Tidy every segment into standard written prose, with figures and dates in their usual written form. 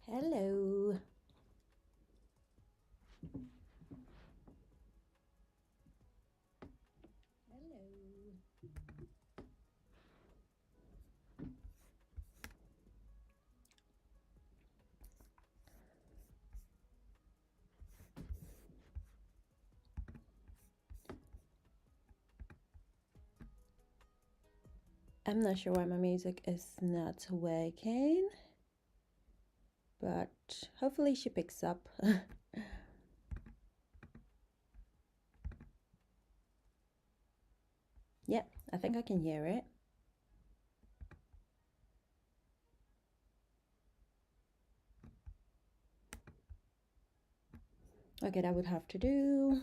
Hello. Hello. I'm not sure why my music is not working, but hopefully she picks up. Yeah, I think I can hear it. Okay, that would have to do.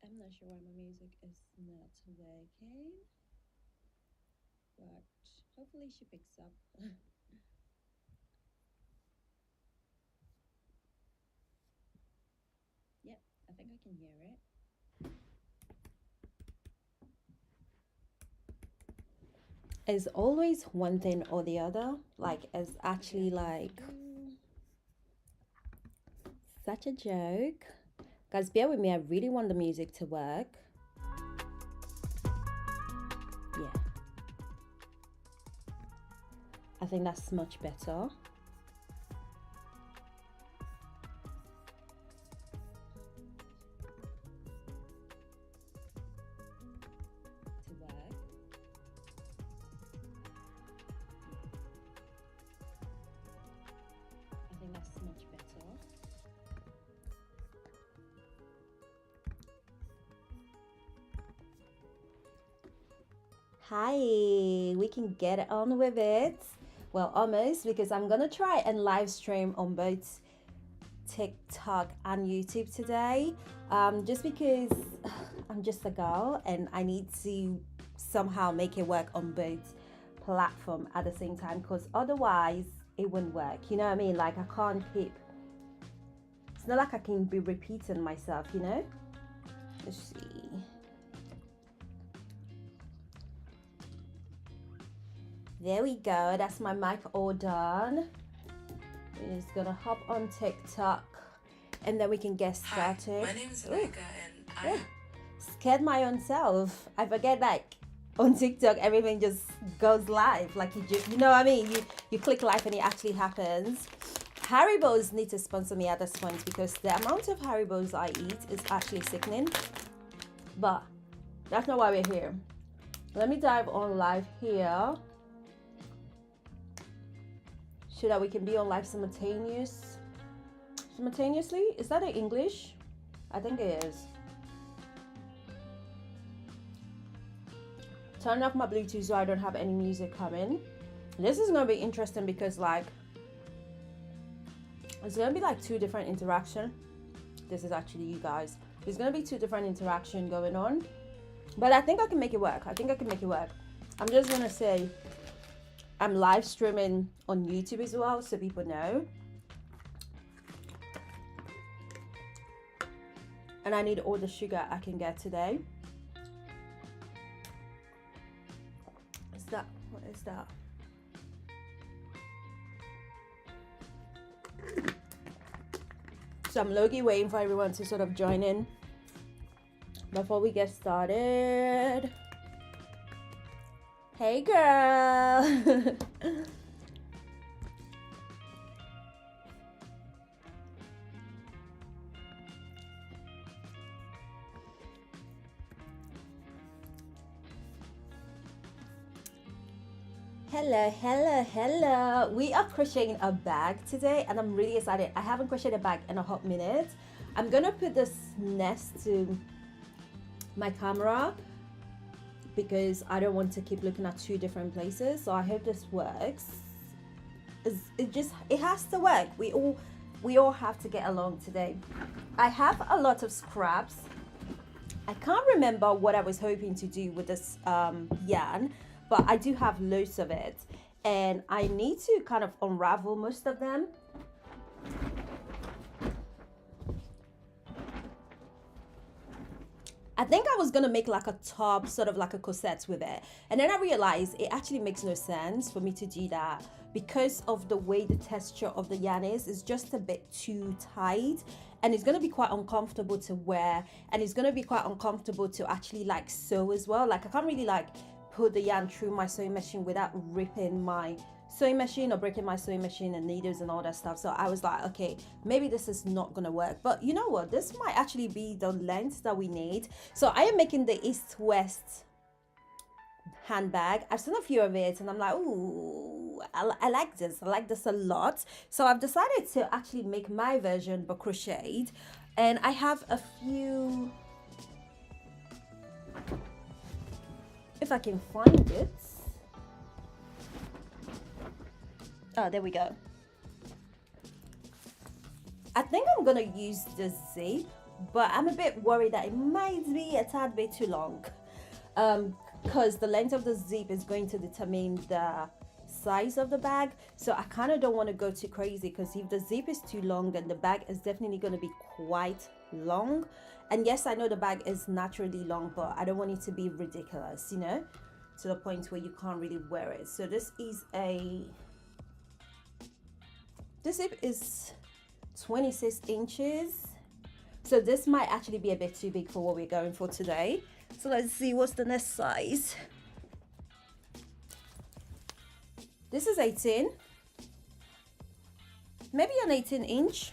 I'm not sure why my music is not working, but hopefully she picks up. Yeah, I think I can hear it. It's always one thing or the other. Like, it's actually like such a joke. Guys, bear with me. I really want the music to work. Yeah. I think that's much better. To work. I think that's much better. Hi, we can get on with it. Well, almost, because I'm gonna try and live stream on both TikTok and YouTube today. Just because I'm just a girl and I need to somehow make it work on both platform at the same time, because otherwise it wouldn't work. You know what I mean? Like, I can't keep. It's not like I can be repeating myself. Let's see. There we go. That's my mic all done. We're just gonna hop on TikTok and then we can get started. Hi, my name is Rebecca and I scared my own self. I forget, like, on TikTok everything just goes live. Like, you know what I mean? You click live and it actually happens. Haribos need to sponsor me at this point, because the amount of Haribos I eat is actually sickening. But that's not why we're here. Let me dive on live here so that we can be on live simultaneously. Is that in English? I think it is. Turn off my Bluetooth so I don't have any music coming. This is gonna be interesting because, like, it's gonna be like two different interaction. This is actually you guys. There's gonna be two different interaction going on, but I think I can make it work. I'm just gonna say I'm live streaming on YouTube as well, so people know. And I need all the sugar I can get today. What is that? So I'm low-key waiting for everyone to sort of join in before we get started. Hey girl. Hello. We are crocheting a bag today and I'm really excited. I haven't crocheted a bag in a hot minute. I'm gonna put this nest to my camera because I don't want to keep looking at two different places. So I hope this works. It has to work. We all have to get along today. I have a lot of scraps. I can't remember what I was hoping to do with this yarn, but I do have loads of it and I need to kind of unravel most of them. I think I was gonna make like a top, sort of like a corset with it. And then I realized it actually makes no sense for me to do that because of the way the texture of the yarn is. It's just a bit too tight and it's gonna be quite uncomfortable to wear, and it's gonna be quite uncomfortable to actually like sew as well. Like I can't really like put the yarn through my sewing machine without ripping my sewing machine or breaking my sewing machine and needles and all that stuff. So I was like, okay, maybe this is not gonna work, but you know what, this might actually be the length that we need. So I am making the east-west handbag. I've seen a few of it and I'm like, ooh, I like this. I like this a lot. So I've decided to actually make my version but crocheted, and I have a few, if I can find it. Oh, there we go. I think I'm gonna use the zip, but I'm a bit worried that it might be a tad bit too long, because the length of the zip is going to determine the size of the bag. So I kind of don't want to go too crazy, because if the zip is too long, then the bag is definitely going to be quite long. And yes, I know the bag is naturally long, but I don't want it to be ridiculous, you know, to the point where you can't really wear it. So this zip is 26 inches. So this might actually be a bit too big for what we're going for today. So let's see what's the next size. This is 18. Maybe an 18-inch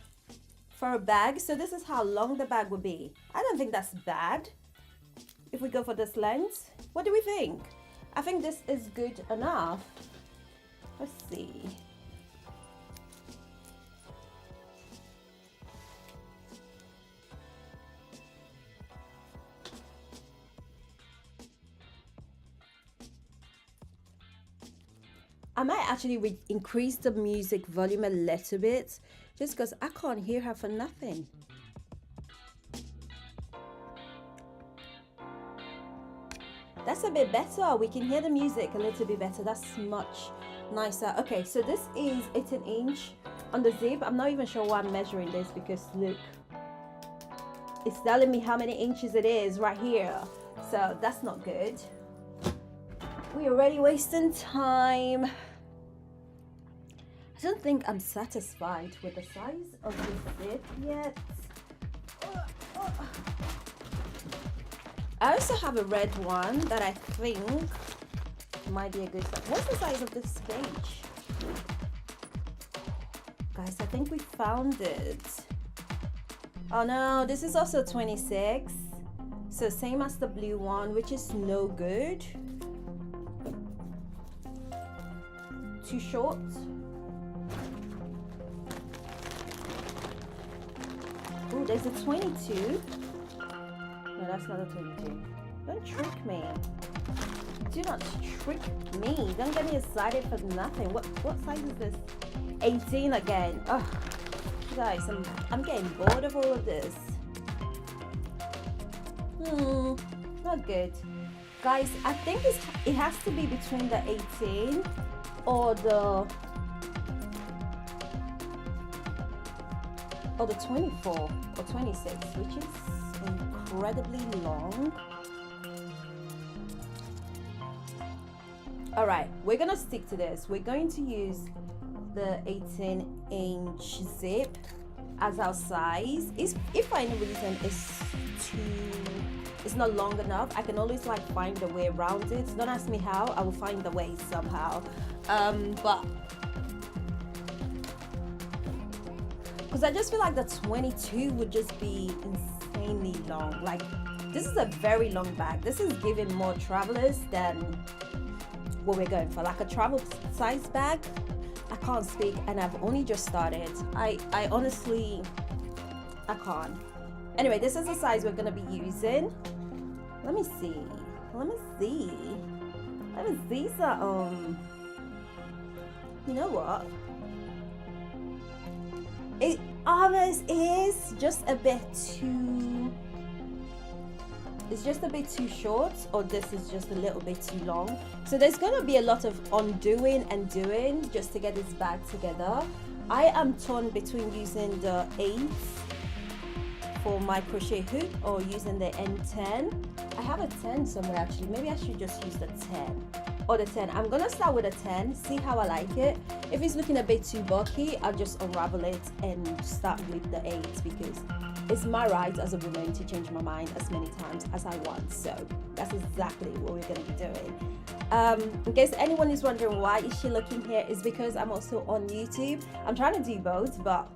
for a bag. So this is how long the bag would be. I don't think that's bad if we go for this length. What do we think? I think this is good enough. Let's see. I might actually increase the music volume a little bit, just because I can't hear her for nothing. That's a bit better. We can hear the music a little bit better. That's much nicer. Okay, so this is 18-inch on the zip. I'm not even sure why I'm measuring this, because look, it's telling me how many inches it is right here. So that's not good. We're already wasting time. I don't think I'm satisfied with the size of this zip yet. I also have a red one that I think might be a good size. What's the size of this page? Guys, I think we found it. Oh no, this is also 26. So same as the blue one, which is no good. Too short. Oh, there's a 22. No, that's not a 22. Don't trick me. Do not trick me. Don't get me excited for nothing. What size is this? 18 again. Oh, guys, I'm getting bored of all of this. Not good. Guys, I think it has to be between the 18 or the 24 or 26, which is incredibly long. All right, we're gonna stick to this. We're going to use the 18-inch zip as our size. If for any reason it's not long enough, I can always like find a way around it. Don't ask me how. I will find the way somehow. But because I just feel like the 22 would just be insanely long. Like, this is a very long bag. This is giving more travelers than what we're going for. Like a travel size bag. I can't speak, and I've only just started. I honestly, I can't. Anyway, this is the size we're gonna be using. Let me see some, you know what? It almost is just a bit too, it's just a bit too short, or this is just a little bit too long. So there's gonna be a lot of undoing and doing just to get this bag together. I am torn between using the 8 for my crochet hook or using the N10. I have a 10 somewhere actually. Maybe I should just use the 10 or the 10. I'm gonna start with a 10, see how I like it. If it's looking a bit too bulky, I'll just unravel it and start with the 8 because it's my right as a woman to change my mind as many times as I want. So that's exactly what we're gonna be doing. In case anyone is wondering why is she looking here, is because I'm also on YouTube. I'm trying to do both, but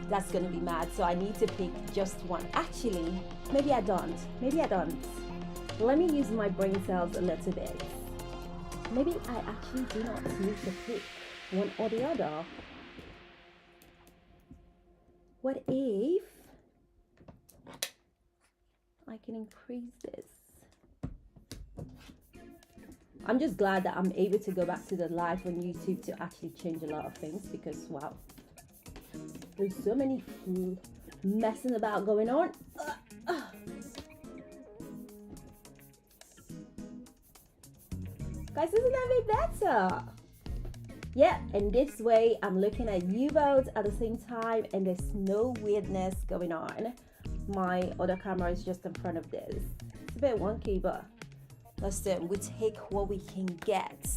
that's gonna be mad, so I need to pick just one. Actually, maybe I don't. Let me use my brain cells a little bit. Maybe I actually do not need to pick one or the other. What if I can increase this? I'm just glad that I'm able to go back to the live on YouTube to actually change a lot of things because wow, there's so many messing about going on. Guys, isn't that a bit better? Yeah, and this way I'm looking at you both at the same time and there's no weirdness going on. My other camera is just in front of this. It's a bit wonky, but listen, we take what we can get.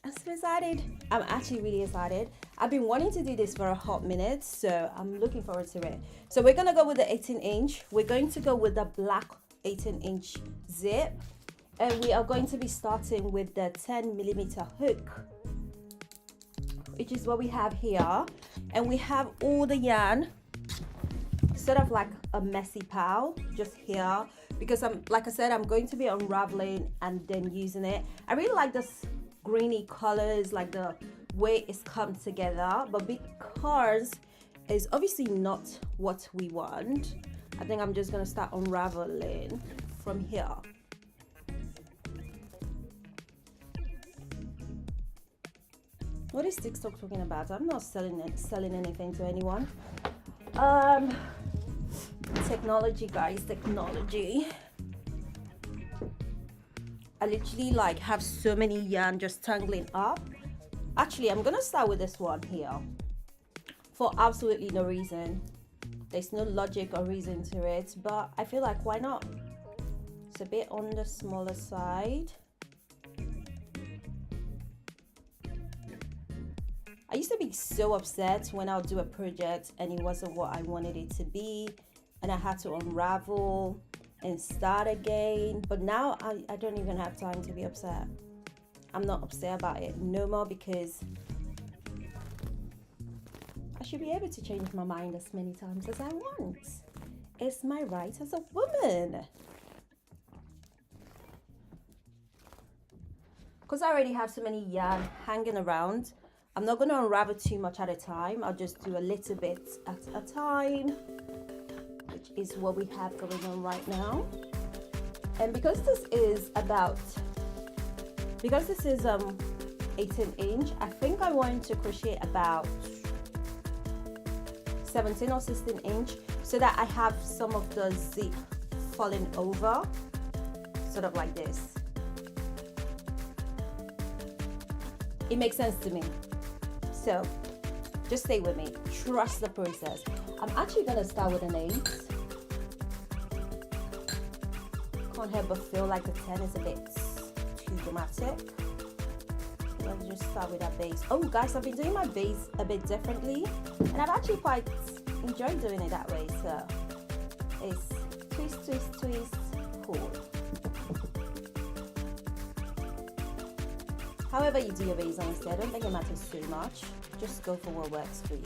I'm so excited. I'm actually really excited. I've been wanting to do this for a hot minute, so I'm looking forward to it. So we're gonna go with the 18-inch. We're going to go with the black 18-inch zip. And we are going to be starting with the 10mm hook, which is what we have here. And we have all the yarn, sort of like a messy pile just here, because like I said, I'm going to be unraveling and then using it. I really like this greeny colors, like the way it's come together, but because it's obviously not what we want, I think I'm just gonna start unraveling from here. What is TikTok talking about? I'm not selling anything to anyone. Technology, guys, technology. I literally like have so many yarn just tangling up. Actually, I'm gonna start with this one here for absolutely no reason. There's no logic or reason to it, but I feel like why not? It's a bit on the smaller side. I used to be so upset when I'll do a project and it wasn't what I wanted it to be and I had to unravel and start again. But now I don't even have time to be upset. I'm not upset about it no more because I should be able to change my mind as many times as I want. It's my right as a woman. Because I already have so many yarn hanging around, I'm not going to unravel too much at a time. I'll just do a little bit at a time, which is what we have going on right now. And because this is 18-inch, I think I want to crochet about 17 or 16-inch so that I have some of the zip falling over, sort of like this. It makes sense to me. So just stay with me, trust the process. I'm actually gonna start with an 8. Can't help but feel like the 10 is a bit too dramatic. Let's just start with that base. Oh guys, I've been doing my base a bit differently and I've actually quite enjoyed doing it that way. So it's twist, twist, twist, pull. However you do your base, honestly, I don't think it matters too much. Just go for what works for you.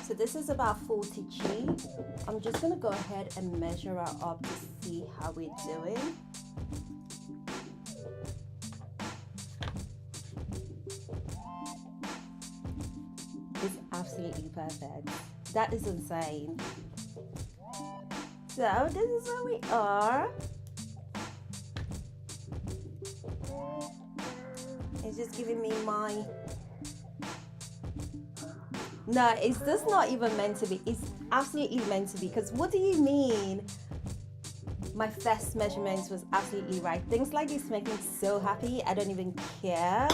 So this is about 42. I'm just gonna go ahead and measure her up to see how we're doing. It's absolutely perfect. That is insane. So this is where we are. It's just giving me my... No, it's just not even meant to be. It's absolutely meant to be. Because what do you mean? My first measurements was absolutely right. Things like this make me so happy. I don't even care.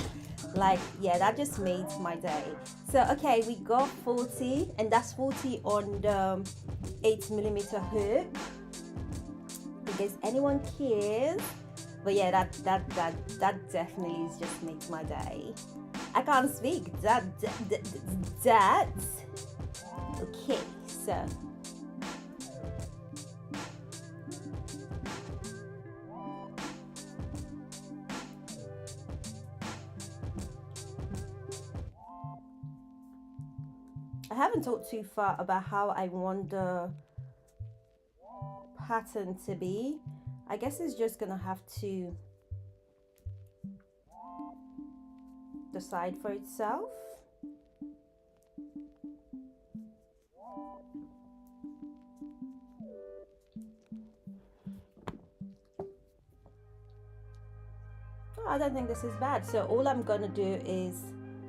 Like, yeah, that just made my day. So, okay, we got 40, and that's 40 on the 8mm hook. In case anyone cares. But yeah, that definitely is just makes my day. I can't speak. That. Okay, so. I haven't talked too far about how I want the pattern to be. I guess it's just gonna have to decide for itself. Oh, I don't think this is bad. So all I'm gonna do is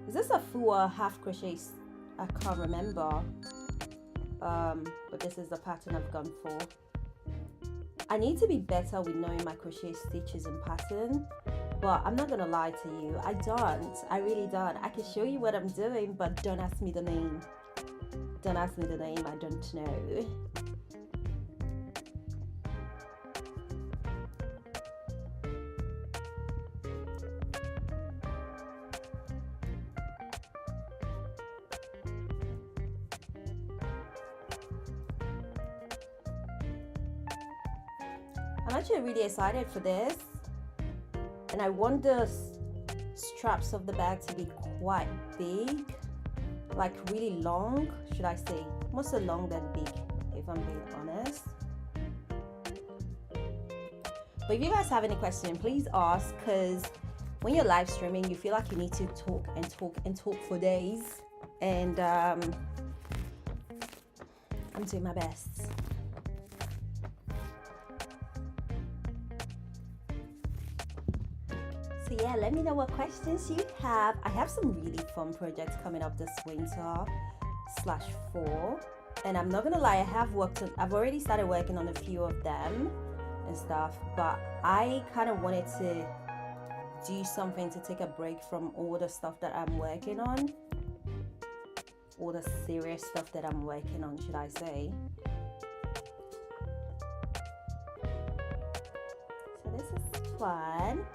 this a full or half crochet? I can't remember. But this is the pattern I've gone for. I need to be better with knowing my crochet stitches and pattern, but I'm not gonna lie to you, I don't. I really don't. I can show you what I'm doing, but don't ask me the name. Don't ask me the name, I don't know. I'm actually really excited for this, and I want the straps of the bag to be quite big, like really long, should I say, more so long than big, if I'm being honest. But if you guys have any questions, please ask, because when you're live streaming, you feel like you need to talk and talk and talk for days, and I'm doing my best. So yeah, let me know what questions you have. I have some really fun projects coming up this winter /fall, and I'm not gonna lie, I've already started working on a few of them and stuff, but I kind of wanted to do something to take a break from all the stuff that I'm working on, all the serious stuff that I'm working on, should I say. So this is fun.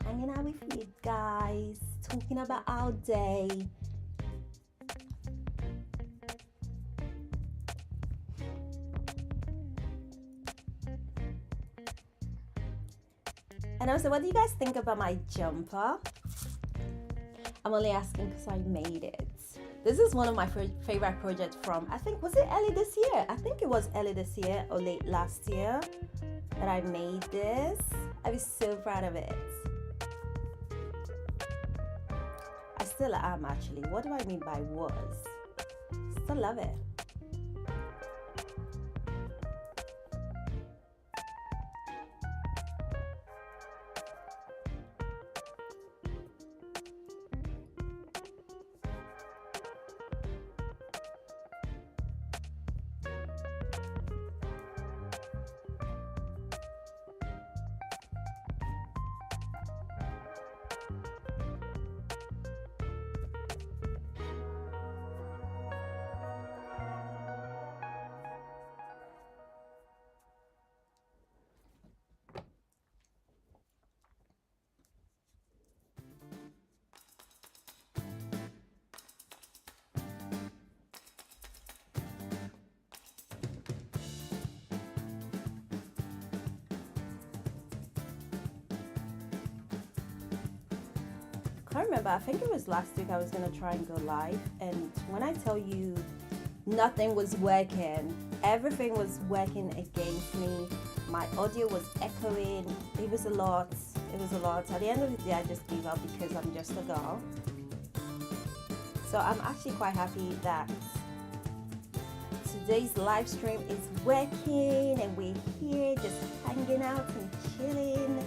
Hanging out with you guys, talking about our day. And also, what do you guys think about my jumper? I'm only asking because I made it. This is one of my favorite projects from, I think, was it early this year? I think it was early this year or late last year that I made this. I was so proud of it. I still am, actually. What do I mean by was? Still love it. can't remember, I think it was last week I was gonna try and go live, and when I tell you nothing was working, everything was working against me. My audio was echoing. It was a lot. At the end of the day, I just gave up because I'm just a girl. So I'm actually quite happy that today's live stream is working and we're here just hanging out and chilling.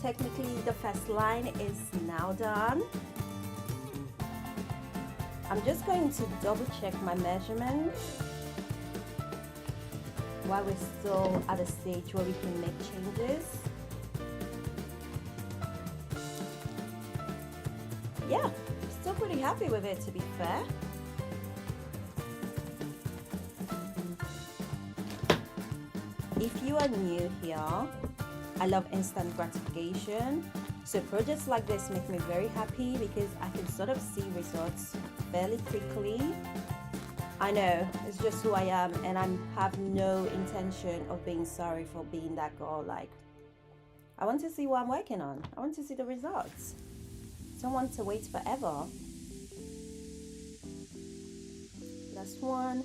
Technically the first line is now done. I'm just going to double check my measurements while we're still at a stage where we can make changes. Yeah, still pretty happy with it, to be fair. If you are new here, I love instant gratification. So projects like this make me very happy because I can sort of see results fairly quickly. I know, it's just who I am, and I have no intention of being sorry for being that girl. Like, I want to see what I'm working on. I want to see the results. I don't want to wait forever. Last one.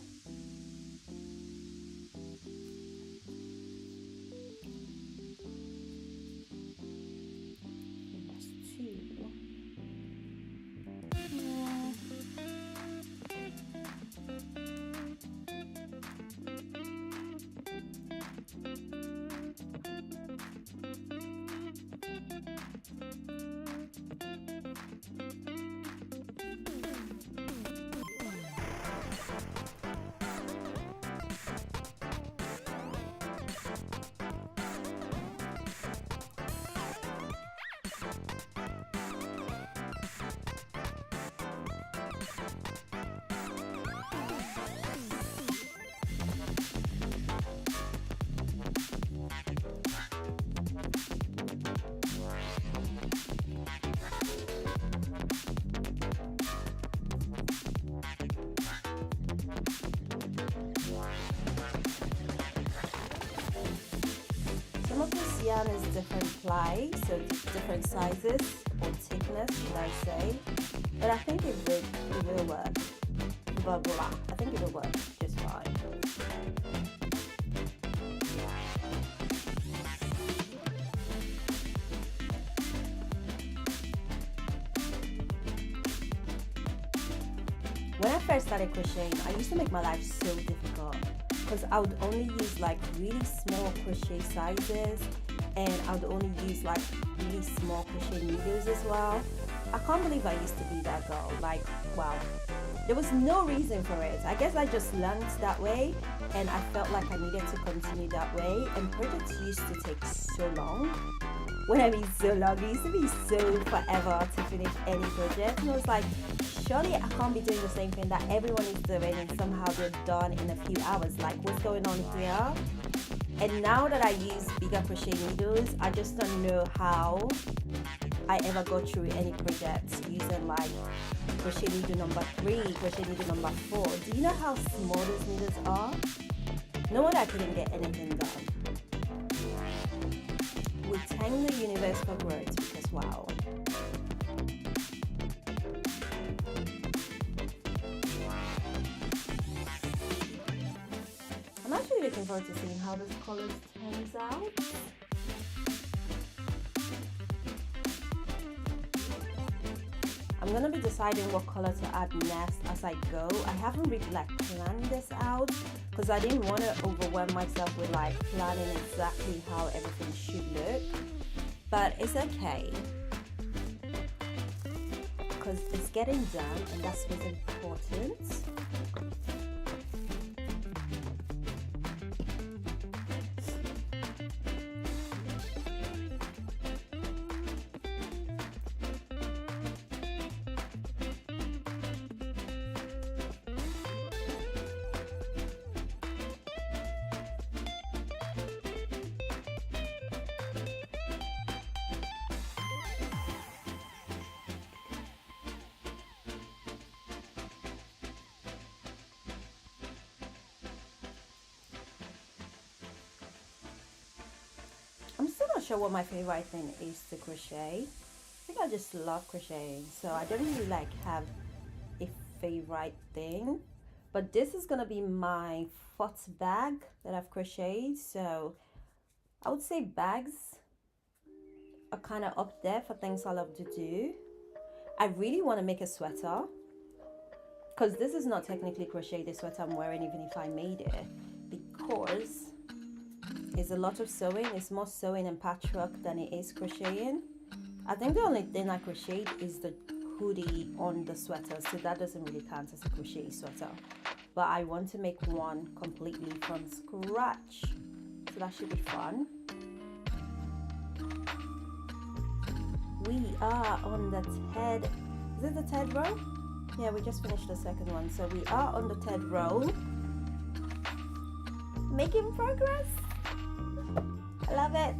Some of this yarn is different ply, so different sizes or thickness, should I say. But I think it will work. Blah, blah. I think it will work just fine. When I first started crocheting, I used to make my life so difficult because I would only use like really small crochet sizes, and I would only use like really small crochet needles as well. I can't believe I used to be that girl. Like, wow. There was no reason for it. I guess I just learned that way, and I felt like I needed to continue that way, and projects used to take so long. When I mean so long, it used to be so forever to finish any project, and I was like, surely I can't be doing the same thing that everyone is doing and somehow they're done in a few hours. Like, what's going on here? And now that I use bigger crochet needles, I just don't know how I ever got through any projects using like crochet needle number 3, crochet needle number 4. Do you know how small those needles are? No wonder I couldn't get anything done. We thank the universe for growth because wow. looking forward to seeing how this color turns out. I'm gonna be deciding what color to add next as I go. I haven't really planned this out because I didn't want to overwhelm myself with planning exactly how everything should look, but it's okay because it's getting done and that's what's important. I'm still not sure what my favorite thing is to crochet. I think I just love crocheting, so I don't really have a favorite thing. But this is gonna be my fourth bag that I've crocheted, so I would say bags are kind of up there for things I love to do. I really want to make a sweater because this is not technically crochet, the sweater I'm wearing, even if I made it, because it's a lot of sewing. It's more sewing and patchwork than it is crocheting. I think the only thing I crocheted is the hoodie on the sweater, so that doesn't really count as a crochet sweater. But I want to make one completely from scratch, so that should be fun. We are on the third, is it the third row? Yeah, we just finished the second one, so we are on the third row. Making progress. I love it.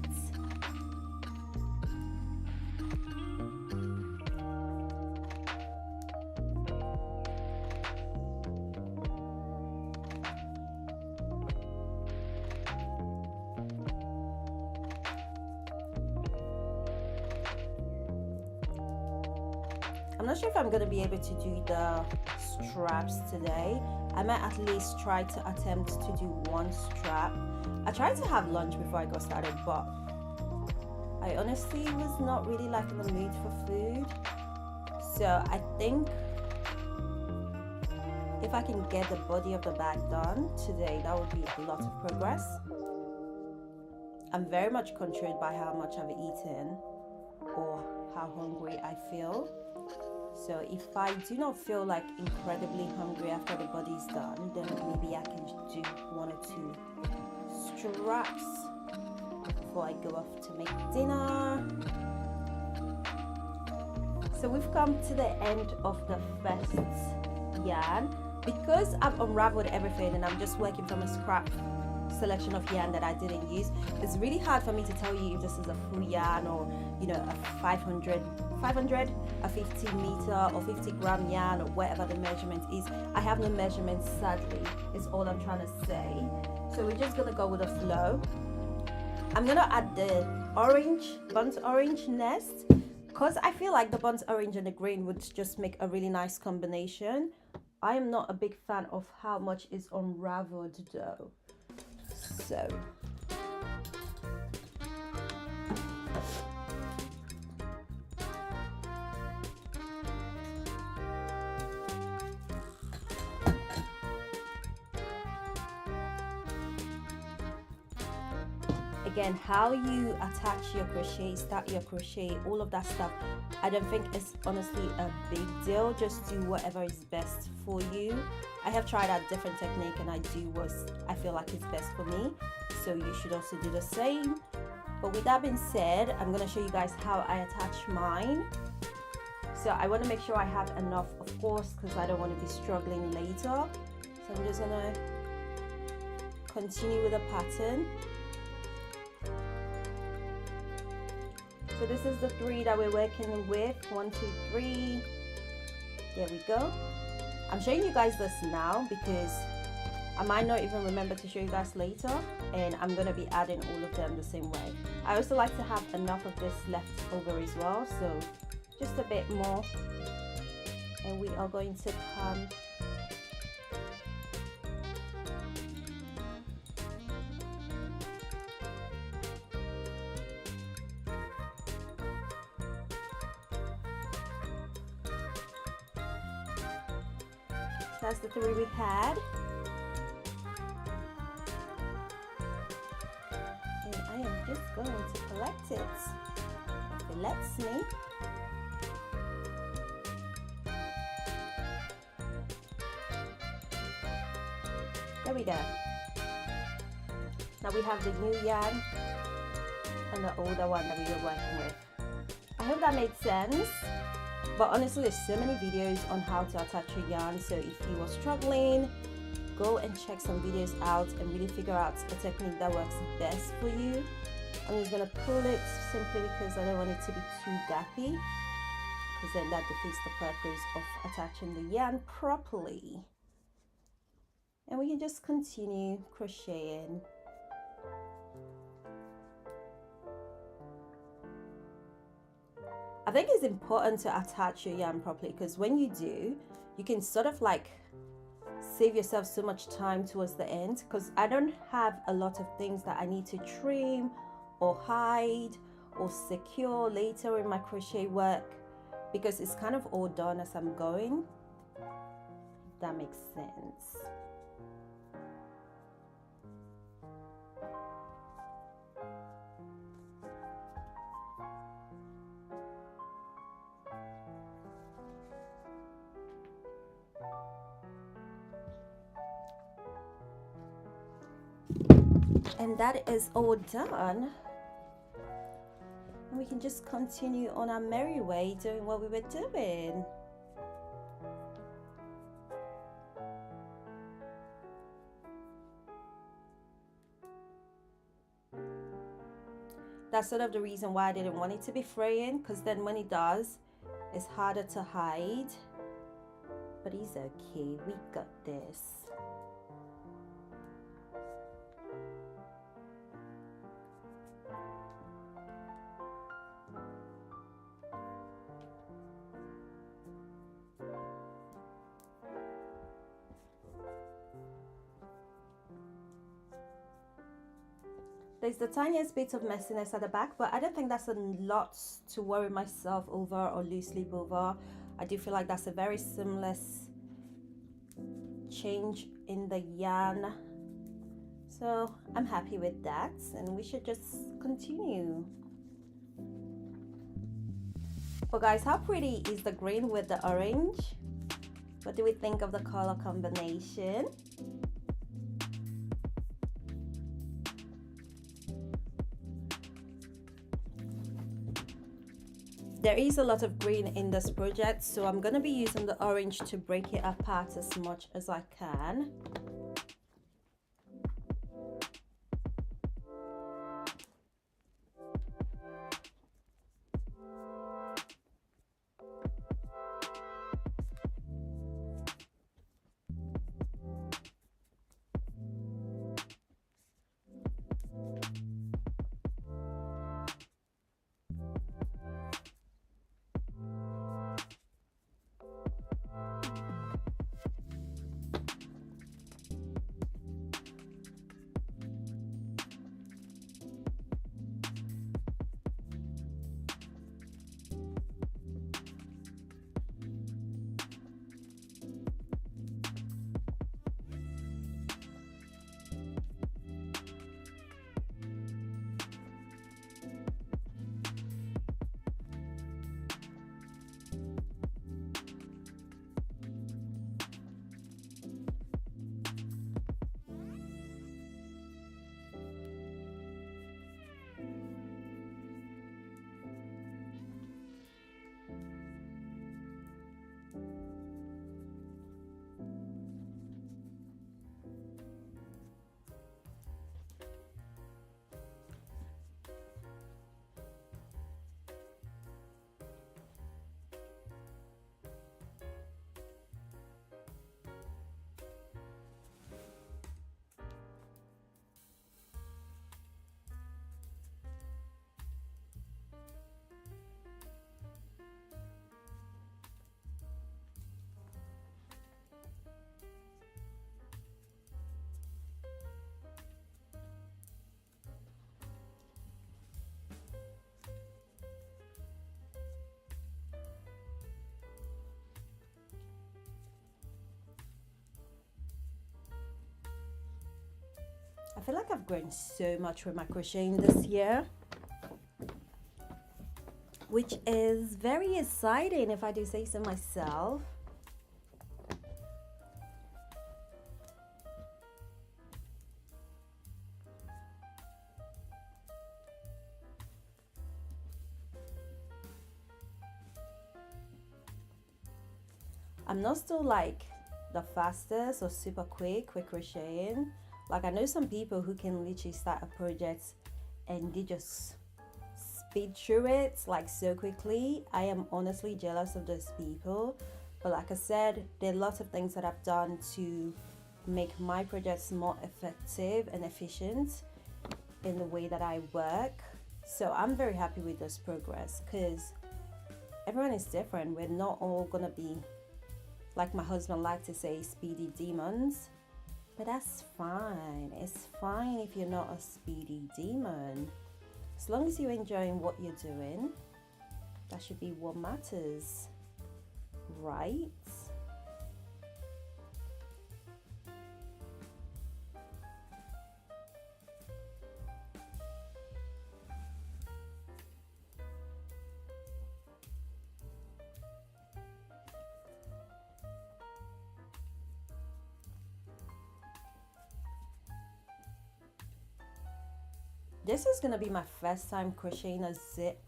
I'm not sure if I'm going to be able to do the straps today. I might at least try to attempt to do one strap. I tried to have lunch before I got started, but I honestly was not really in the mood for food. So I think if I can get the body of the bag done today, that would be a lot of progress. I'm very much controlled by how much I've eaten or how hungry I feel. So if I do not feel incredibly hungry after the body's done, then maybe I can do one or two straps before I go off to make dinner. So we've come to the end of the first yarn. Because I've unraveled everything and I'm just working from a scrap selection of yarn that I didn't use, it's really hard for me to tell you if this is a full yarn or a 500, a 50 meter or 50 gram yarn or whatever the measurement is. I have no measurements, sadly, is all I'm trying to say. So we're just gonna go with the flow. I'm gonna add the burnt orange nest, because I feel like the burnt orange and the green would just make a really nice combination. I am not a big fan of how much is unraveled though. So again, how you attach your crochet, start your crochet, all of that stuff, I don't think it's honestly a big deal. Just do whatever is best for you. I have tried a different technique and I do what I feel like is best for me, so you should also do the same. But with that being said, I'm going to show you guys how I attach mine. So I want to make sure I have enough, of course, because I don't want to be struggling later. So I'm just going to continue with the pattern. So this is the 3 that we're working with. 1, 2, 3. There we go. I'm showing you guys this now because I might not even remember to show you guys later, and I'm going to be adding all of them the same way. I also like to have enough of this left over as well, so just a bit more, and we are going to come That's the 3 we had. And I am just going to collect it. If it lets me. There we go. Now we have the new yarn and the older one that we were working with. I hope that made sense. But honestly, there's so many videos on how to attach your yarn. So if you are struggling, go and check some videos out and really figure out a technique that works best for you. I'm just gonna pull it simply because I don't want it to be too gappy, because then that defeats the purpose of attaching the yarn properly. And we can just continue crocheting. I think it's important to attach your yarn properly, because when you do, you can sort of like save yourself so much time towards the end, because I don't have a lot of things that I need to trim or hide or secure later in my crochet work, because it's kind of all done as I'm going. If that makes sense. And that is all done. And we can just continue on our merry way doing what we were doing. That's sort of the reason why I didn't want it to be fraying, because then when it does, it's harder to hide. But it's okay, we got this. There's the tiniest bit of messiness at the back, but I don't think that's a lot to worry myself over or lose sleep over. I do feel like that's a very seamless change in the yarn. So I'm happy with that, and we should just continue. Well guys, how pretty is the green with the orange? What do we think of the color combination? There is a lot of green in this project, so I'm going to be using the orange to break it apart as much as I can. I feel like I've grown so much with my crocheting this year, which is very exciting if I do say so myself. I'm not still like the fastest or super quick with crocheting. Like I know some people who can literally start a project and they just speed through it like so quickly. I am honestly jealous of those people. But like I said, there are lots of things that I've done to make my projects more effective and efficient in the way that I work. So I'm very happy with this progress because everyone is different. We're not all gonna be, like my husband liked to say, speedy demons. But that's fine. It's fine if you're not a speedy demon. As long as you're enjoying what you're doing, that should be what matters, right? This is gonna be my first time crocheting a zip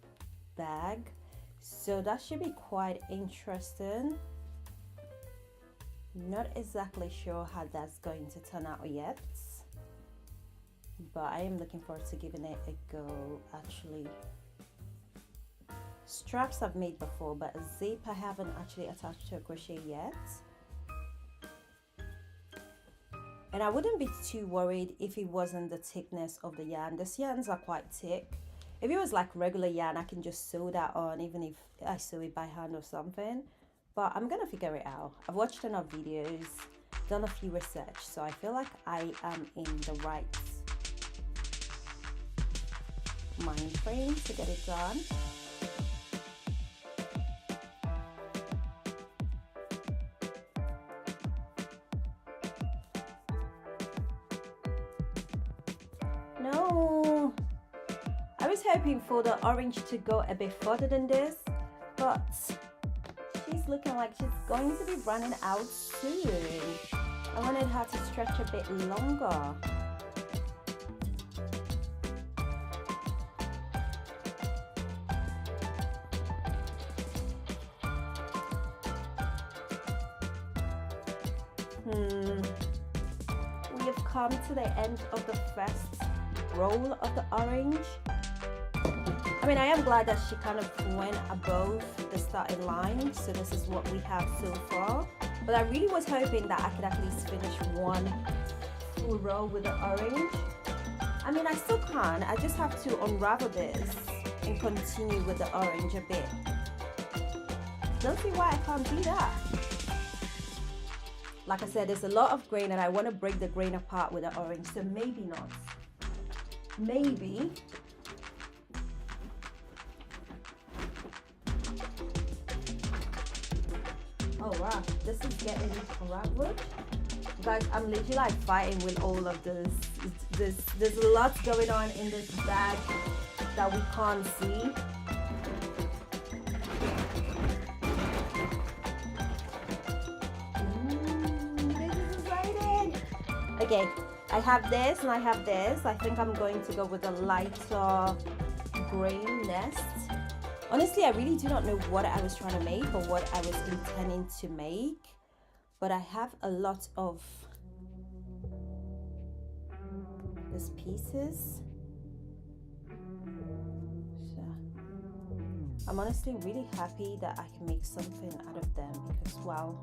bag, so that should be quite interesting. Not exactly sure how that's going to turn out yet, but I am looking forward to giving it a go. Actually, straps I've made before, but a zip I haven't actually attached to a crochet yet. And I wouldn't be too worried if it wasn't the thickness of the yarn. These yarns are quite thick. If it was like regular yarn, I can just sew that on, even if I sew it by hand or something. But I'm gonna figure it out. I've watched enough videos, done a few research, so I feel like I am in the right mind frame to get it done. No, I was hoping for the orange to go a bit further than this, but she's looking like she's going to be running out soon. I wanted her to stretch a bit longer. We have come to the end of the first roll of the orange. I mean, I am glad that she kind of went above the starting line, so this is what we have so far. But I really was hoping that I could at least finish one full row with the orange. I mean, I still can. I just have to unravel this and continue with the orange a bit. Don't see why I can't do that. Like I said, there's a lot of grain and I want to break the grain apart with the orange, so maybe not. Maybe. Oh wow, this is getting unraveled. Guys, I'm literally like fighting with all of this. There's a lot going on in this bag that we can't see. This is exciting. Okay, I have this and I have this. I think I'm going to go with a lighter grain nest. Honestly, I really do not know what I was trying to make or what I was intending to make, but I have a lot of these pieces. So I'm honestly really happy that I can make something out of them because, wow,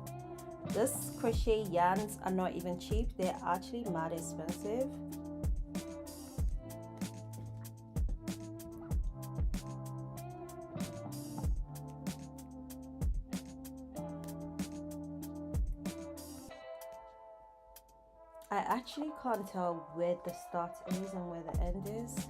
these crochet yarns are not even cheap. They're actually mad expensive. I actually can't tell where the start is and where the end is.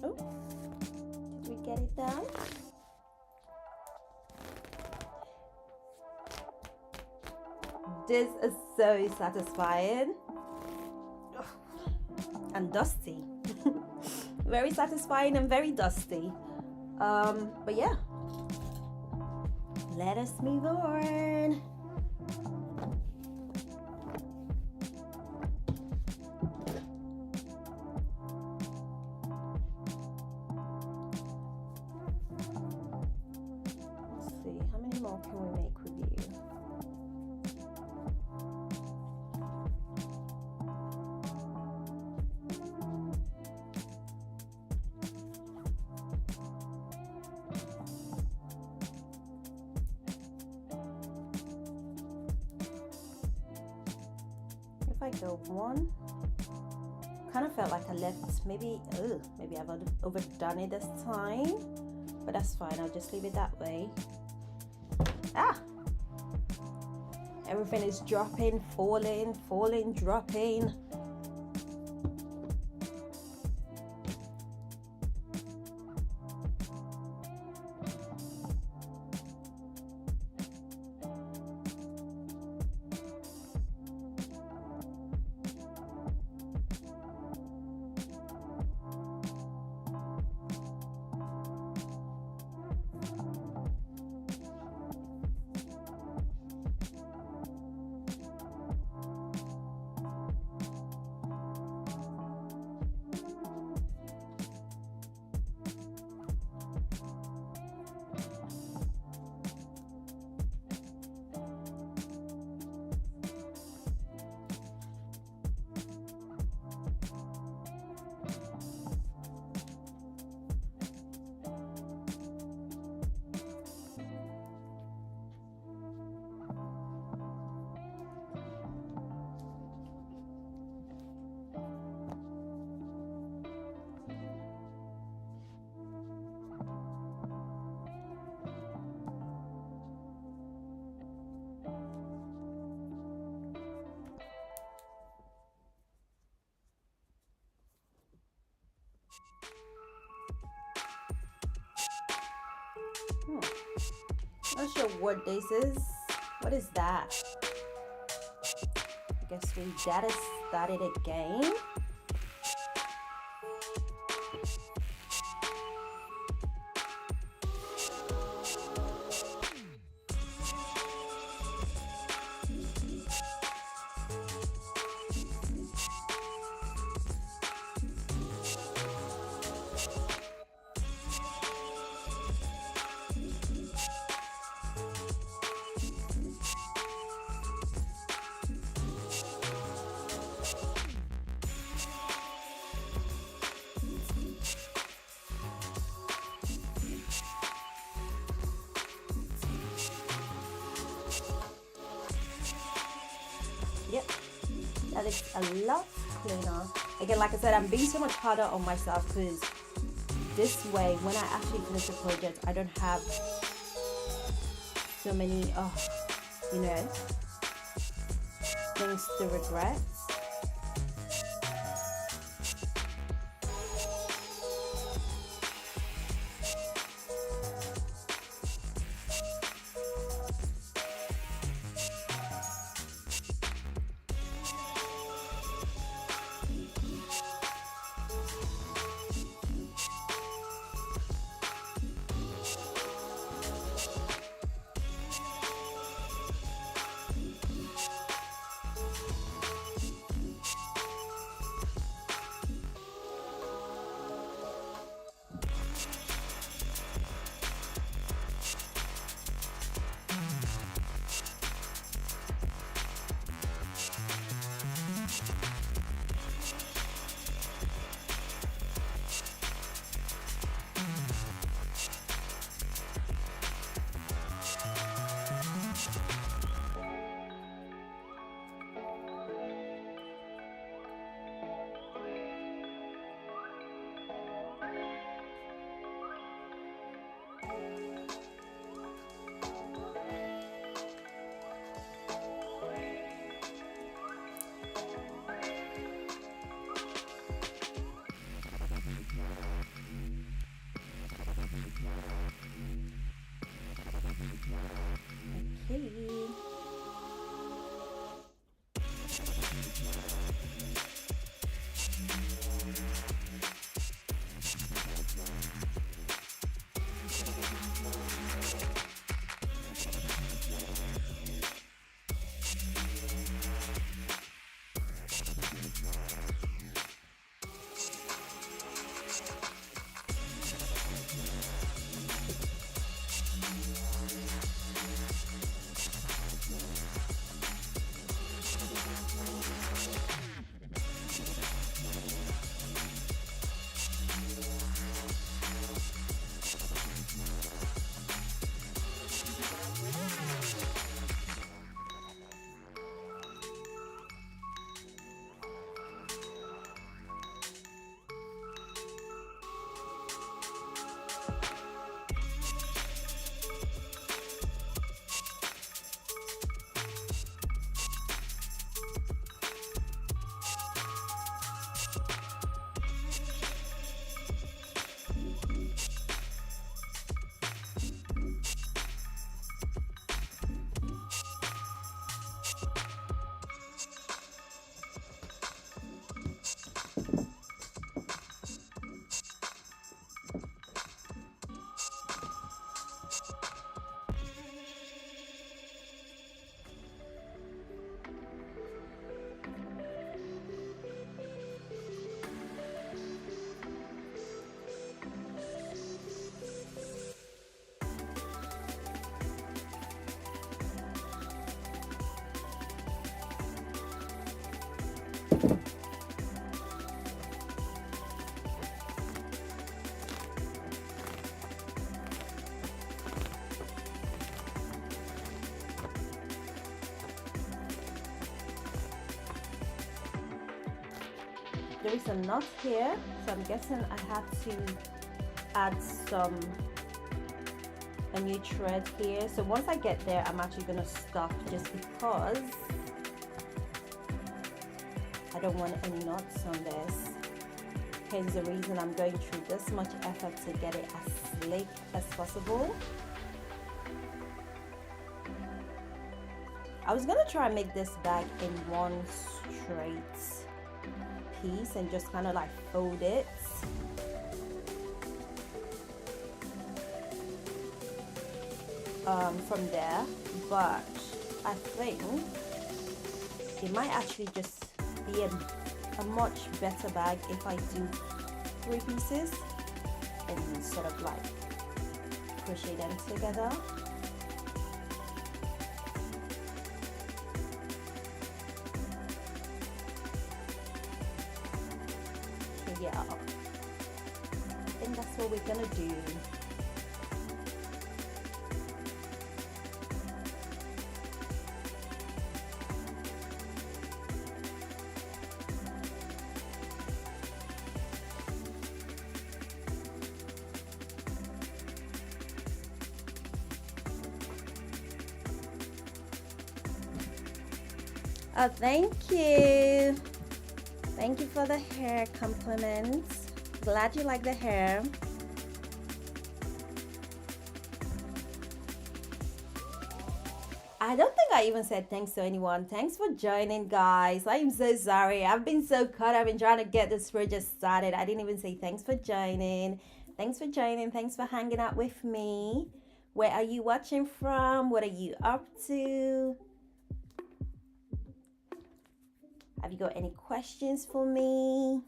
Oh, did we it down. This is so satisfying and dusty. Very satisfying and very dusty. But yeah, let us move on. Let's see, how many more can we make with you? If I go one, kind of felt like I left maybe I've overdone it this time, but that's fine. I'll just leave it that way. Everything is dropping, falling, dropping. Not sure what this is. What is that? I guess we gotta start it again. Yep, that is a lot cleaner. Again, like I said, I'm being so much harder on myself because this way, when I actually finish the project, I don't have so many, things to regret. there is a knot here, so I'm guessing I have to add a new thread here. So once I get there, I'm actually gonna stop, just because I don't want any knots on this. Hence the reason I'm going through this much effort to get it as slick as possible. I was gonna try and make this bag in one straight piece and just kind of like fold it. From there, but I think it might actually just be a much better bag if I do 3 pieces and sort of like crochet them together. So yeah, I think that's what we're gonna do. Oh, thank you. Thank you for the hair compliments. Glad you like the hair. I don't think I even said thanks to anyone. Thanks for joining, guys. I am so sorry. I've been so caught up in trying to get this project started. I didn't even say thanks for joining. Thanks for joining. Thanks for hanging out with me. Where are you watching from? What are you up to? Have you got any questions for me?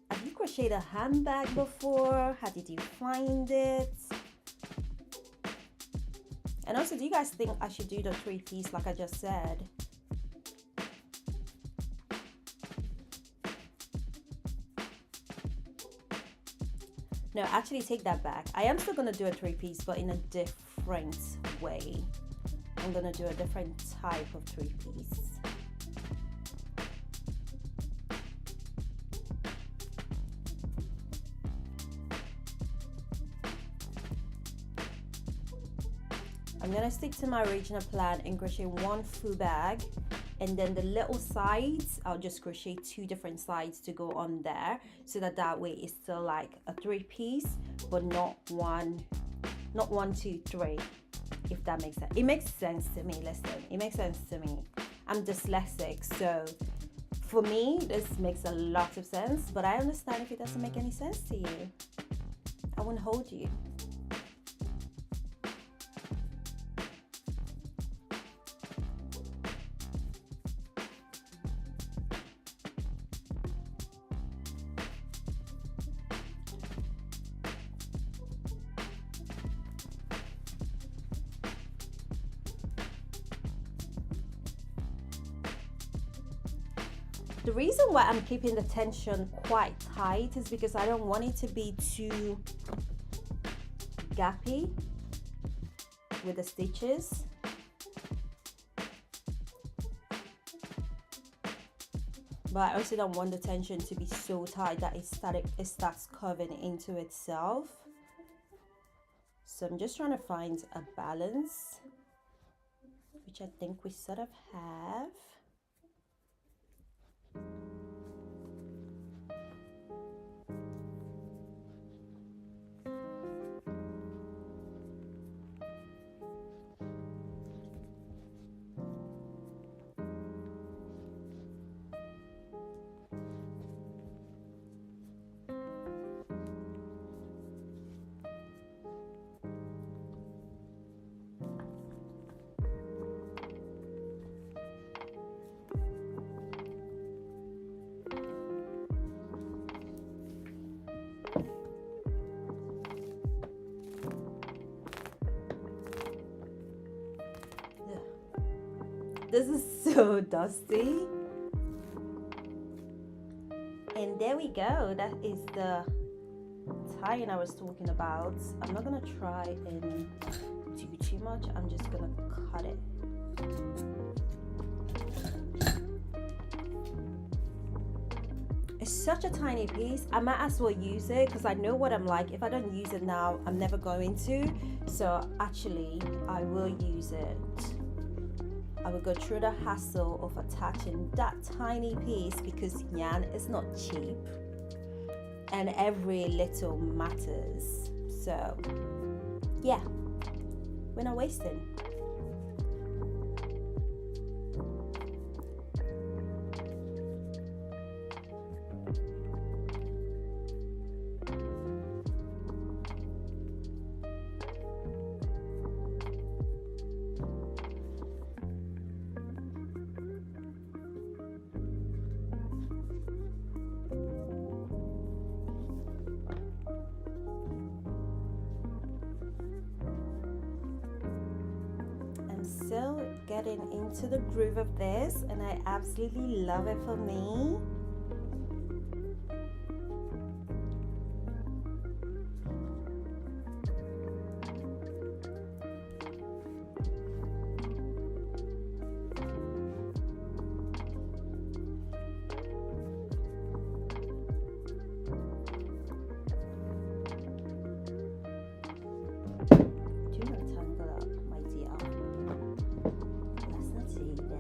Have you crocheted a handbag before? How did you find it? And also, do you guys think I should do the 3-piece like I just said? No, actually take that back. I am still gonna do a 3-piece, but in a different way. I'm gonna do a different type of 3-piece. I'm gonna stick to my original plan and crochet 1 full bag, and then the little sides, I'll just crochet 2 different sides to go on there, so that way it's still like a 3-piece, but not 1, 2, 3. If that makes sense. It makes sense to me. Listen, it makes sense to me. I'm dyslexic, so for me this makes a lot of sense, but I understand if it doesn't make any sense to you. I won't hold you. The reason why I'm keeping the tension quite tight is because I don't want it to be too gappy with the stitches. But I also don't want the tension to be so tight that it starts curving into itself. So I'm just trying to find a balance, which I think we sort of have. This is so dusty. And there we go. That is the tying I was talking about. I'm not gonna try and do too much. I'm just gonna cut it. It's such a tiny piece. I might as well use it because I know what I'm like. If I don't use it now, I'm never going to. So actually, I will use it. I will go through the hassle of attaching that tiny piece because yarn is not cheap and every little matters. So yeah, we're not wasting. Still getting into the groove of this, and I absolutely love it for me. Do not tangle up, my dear. Let's not do that.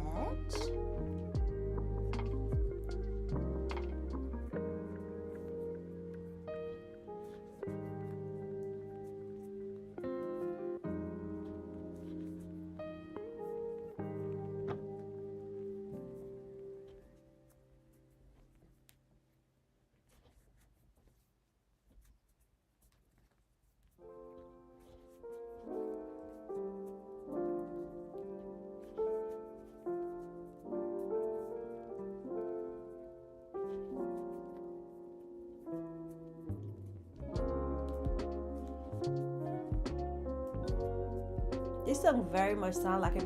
This song very much sounds like a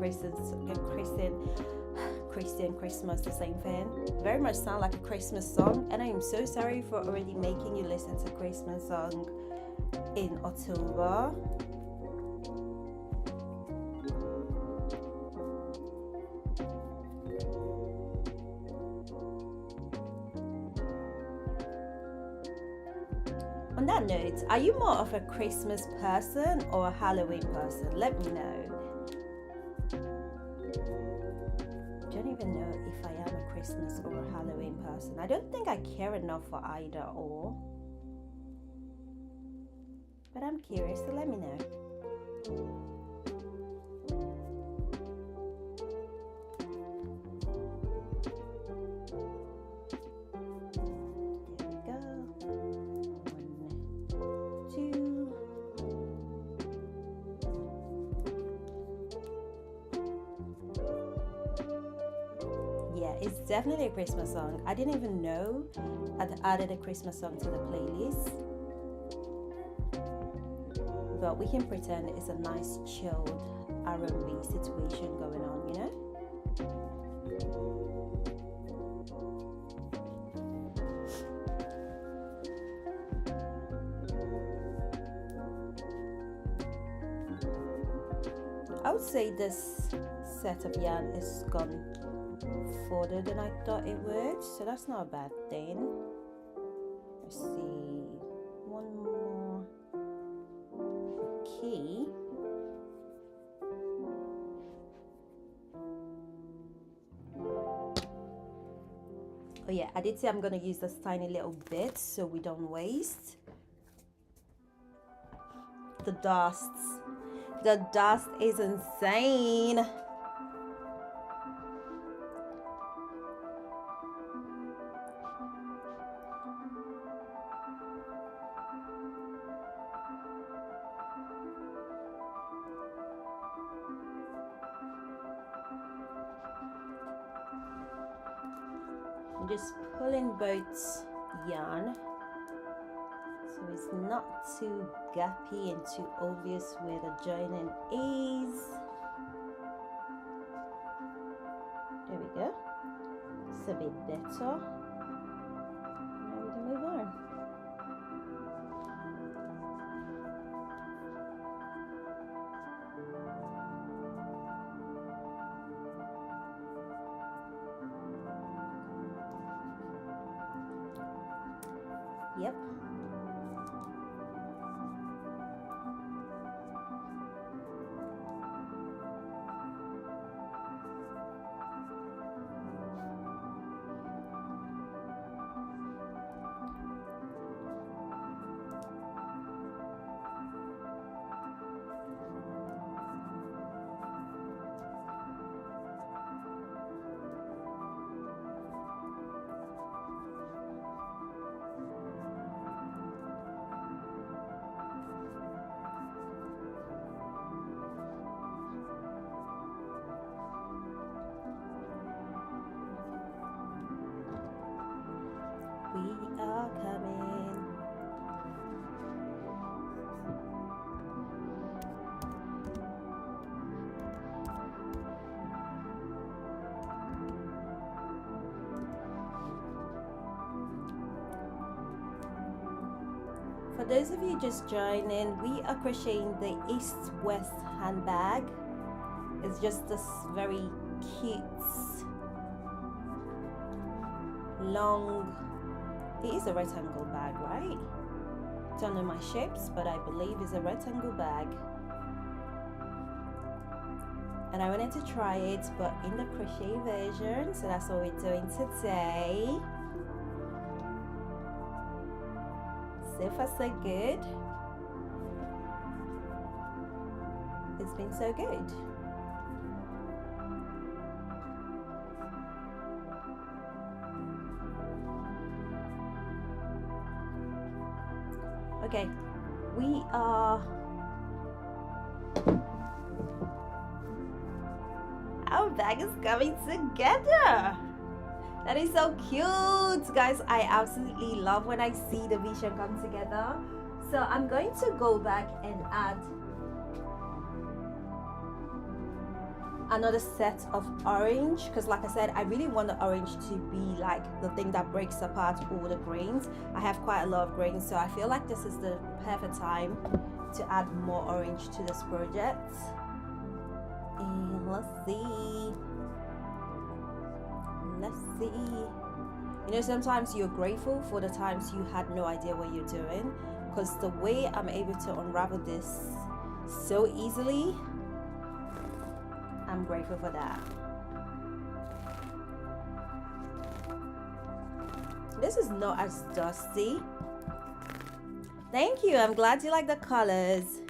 Christian Christmas, the same thing. Very much sound like a Christmas song, and I am so sorry for already making you listen to Christmas song in October. On that note, are you more of a Christmas person or a Halloween person? Let me know. Don't even know if I am a Christmas or a Halloween person. I don't think I care enough for either or. But I'm curious, so let me know. It's definitely a Christmas song. I didn't even know I'd added a Christmas song to the playlist. But we can pretend it's a nice chilled R&B situation going on, you know? I would say this set of yarn is gone further than I thought it would, so that's not a bad thing. Let's see, one more key. Oh yeah, I did say I'm gonna use this tiny little bit so we don't waste. The dust is insane. I'm just pulling both yarn so it's not too gappy and too obvious where the joining is. There we go. It's a bit better. Now we can move on. Yep. We are coming. For those of you just joining, we are crocheting the East-West handbag. It's just this very cute, long, it is a rectangle bag, right? Don't know my shapes, but I believe it's a rectangle bag. And I wanted to try it, but in the crochet version, so that's what we're doing today. So far so good. It's been so good. Okay, we are, our bag is coming together. That is so cute, guys. I absolutely love when I see the vision come together. So I'm going to go back and add another set of orange, because like I said, I really want the orange to be like the thing that breaks apart all the grains. I have quite a lot of grains, so I feel like this is the perfect time to add more orange to this project. And let's see. You know, sometimes you're grateful for the times you had no idea what you're doing, because the way I'm able to unravel this so easily, I'm grateful for that. This is not as dusty. Thank you. I'm glad you like the colors.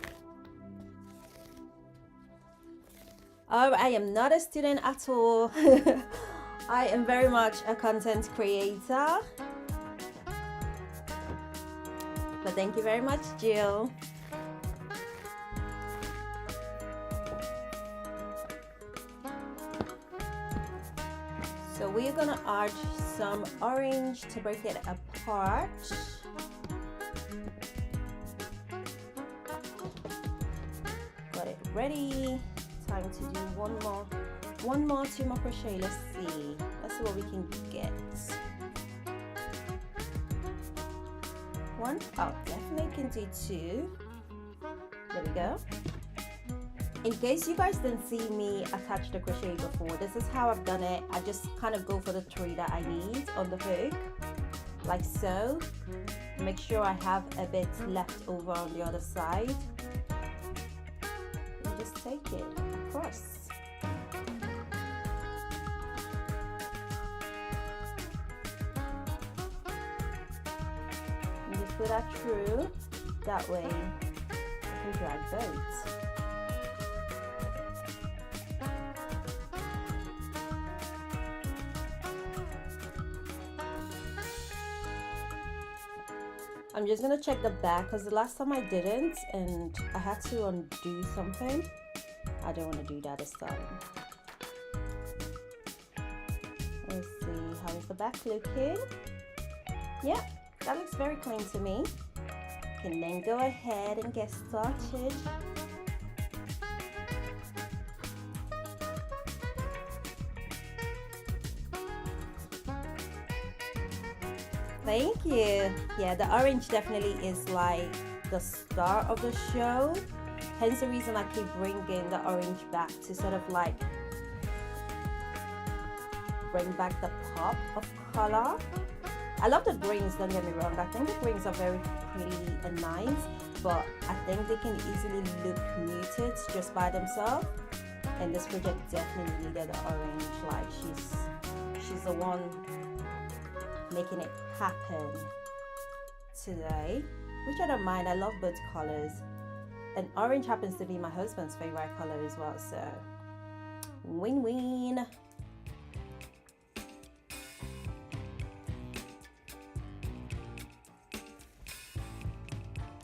Oh, I am not a student at all. I am very much a content creator. But thank you very much, Jill. So we're gonna add some orange to break it apart. Got it ready. Time to do two more crochet. Let's see what we can get. One. Oh, definitely can do two. There we go. In case you guys didn't see me attach the crochet before, this is how I've done it. I just kind of go for the 3 that I need on the hook, like so. Make sure I have a bit left over on the other side. And just take it across. And just put that through. That way I can drag both. I'm just gonna check the back because the last time I didn't and I had to undo something. I don't want to do that this time. Let's see, how is the back looking? Yeah, that looks very clean to me. Can then go ahead and get started. Thank you. Yeah, the orange definitely is like the star of the show. Hence the reason I keep bringing the orange back to sort of like bring back the pop of color. I love the greens, don't get me wrong. I think the greens are very pretty and nice, but I think they can easily look muted just by themselves. And this project definitely needed the orange. Like she's the one making it happen today, which I don't mind. I love both colors, and orange happens to be my husband's favorite color as well, so win-win.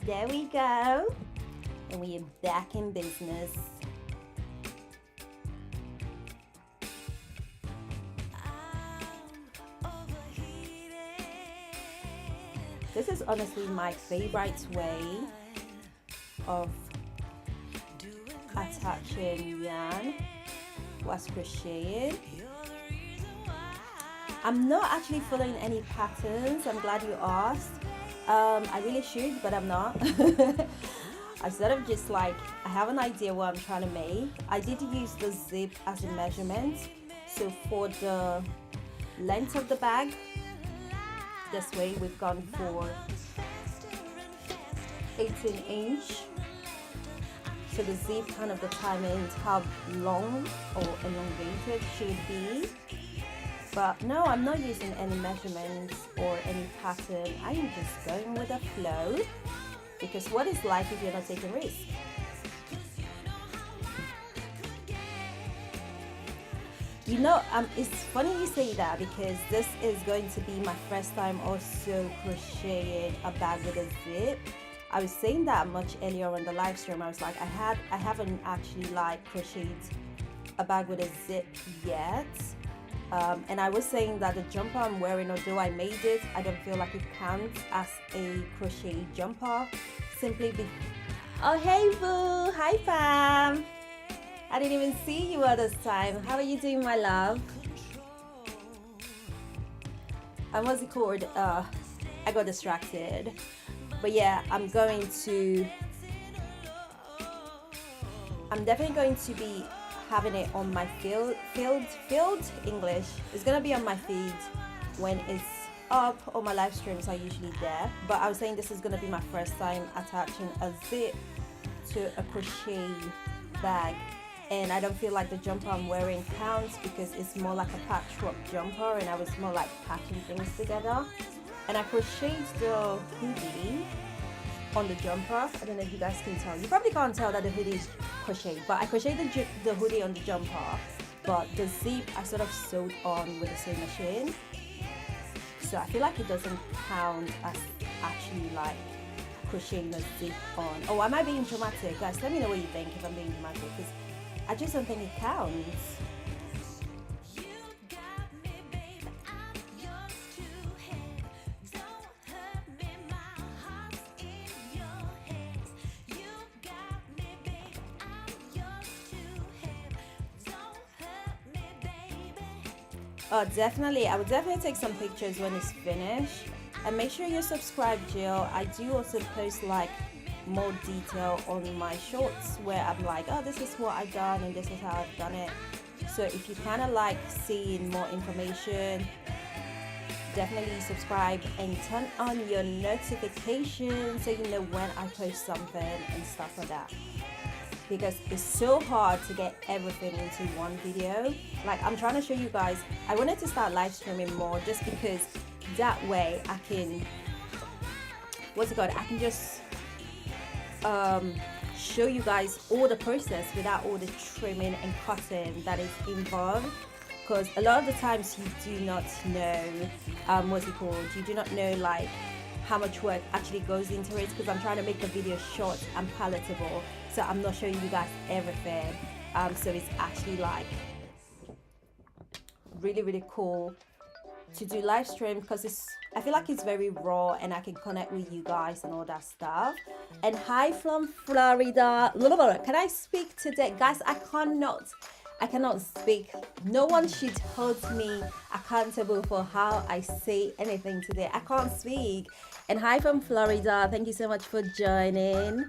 There we go, and we are back in business. This is honestly my favorite way of attaching yarn whilst crocheting. I'm not actually following any patterns. I'm glad you asked. I really should, but I'm not. I sort of just like, I have an idea what I'm trying to make. I did use the zip as a measurement. So for the length of the bag, this way we've gone for 18-inch. So the zip kind of determines how long or elongated should be. But no, I'm not using any measurements or any pattern. I am just going with the flow, because what is life if you're not taking risks? You know, it's funny you say that, because this is going to be my first time also crocheting a bag with a zip. I was saying that much earlier on the live stream. I was like, I haven't actually like crocheted a bag with a zip yet. And I was saying that the jumper I'm wearing, although I made it, I don't feel like it counts as a crochet jumper. Oh hey boo, hi fam. I didn't even see you all this time. How are you doing, my love? And what's it called? I got distracted. But yeah, I'm definitely going to be having it on my field English. It's gonna be on my feed when it's up. On my live streams are usually there. But I was saying this is gonna be my first time attaching a zip to a crochet bag. And I don't feel like the jumper I'm wearing counts, because it's more like a patchwork jumper, and I was more like patching things together. And I crocheted the hoodie on the jumper. I don't know if you guys can tell. You probably can't tell that the hoodie is crocheted, but I crocheted the hoodie on the jumper, but the zip I sort of sewed on with the sewing machine. So I feel like it doesn't count as actually like crocheting a zip on. Oh, am I being dramatic? Guys, let me know what you think if I'm being dramatic, because I just don't think it counts. Oh, definitely. I would definitely take some pictures when it's finished. And make sure you're subscribed, Jill. I do also post like more detail on my shorts where I'm like, oh, this is what I've done and this is how I've done it. So if you kind of like seeing more information, definitely subscribe and turn on your notifications so you know when I post something and stuff like that. Because it's so hard to get everything into one video. Like, I'm trying to show you guys, I wanted to start live streaming more just because that way I can, I can just show you guys all the process without all the trimming and cutting that is involved. Because a lot of the times you do not know, you do not know like how much work actually goes into it, because I'm trying to make the video short and palatable. So I'm not showing you guys everything. So it's actually like really, really cool to do live stream, because I feel like it's very raw and I can connect with you guys and all that stuff. And hi from Florida. Can I speak today? Guys, I cannot speak. No one should hold me accountable for how I say anything today. I can't speak. And hi from Florida. Thank you so much for joining.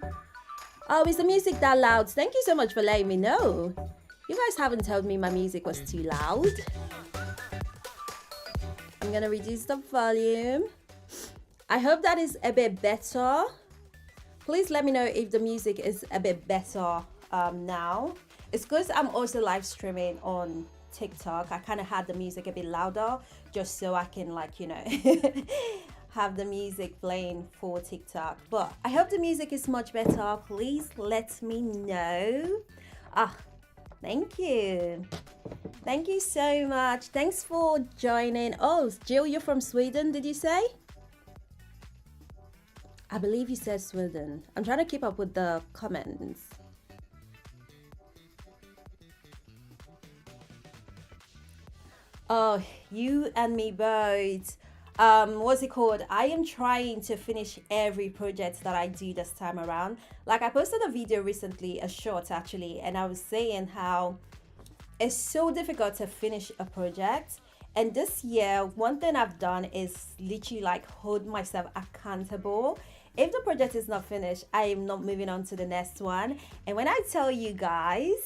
Oh, is the music that loud? Thank you so much for letting me know. You guys haven't told me my music was too loud. I'm I'm gonna reduce the volume. I hope that is a bit better. Please let me know if the music is a bit better now. It's because I'm also live streaming on TikTok. I kind of had the music a bit louder just so I can, like, you know, have the music playing for TikTok. But I hope the music is much better. Please let me know. Thank you. Thank you so much. Thanks for joining. Oh, Jill, you're from Sweden, did you say? I believe you said Sweden. I'm trying to keep up with the comments. Oh, you and me both. What's it called? I am trying to finish every project that I do this time around. Like, I posted a video recently, a short actually, and I was saying how it's so difficult to finish a project. And this year, one thing I've done is literally like hold myself accountable. If the project is not finished, I am not moving on to the next one. And when I tell you guys,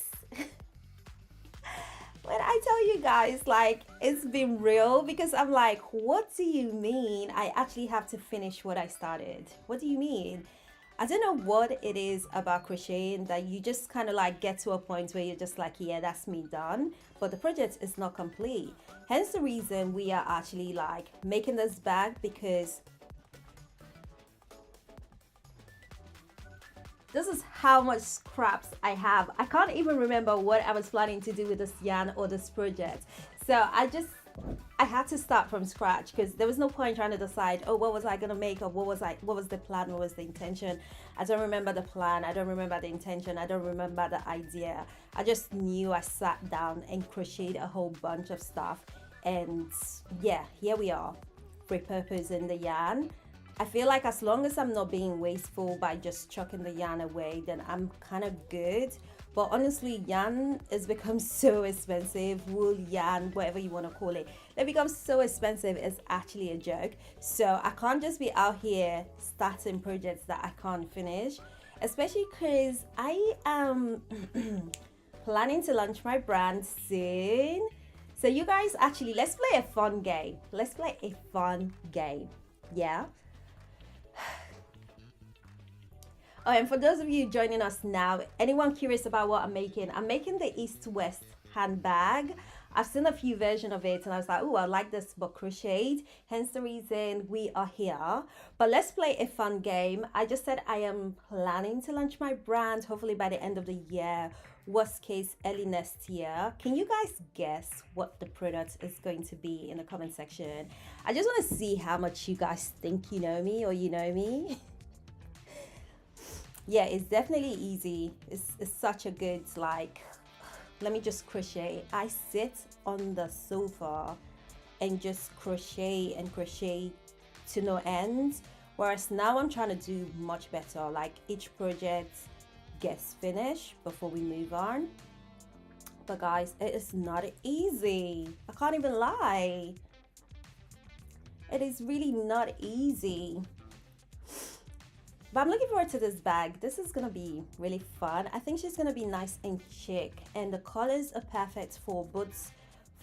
like, it's been real, because I'm like, what do you mean I actually have to finish what I started? What do you mean? I don't know what it is about crocheting that you just kind of like get to a point where you're just like, yeah, that's me done. But the project is not complete. Hence the reason we are actually like making this bag, because this is how much scraps I have. I can't even remember what I was planning to do with this yarn or this project. So I had to start from scratch, because there was no point trying to decide, oh, what was I gonna make, or what was the plan, what was the intention. I don't remember the plan, I don't remember the intention, I don't remember the idea. I just knew I sat down and crocheted a whole bunch of stuff, and yeah, here we are, repurposing the yarn. I feel like as long as I'm not being wasteful by just chucking the yarn away, then I'm kind of good. But honestly, yarn has become so expensive. Wool, yarn, whatever you want to call it. It becomes so expensive, it's actually a joke. So I can't just be out here starting projects that I can't finish. Especially because I am planning to launch my brand soon. So you guys, actually, let's play a fun game. Let's play a fun game. Yeah? Oh, and for those of you joining us now, anyone curious about what I'm making the East-West handbag. I've seen a few versions of it and I was like, oh, I like this but crocheted. Hence the reason we are here. But let's play a fun game. I just said I am planning to launch my brand, hopefully by the end of the year. Worst case, early next year. Can you guys guess what the product is going to be in the comment section? I just want to see how much you guys think you know me or you know me. Yeah, it's definitely easy. It's such a good, like, let me just crochet. I sit on the sofa and just crochet and crochet to no end. Whereas now I'm trying to do much better. Like, each project gets finished before we move on. But guys, it is not easy. I can't even lie. It is really not easy. But I'm looking forward to this bag. This is gonna be really fun. I think she's gonna be nice and chic, and the colors are perfect for boots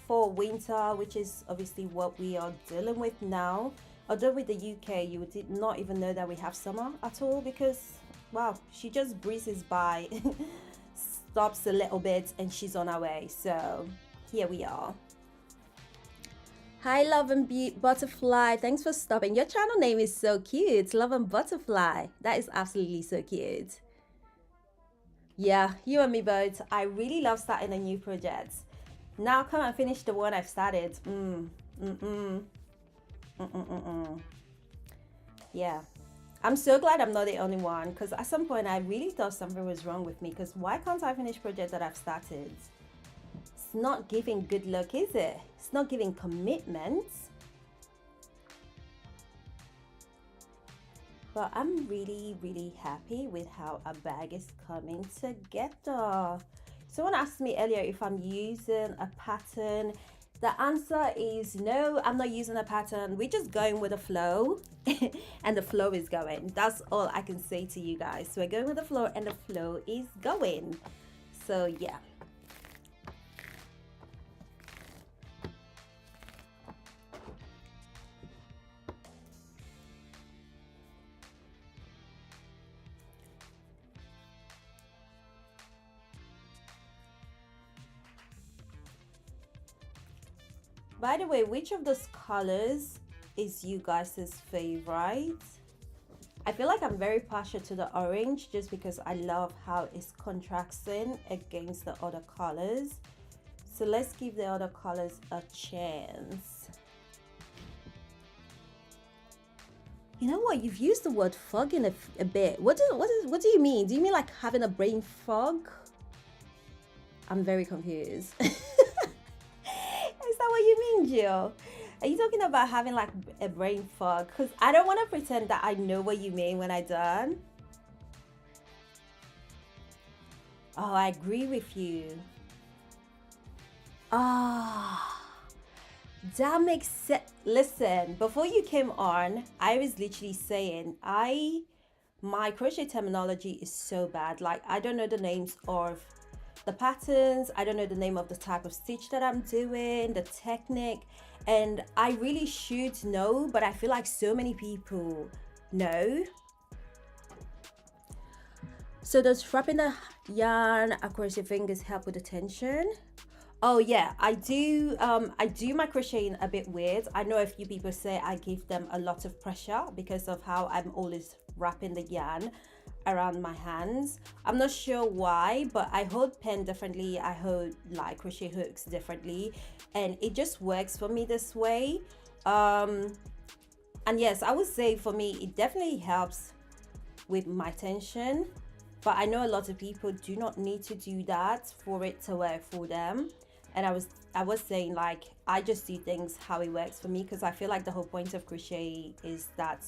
for winter, which is obviously what we are dealing with now. Although with the UK, you did not even know that we have summer at all, because wow, she just breezes by, stops a little bit, and she's on her way. So here we are. Hi, Love and Butterfly. Thanks for stopping. Your channel name is so cute. Love and Butterfly. That is absolutely so cute. Yeah, you and me both. I really love starting a new project. Now come and finish the one I've started. Yeah. I'm so glad I'm not the only one, because at some point I really thought something was wrong with me, because why can't I finish projects that I've started? It's not giving good luck, is it? It's not giving commitment. But I'm really, really happy with how our bag is coming together. Someone asked me earlier if I'm using a pattern. The answer is no, I'm not using a pattern. We're just going with the flow and the flow is going. That's all I can say to you guys. So we're going with the flow and the flow is going. So yeah. By the way, which of those colors is you guys' favorite? I feel like I'm very partial to the orange just because I love how it's contrasting against the other colors. So let's give the other colors a chance. You know what? You've used the word fog in a bit. What do you mean? Do you mean like having a brain fog? I'm very confused. Is that what you mean, Jill? Are you talking about having like a brain fog? Because I don't want to pretend that I know what you mean when I done. Oh, I agree with you. Ah. That makes sense. Listen, before you came on, I was literally saying my crochet terminology is so bad. Like I don't know the names of the patterns, I don't know the name of the type of stitch that I'm doing, the technique, and I really should know, but I feel like so many people know. So does wrapping the yarn across your fingers help with the tension? Oh yeah, I do. I do my crocheting a bit weird. I know a few people say I give them a lot of pressure because of how I'm always wrapping the yarn around my hands. I'm not sure why, but I hold pen differently. I hold like crochet hooks differently, and it just works for me this way. And yes, I would say for me it definitely helps with my tension. But I know a lot of people do not need to do that for it to work for them. And I was saying like I just do things how it works for me because I feel like the whole point of crochet is that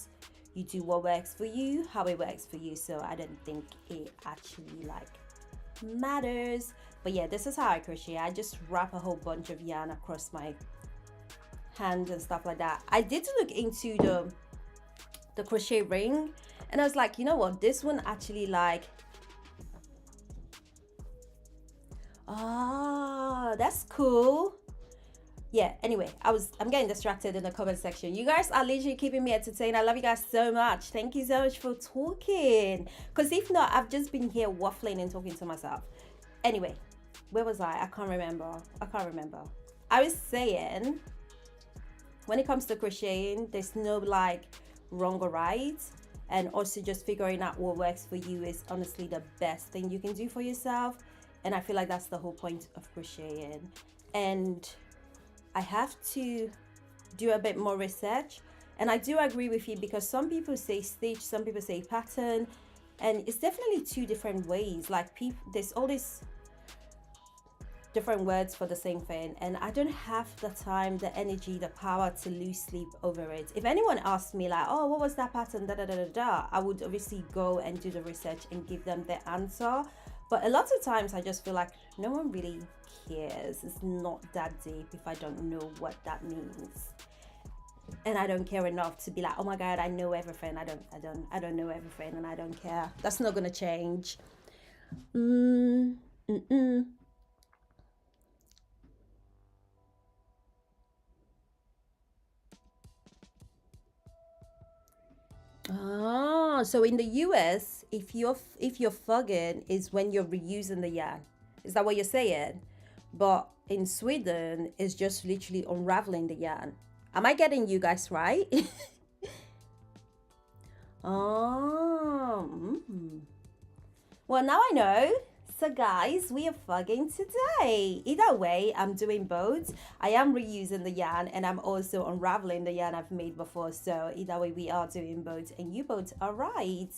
you do what works for you, how it works for you. So I don't think it actually like matters. But yeah, this is how I crochet. I just wrap a whole bunch of yarn across my hands and stuff like that. I did look into the crochet ring and I was like, you know what, this one actually like, ah, that's cool. Yeah, anyway, I'm getting distracted in the comment section. You guys are literally keeping me entertained. I love you guys so much. Thank you so much for talking, because if not, I've just been here waffling and talking to myself. Anyway, where was I can't remember. I was saying when it comes to crocheting, there's no like wrong or right, and also just figuring out what works for you is honestly the best thing you can do for yourself. And I feel like that's the whole point of crocheting. And I have to do a bit more research. And I do agree with you because some people say stitch, some people say pattern, and it's definitely two different ways. Like there's all these different words for the same thing, and I don't have the time, the energy, the power to lose sleep over it. If anyone asked me like, oh, what was that pattern, I would obviously go and do the research and give them the answer. But a lot of times I just feel like no one really cares. It's not that deep if I don't know what that means. And I don't care enough to be like, oh my God, I know everything. I don't know everything, and I don't care. That's not gonna change. Ah, so in the US, if you're fugging is when you're reusing the yarn. Is that what you're saying? But in Sweden, it's just literally unraveling the yarn. Am I getting you guys right? Oh, well, now I know. So guys, we are fugging today. Either way, I'm doing both. I am reusing the yarn and I'm also unraveling the yarn I've made before. So either way, we are doing both, and you both are right.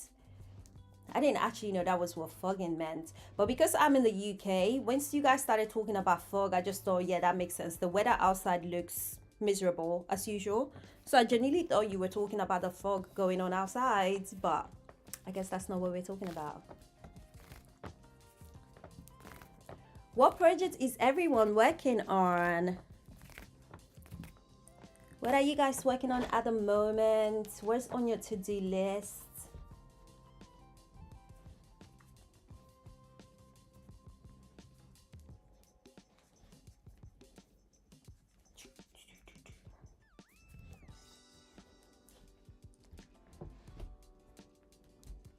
I didn't actually know that was what fogging meant. But because I'm in the UK, once you guys started talking about fog, I just thought, yeah, that makes sense. The weather outside looks miserable as usual. So I genuinely thought you were talking about the fog going on outside, but I guess that's not what we're talking about. What project is everyone working on? What are you guys working on at the moment? What's on your to-do list?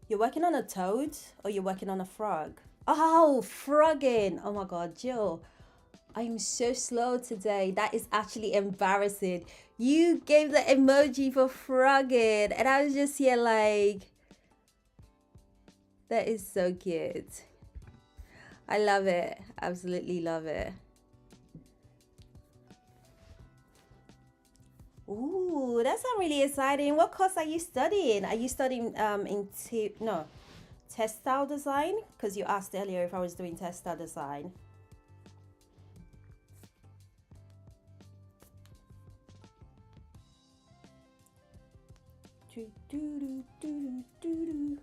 You're working on a toad or you're working on a frog? Oh, frogging. Oh my God, Jill. I'm so slow today. That is actually embarrassing. You gave the emoji for frogging, and I was just here like, that is so cute. I love it. Absolutely love it. Ooh, that sounds really exciting. What course are you studying? Are you studying textile design? Because you asked earlier if I was doing textile design. Do, do, do, do, do, do.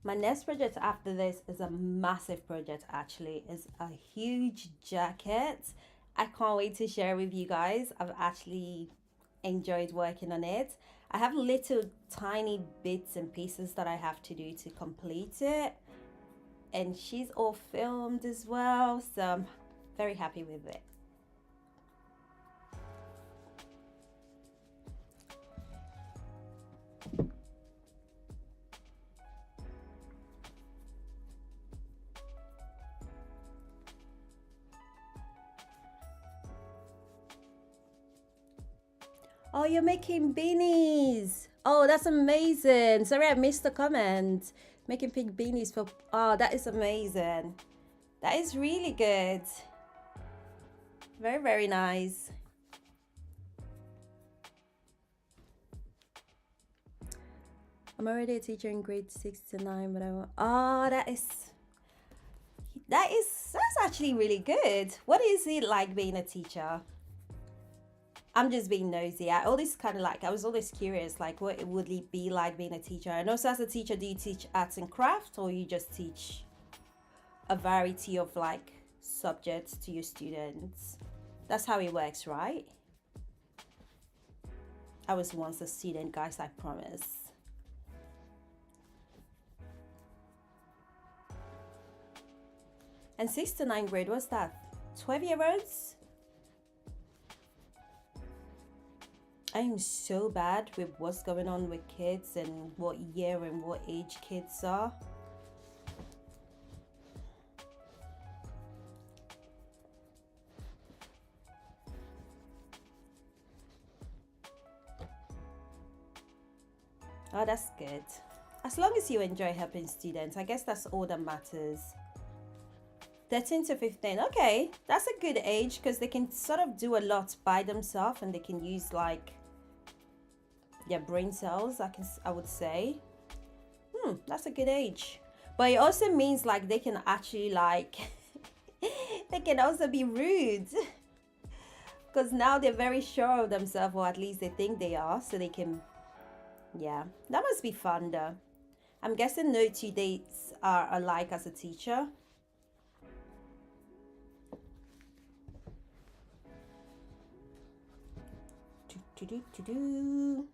My next project after this is a massive project actually. It's a huge jacket. I can't wait to share with you guys. I've actually enjoyed working on it. I have little tiny bits and pieces that I have to do to complete it. And she's all filmed as well, so I'm very happy with it. Oh, you're making beanies. Oh, that's amazing. Sorry, I missed the comment. Making pink beanies for, oh, that is amazing. That is really good. Very, very nice. I'm already a teacher in grade 6 to 9, but I want, oh, that's actually really good. What is it like being a teacher? I'm just being nosy. I was always curious, like what it would be like being a teacher. And also as a teacher, do you teach arts and craft or you just teach a variety of like subjects to your students? That's how it works, right? I was once a student, guys, I promise. And 6 to 9 grade, what's that? 12-year-olds? I am so bad with what's going on with kids and what year and what age kids are. Oh, that's good. As long as you enjoy helping students, I guess that's all that matters. 13 to 15, okay, that's a good age because they can sort of do a lot by themselves and they can use like their brain cells, I would say. That's a good age. But it also means like they can actually like they can also be rude because now they're very sure of themselves, or at least they think they are, so they can, yeah, that must be fun though. I'm guessing no 2 dates are alike as a teacher. Do.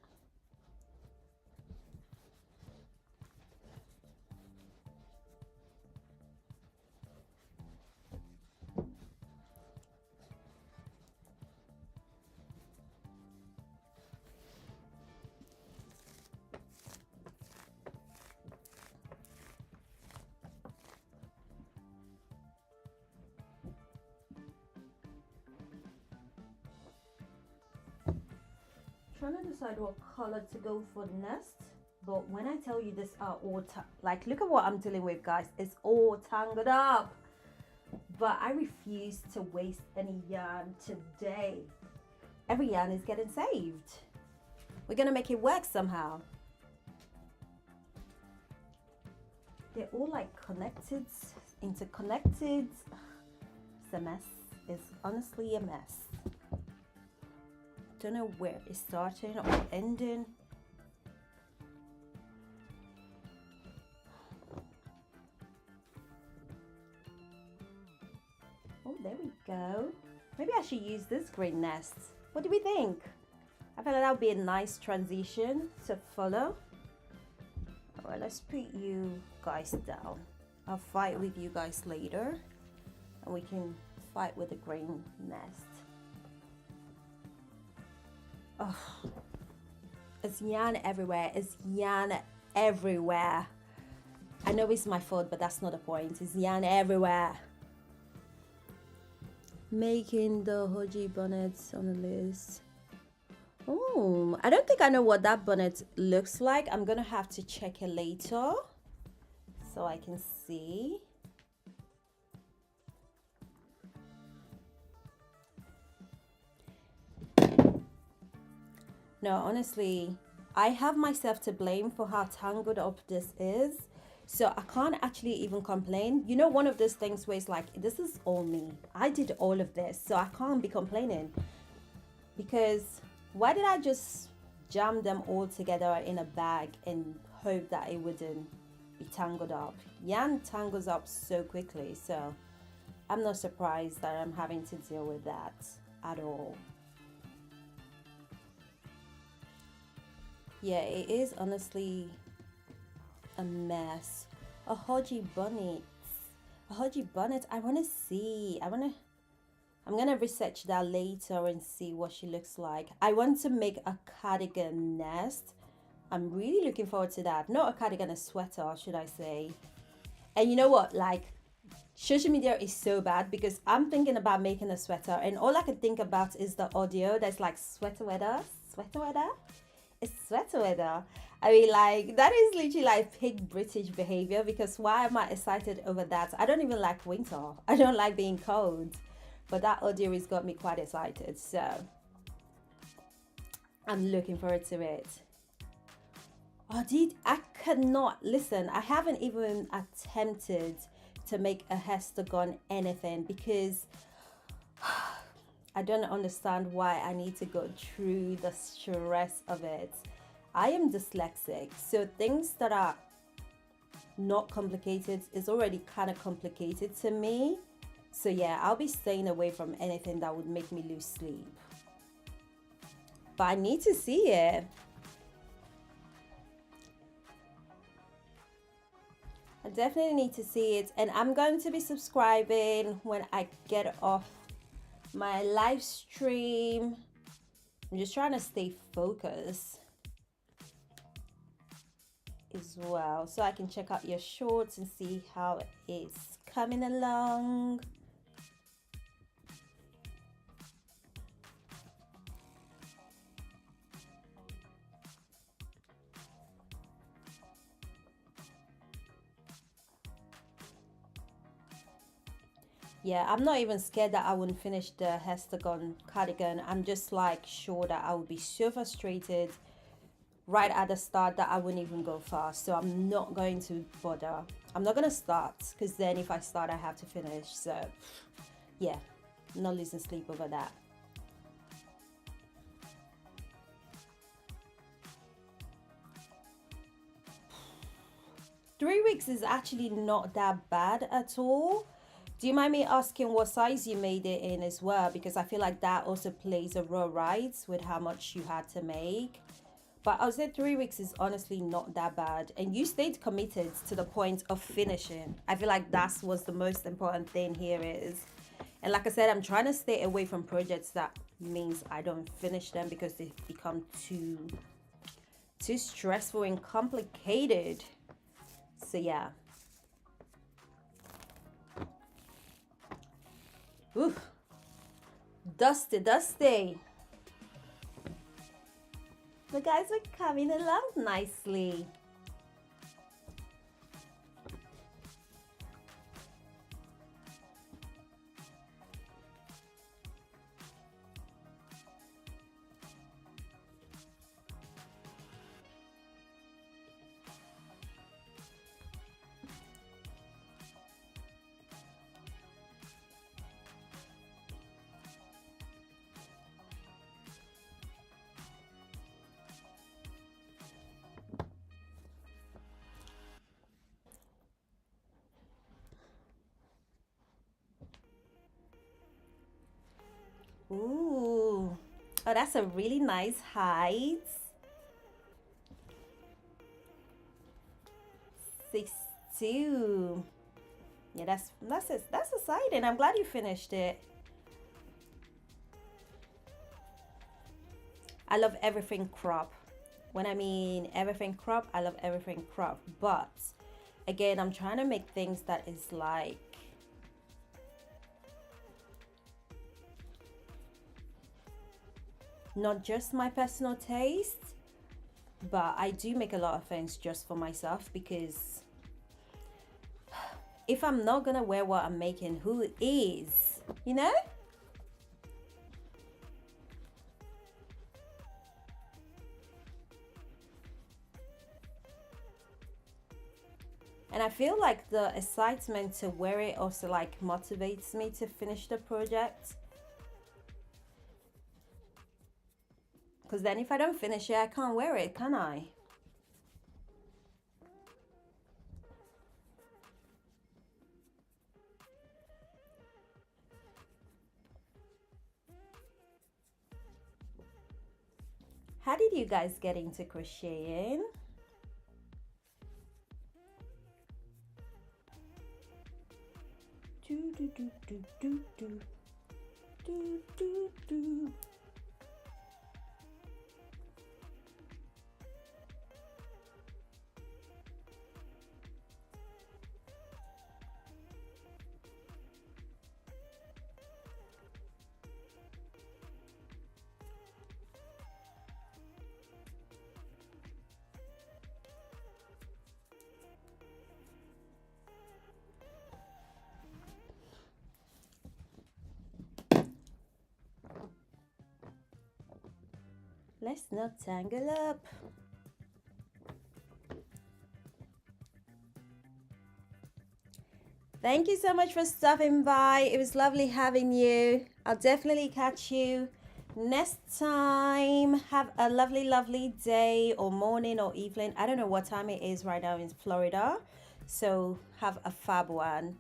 Trying to decide what color to go for next, but when I tell you this are all like, look at what I'm dealing with, guys. It's all tangled up, but I refuse to waste any yarn today. Every yarn is getting saved. We're gonna make it work somehow. They're all like connected, interconnected. It's a mess. It's honestly a mess. Don't know where it's starting or ending. Oh, there we go. Maybe I should use this green nest. What do we think? I feel like that would be a nice transition to follow. Well, let's put you guys down. I'll fight with you guys later, and we can fight with the green nest. Oh, it's yarn everywhere. It's yarn everywhere. I know it's my fault, but that's not the point. It's yarn everywhere. Making the Hoji bonnets on the list. Oh, I don't think I know what that bonnet looks like. I'm gonna have to check it later so I can see. No, honestly, I have myself to blame for how tangled up this is. So I can't actually even complain. You know, one of those things where it's like, this is all me. I did all of this, so I can't be complaining. Because why did I just jam them all together in a bag and hope that it wouldn't be tangled up? Yarn tangles up so quickly, so I'm not surprised that I'm having to deal with that at all. Yeah, it is honestly a mess. A Hoji bonnet. A Hoji bonnet. I want to see. I'm going to research that later and see what she looks like. I want to make a cardigan nest. I'm really looking forward to that. Not a cardigan, a sweater, should I say. And you know what? Like, social media is so bad because I'm thinking about making a sweater and all I can think about is the audio that's like sweater weather, sweater weather. It's sweater weather. I mean, like, that is literally like peak British behavior because why am I excited over that? I don't even like winter. I don't like being cold. But that audio has got me quite excited. So I'm looking forward to it. I cannot, listen, I haven't even attempted to make a hexagon anything because I don't understand why I need to go through the stress of it. I am dyslexic, so things that are not complicated is already kind of complicated to me. So yeah, I'll be staying away from anything that would make me lose sleep. But I need to see it. I definitely need to see it, and I'm going to be subscribing when I get off my live stream. I'm just trying to stay focused as well so I can check out your shorts and see how it's coming along. Yeah, I'm not even scared that I wouldn't finish the hexagon cardigan. I'm just like sure that I would be so frustrated right at the start that I wouldn't even go fast. So I'm not going to bother. I'm not going to start because then if I start, I have to finish. So yeah, I'm not losing sleep over that. Three weeks is actually not that bad at all. Do you mind me asking what size you made it in as well? Because I feel like that also plays a role, right, with how much you had to make. But I would say 3 weeks is honestly not that bad. And you stayed committed to the point of finishing. I feel like that's what's the most important thing here is. And like I said, I'm trying to stay away from projects that means I don't finish them because they become too stressful and complicated. So yeah. Oof. Dusty, dusty. The guys are coming along nicely. Ooh. Oh, that's a really nice height. 62. Yeah, that's it. That's exciting. I'm glad you finished it. I love everything crop. When I mean everything crop, I love everything crop. But again, I'm trying to make things that is like not just my personal taste, but I do make a lot of things just for myself, because if I'm not gonna wear what I'm making, who is, you know? And I feel like the excitement to wear it also like motivates me to finish the project. Because then if I don't finish it, I can't wear it, can I? How did you guys get into crocheting? Do, do, do, do, do, do. Do, do, do. Let's not tangle up. Thank you so much for stopping by. It was lovely having you. I'll definitely catch you next time. Have a lovely, lovely day or morning or evening. I don't know what time it is right now in Florida. So have a fab one.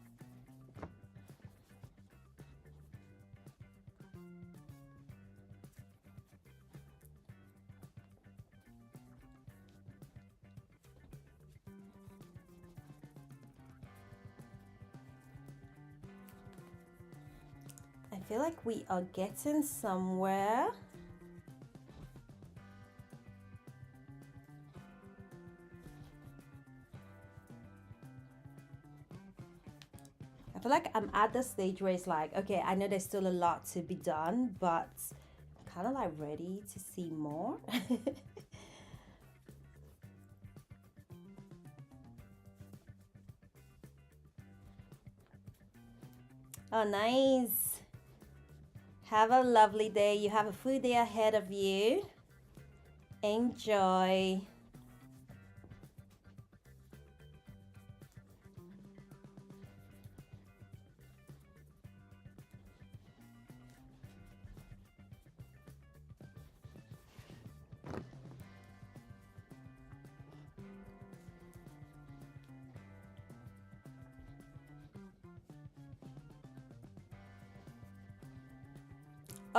I feel like we are getting somewhere. I feel like I'm at the stage where it's like, okay, I know there's still a lot to be done, but I'm kind of like ready to see more. Oh, nice. Have a lovely day. You have a full day ahead of you. Enjoy.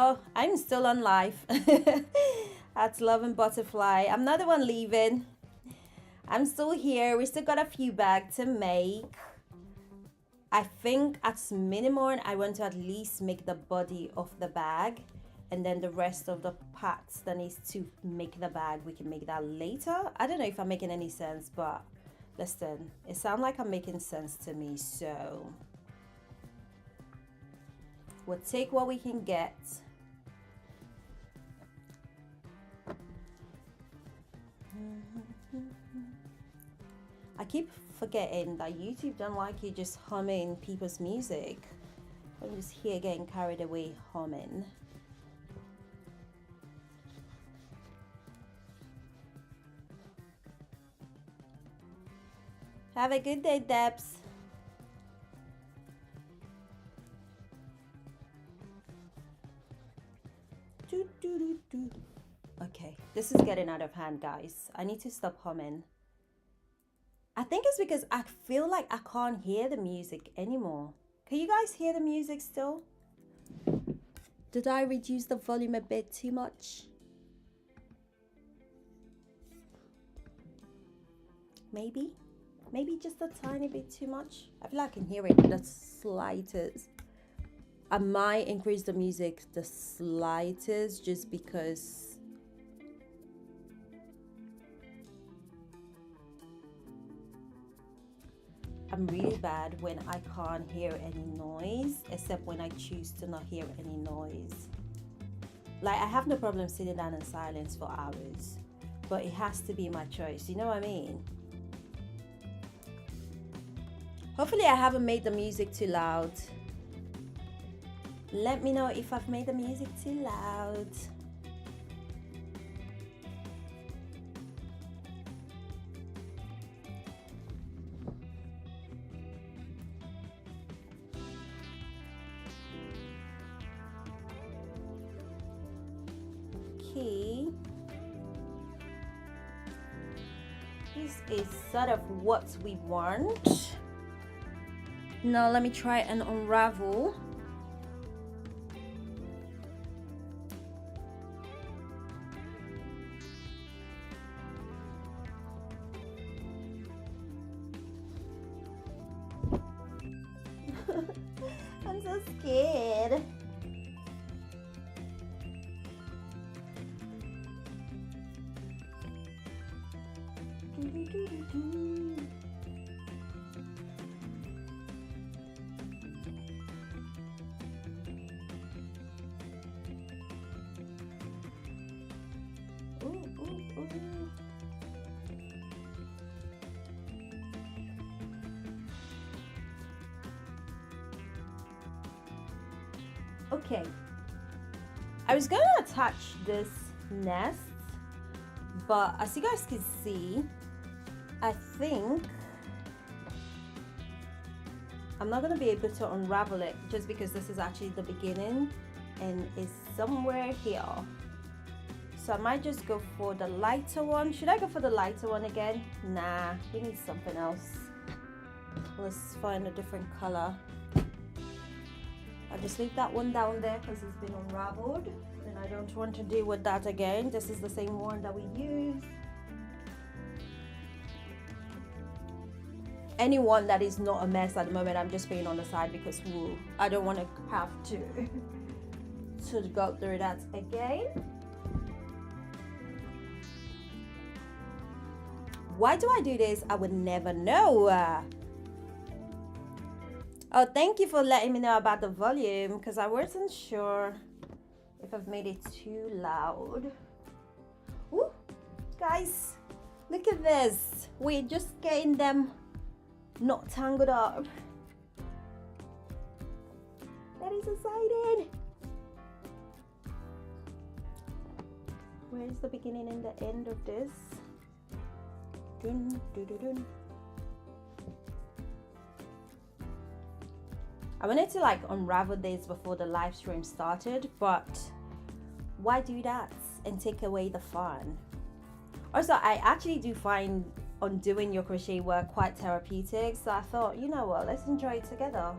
Oh, I'm still on live. That's Love and Butterfly. I'm not the one leaving. I'm still here. We still got a few bags to make. I think at minimum, I want to at least make the body of the bag. And then the rest of the parts that needs to make the bag, we can make that later. I don't know if I'm making any sense, but listen, it sounds like I'm making sense to me. So we'll take what we can get. I keep forgetting that YouTube don't like you just humming people's music. I'm just here getting carried away humming. Have a good day, Debs. Okay, this is getting out of hand, guys. I need to stop humming. I think it's because I feel like I can't hear the music anymore. Can you guys hear the music still? Did I reduce the volume a bit too much? Maybe? Maybe just a tiny bit too much. I feel like I can hear it the slightest. I might increase the music the slightest just because I'm really bad when I can't hear any noise, except when I choose to not hear any noise. Like, I have no problem sitting down in silence for hours, but it has to be my choice, you know what I mean? Hopefully I haven't made the music too loud. Let me know if I've made the music too loud. Okay. This is sort of what we want. Now let me try and unravel. I'm so scared. Okay, I was going to attach this nest, but as you guys can see, I think I'm not going to be able to unravel it just because this is actually the beginning and it's somewhere here. So I might just go for the lighter one. Should I go for the lighter one again? Nah, we need something else. Let's find a different color. I'll just leave that one down there because it's been unraveled and I don't want to deal with that again. This is the same one that we used. Anyone that is not a mess at the moment, I'm just putting on the side because I don't want to have to go through that again. Why do I do this? I would never know. Oh, thank you for letting me know about the volume because I wasn't sure if I've made it too loud. Ooh, guys, look at this. We're just getting them not tangled up. That is exciting. Where's the beginning and the end of this? Dun, dun, dun, dun. I wanted to like unravel this before the live stream started, but why do that and take away the fun? Also, I actually do find undoing your crochet work quite therapeutic, so I thought, you know what, let's enjoy it together.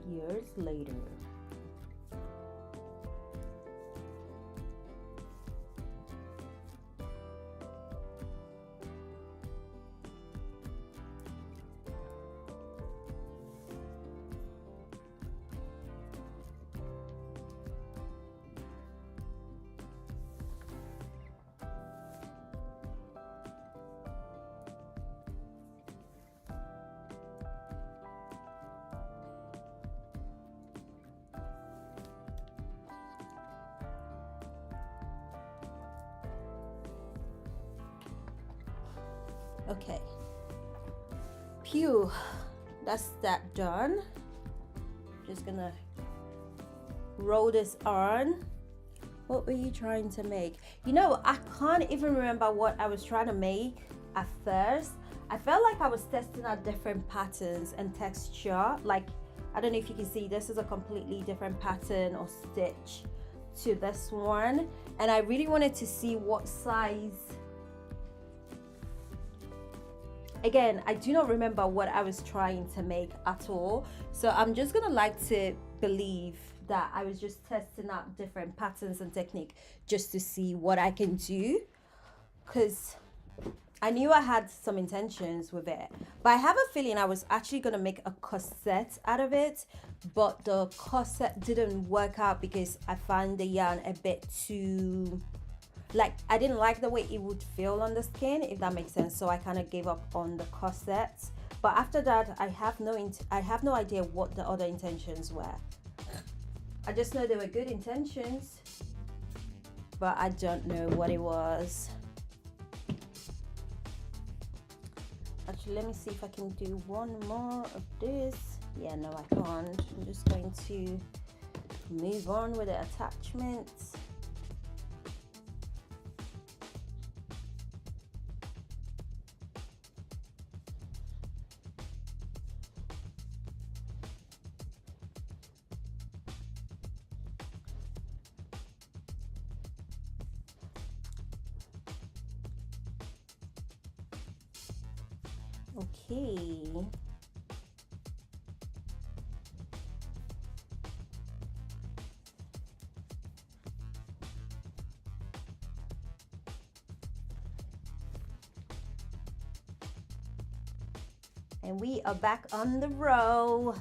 Years later. Okay, phew, that's that done. Just gonna roll this on. What were you trying to make? You know, I can't even remember what I was trying to make at first. I felt like I was testing out different patterns and texture. Like, I don't know if you can see, this is a completely different pattern or stitch to this one, and I really wanted to see what size again, I do not remember what I was trying to make at all. So I'm just gonna like to believe that I was just testing out different patterns and technique just to see what I can do, because I knew I had some intentions with it, but I have a feeling I was actually gonna make a corset out of it, but the corset didn't work out because I found the yarn a bit too, like, I didn't like the way it would feel on the skin, if that makes sense. So I kind of gave up on the corset. But after that, I have no idea what the other intentions were. I just know they were good intentions, but I don't know what it was. Actually, let me see if I can do one more of this. Yeah, no, I can't. I'm just going to move on with the attachments. Okay. And we are back on the row.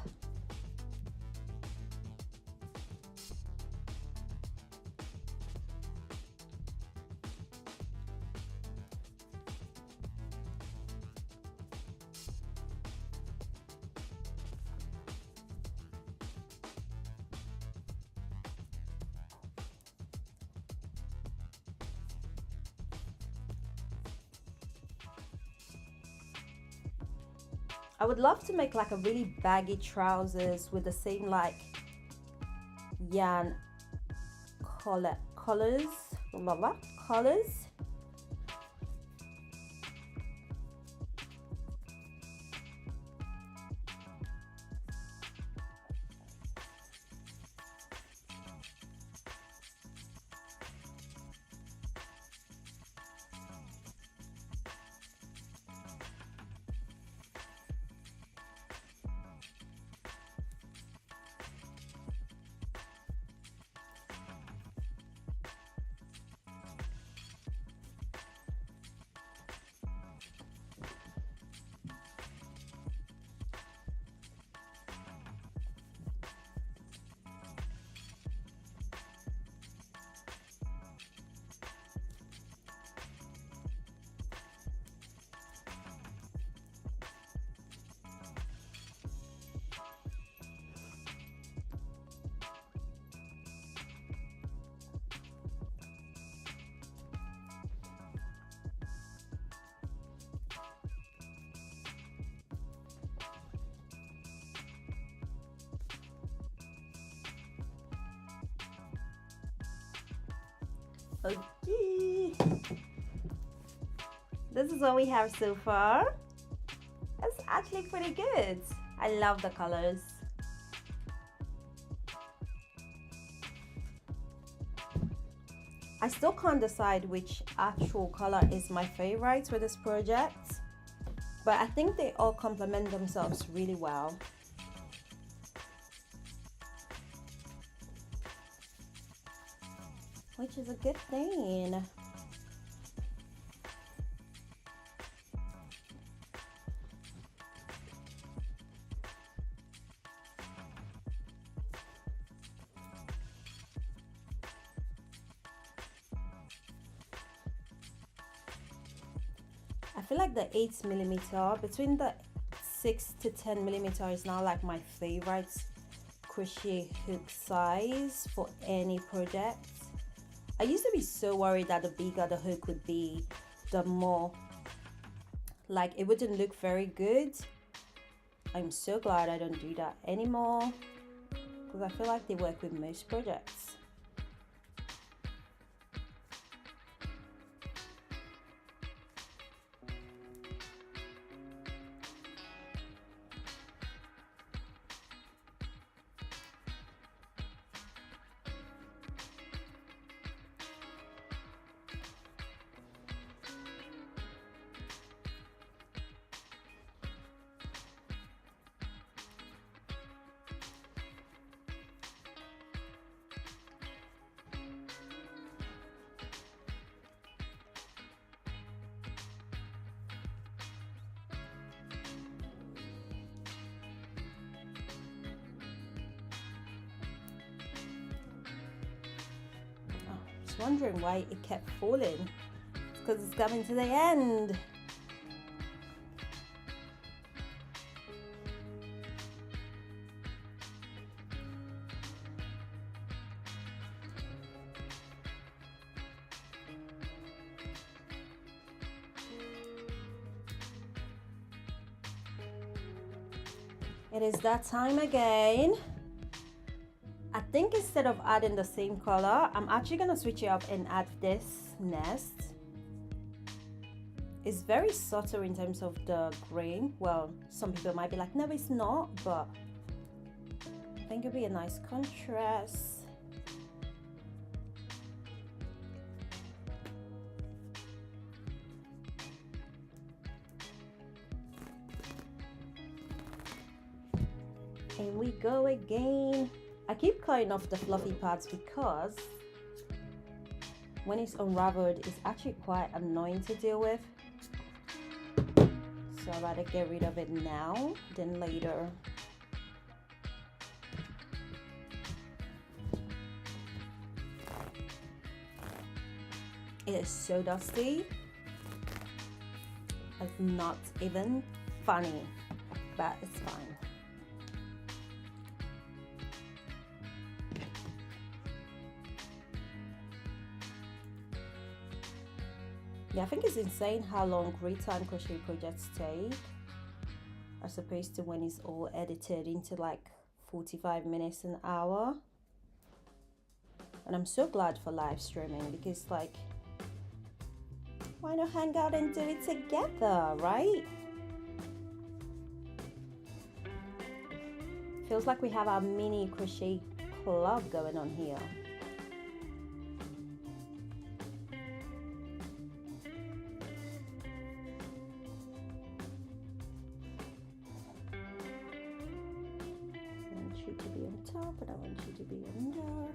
I would love to make like a really baggy trousers with the same like yarn colors. Okay, this is what we have so far. It's actually pretty good. I love the colors. I still can't decide which actual color is my favorite with this project, but I think they all complement themselves really well. Which is a good thing. I feel like the 8mm, between the 6 to 10mm is now like my favorite crochet hook size for any project. I used to be so worried that the bigger the hook would be, the more like it wouldn't look very good. I'm so glad I don't do that anymore, because I feel like they work with most projects. wondering why it kept falling. It's because it's coming to the end. It is that time again. I think instead of adding the same color, I'm actually gonna switch it up and add this nest. It's very subtle in terms of the green. Well, some people might be like, no, it's not, but I think it'll be a nice contrast. And we go again. I keep cutting off the fluffy parts because when it's unraveled, it's actually quite annoying to deal with. So I'd rather get rid of it now than later. It is so dusty. It's not even funny, but it's fine. Yeah, I think it's insane how long real-time crochet projects take as opposed to when it's all edited into like 45 minutes, an hour. And I'm so glad for live streaming because, like, why not hang out and do it together, right? Feels like we have our mini crochet club going on here. To be on top, and I want you to be under.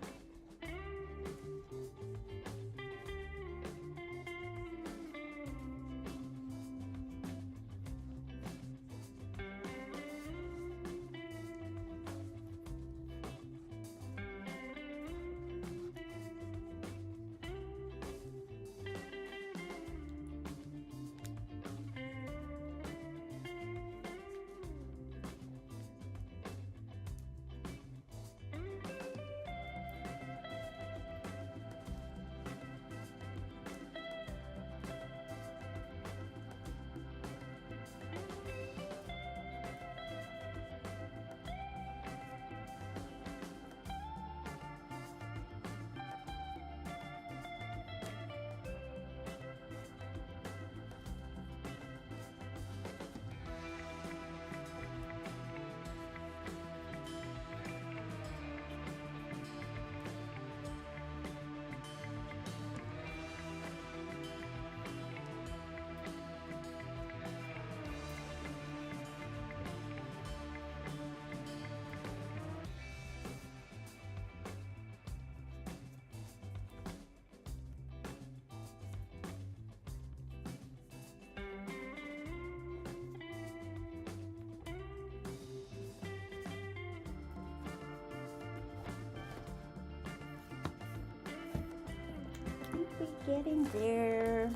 We're getting there.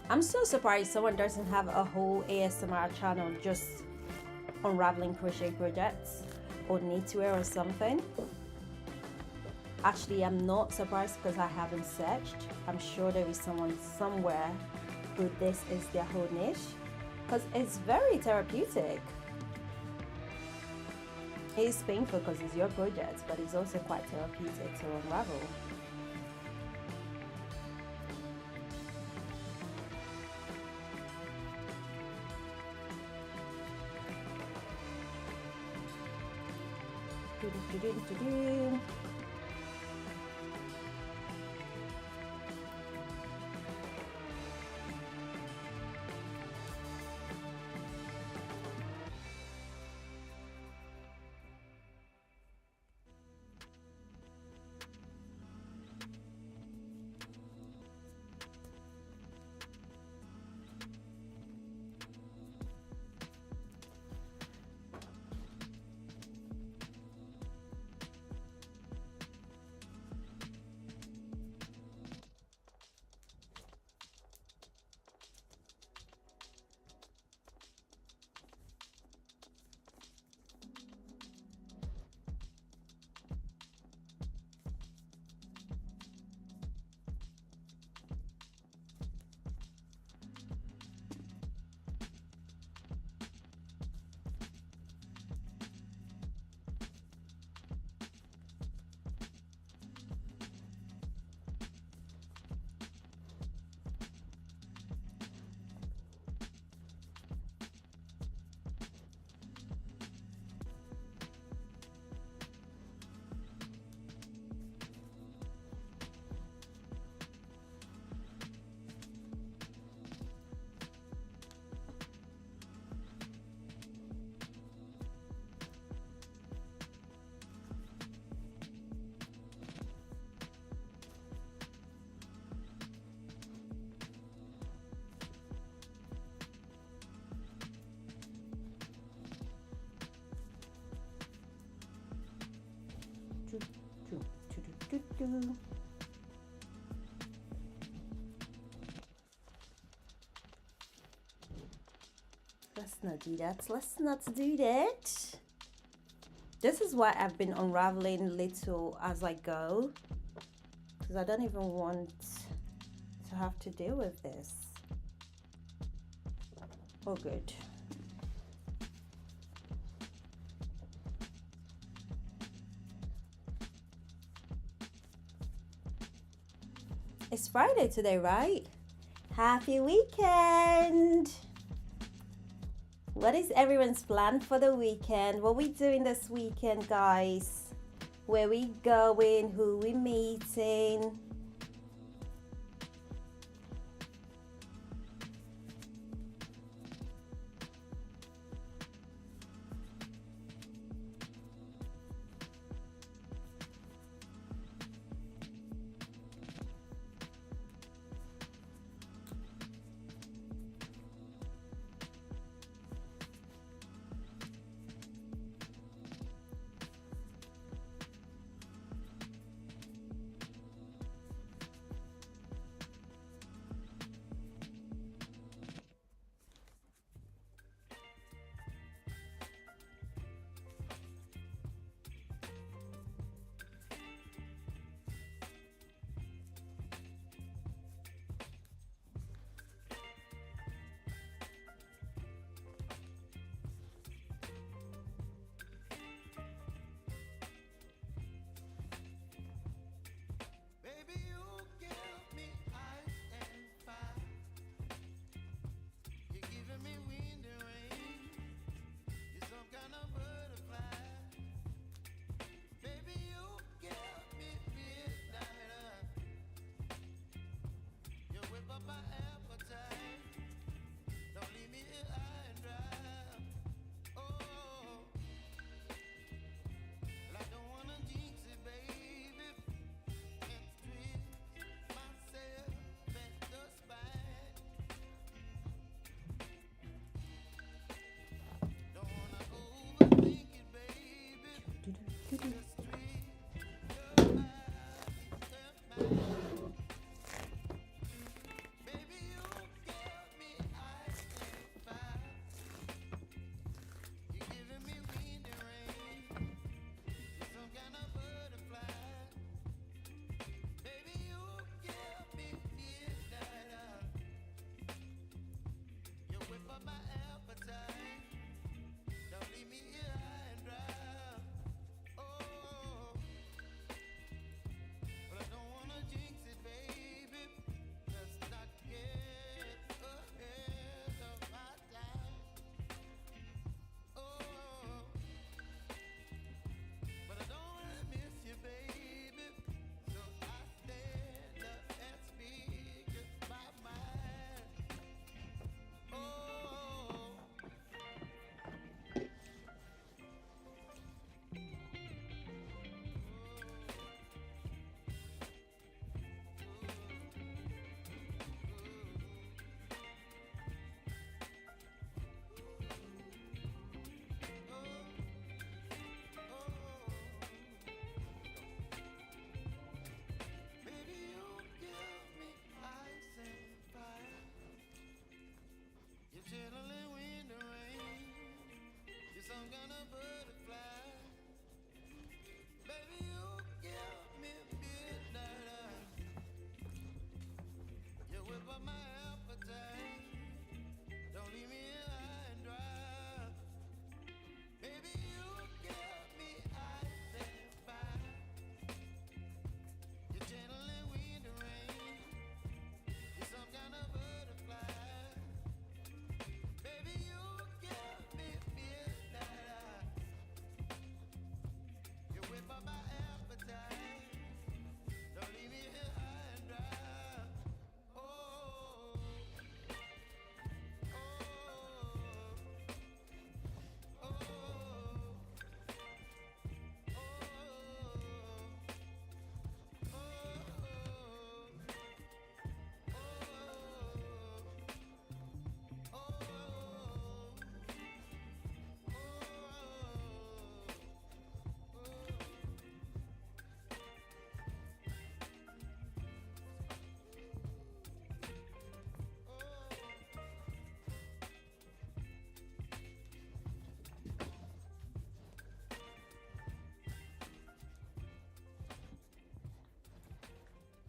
I'm so surprised someone doesn't have a whole ASMR channel just unraveling crochet projects or knitwear or something. Actually, I'm not surprised because I haven't searched. I'm sure there is someone somewhere who this is their whole niche because it's very therapeutic. It is painful because it's your project, but it's also quite therapeutic to unravel. do. Let's not do that. Let's not do that. This is why I've been unraveling little as I go, because I don't even want to have to deal with this. Oh, good. It's Friday today, right? Happy weekend! What is everyone's plan for the weekend? What we doing this weekend, guys? Where we going? Who we meeting?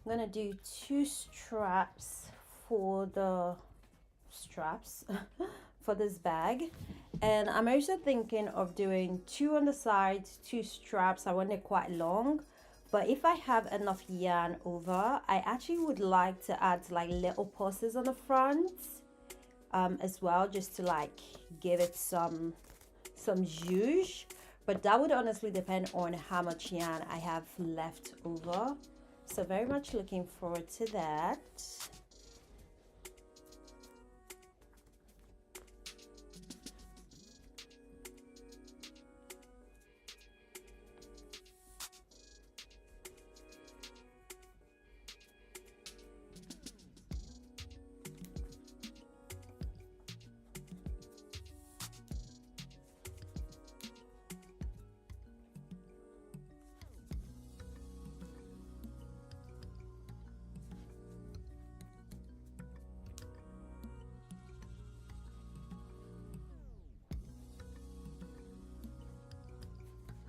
I'm gonna do 2 straps for the straps for this bag, and I'm also thinking of doing 2 on the sides, 2 straps. I want it quite long, but if I have enough yarn over, I actually would like to add like little pulses on the front as well, just to like give it some zhuzh. But that would honestly depend on how much yarn I have left over, so very much looking forward to that.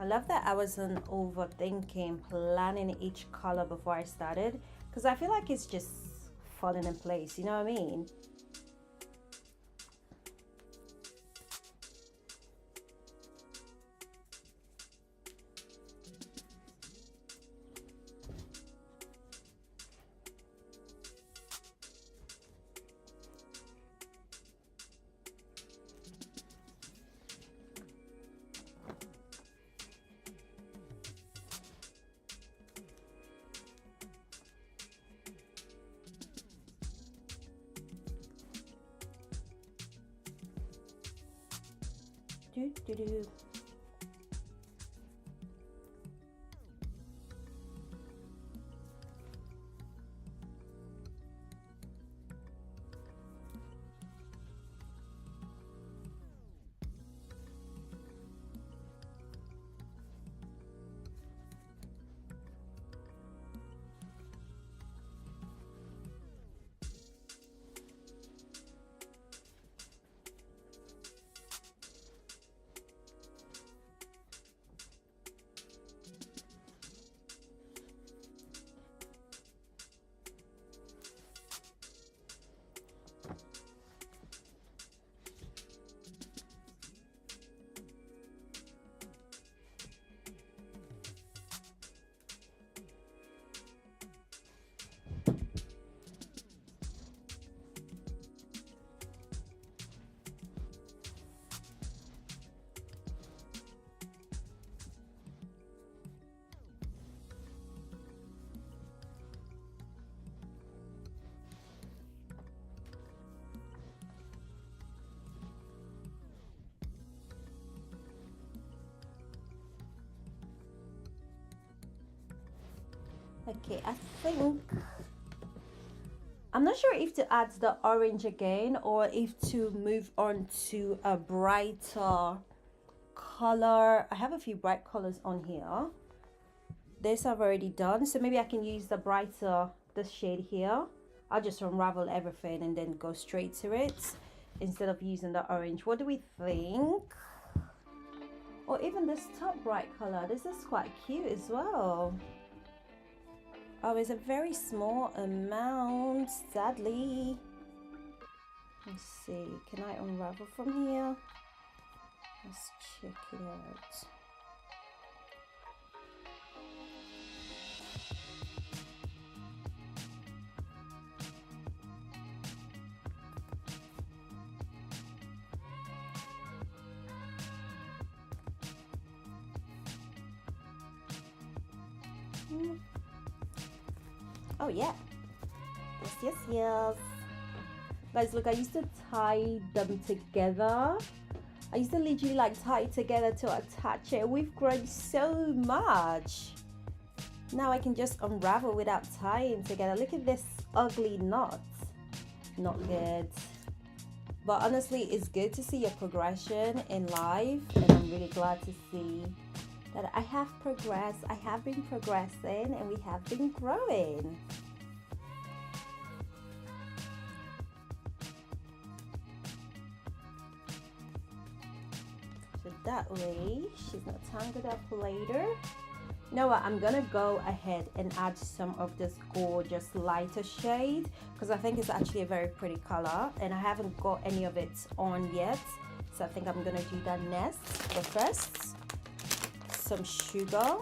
I love that I wasn't overthinking planning each color before I started, because I feel like it's just falling in place, you know what I mean? Do, do, do. Okay, I think I'm not sure if to add the orange again or if to move on to a brighter color. I have a few bright colors on here. This I've already done, so maybe I can use the brighter, this shade here. I'll just unravel everything and then go straight to it instead of using the orange. What do we think? Or even this top bright color, this is quite cute as well. Oh, it's a very small amount, sadly. Let's see, can I unravel from here? Let's check it out. Oh yeah, yes. Guys, look, I used to tie them together. I used to literally like tie it together to attach it. We've grown so much. Now I can just unravel without tying together. Look at this ugly knot. Not good. But honestly, it's good to see your progression in life, and I'm really glad to see that I have progressed. I have been progressing and we have been growing. So that way she's not tangled up later. You know what, I'm gonna go ahead and add some of this gorgeous lighter shade because I think it's actually a very pretty color and I haven't got any of it on yet, so I think I'm gonna do that next. But first, some sugar.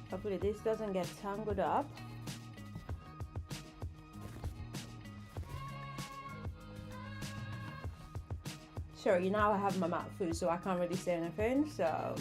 Hopefully this doesn't get tangled up. Sorry, now I have my mouth full, so I can't really say anything, so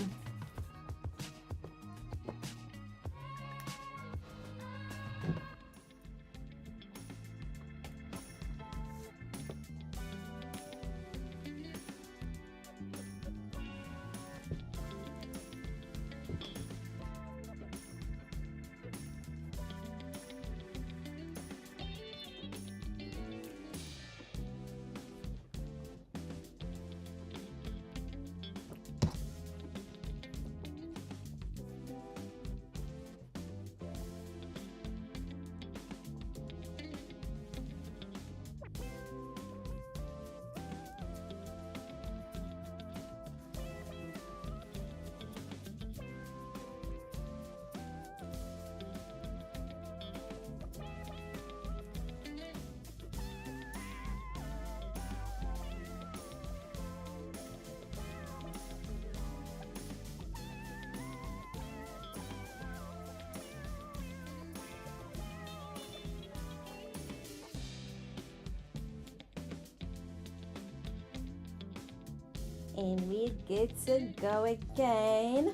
and we're good to go again.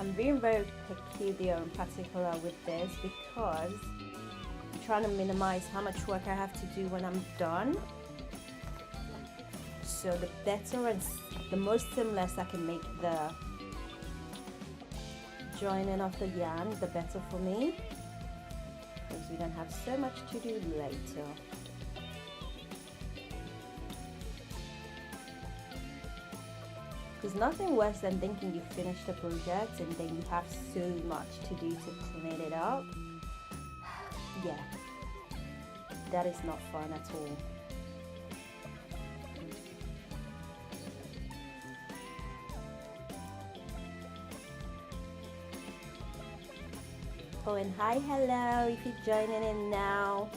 I'm being very peculiar and particular with this because I'm trying to minimize how much work I have to do when I'm done. So the better and the more seamless I can make the joining of the yarn, the better for me, because we don't have so much to do later. There's nothing worse than thinking you finished a project and then you have so much to do to clean it up. Yeah, that is not fun at all. Oh, and hi, hello, if you're joining in now.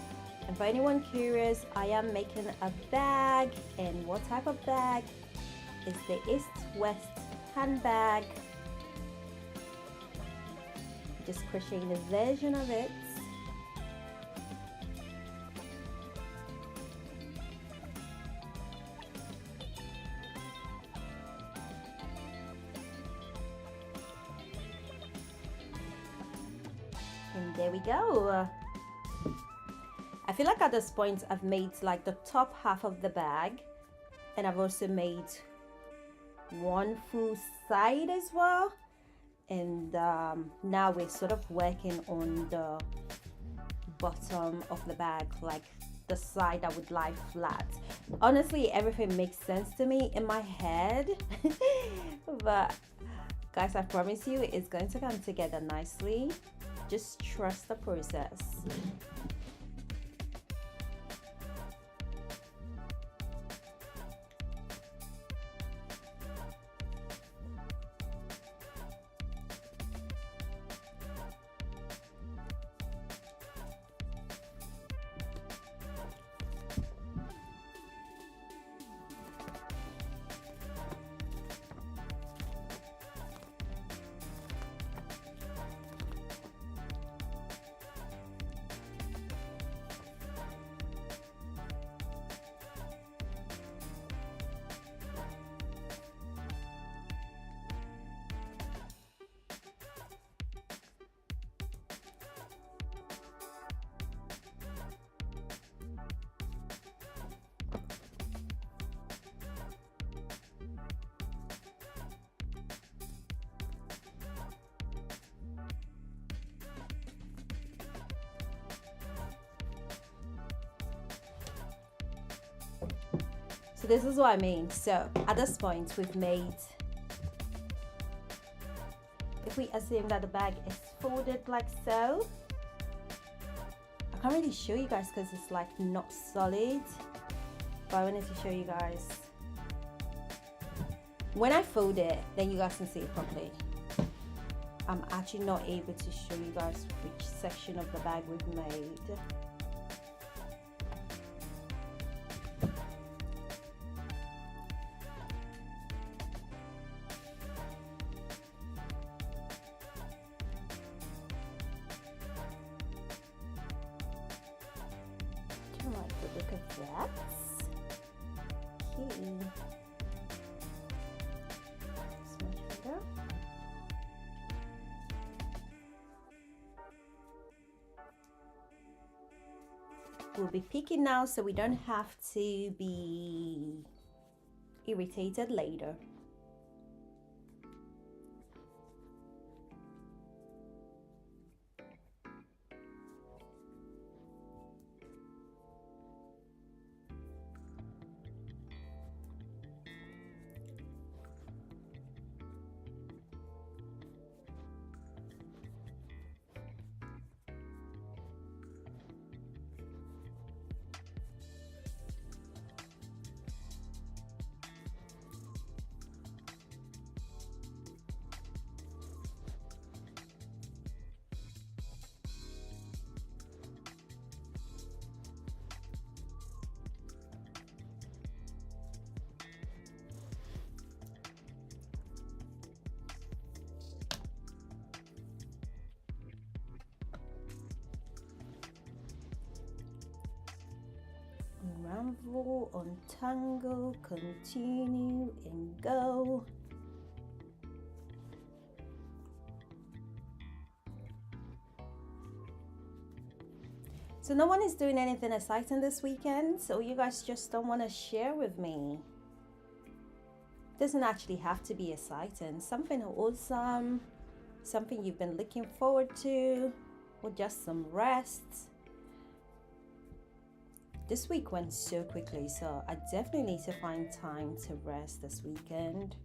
And for anyone curious, I am making a bag. And what type of bag? It's the East-West handbag. Just crocheting a version of it. And there we go. I feel like at this point I've made like the top half of the bag, and I've also made one full side as well, and now we're sort of working on the bottom of the bag, like the side that would lie flat. Honestly, everything makes sense to me in my head. But guys, I promise you it's going to come together nicely. Just trust the process. So this is what I mean. So at this point we've made, if we assume that the bag is folded like so, I can't really show you guys because it's like not solid, but I wanted to show you guys. When I fold it, then you guys can see it properly. I'm actually not able to show you guys which section of the bag we've made. I like the look of that. Okay. Much better. We'll be picking now so we don't have to be irritated later. Unravel, untangle, continue, and go. So no one is doing anything exciting this weekend, so you guys just don't want to share with me. Doesn't actually have to be exciting. Something awesome, something you've been looking forward to, or just some rest. This week went so quickly, so I definitely need to find time to rest this weekend.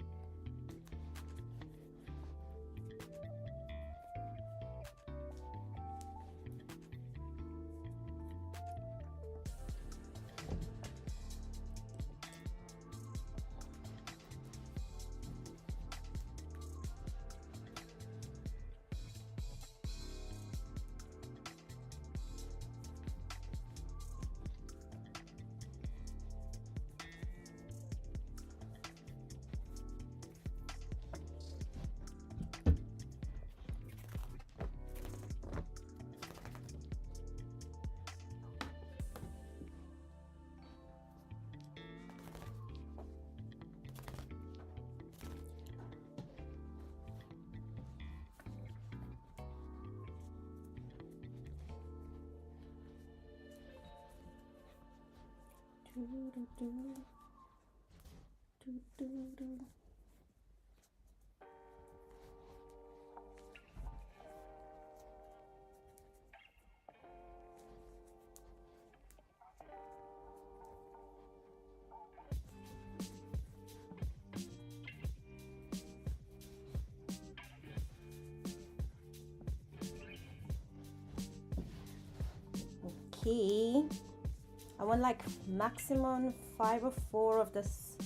Okay, I want like maximum 5 or 4 of this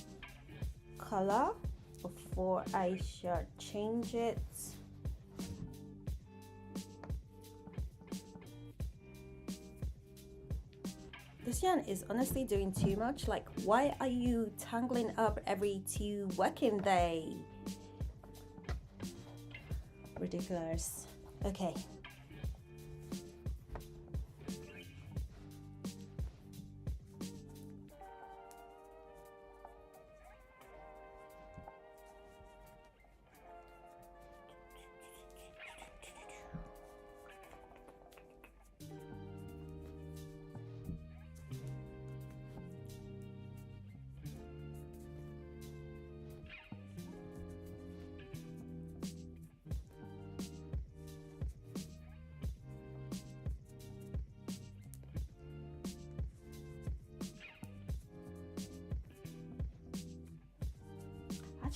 color before I should change it. This yarn is honestly doing too much. Like, why are you tangling up every 2 working day? Ridiculous. Okay.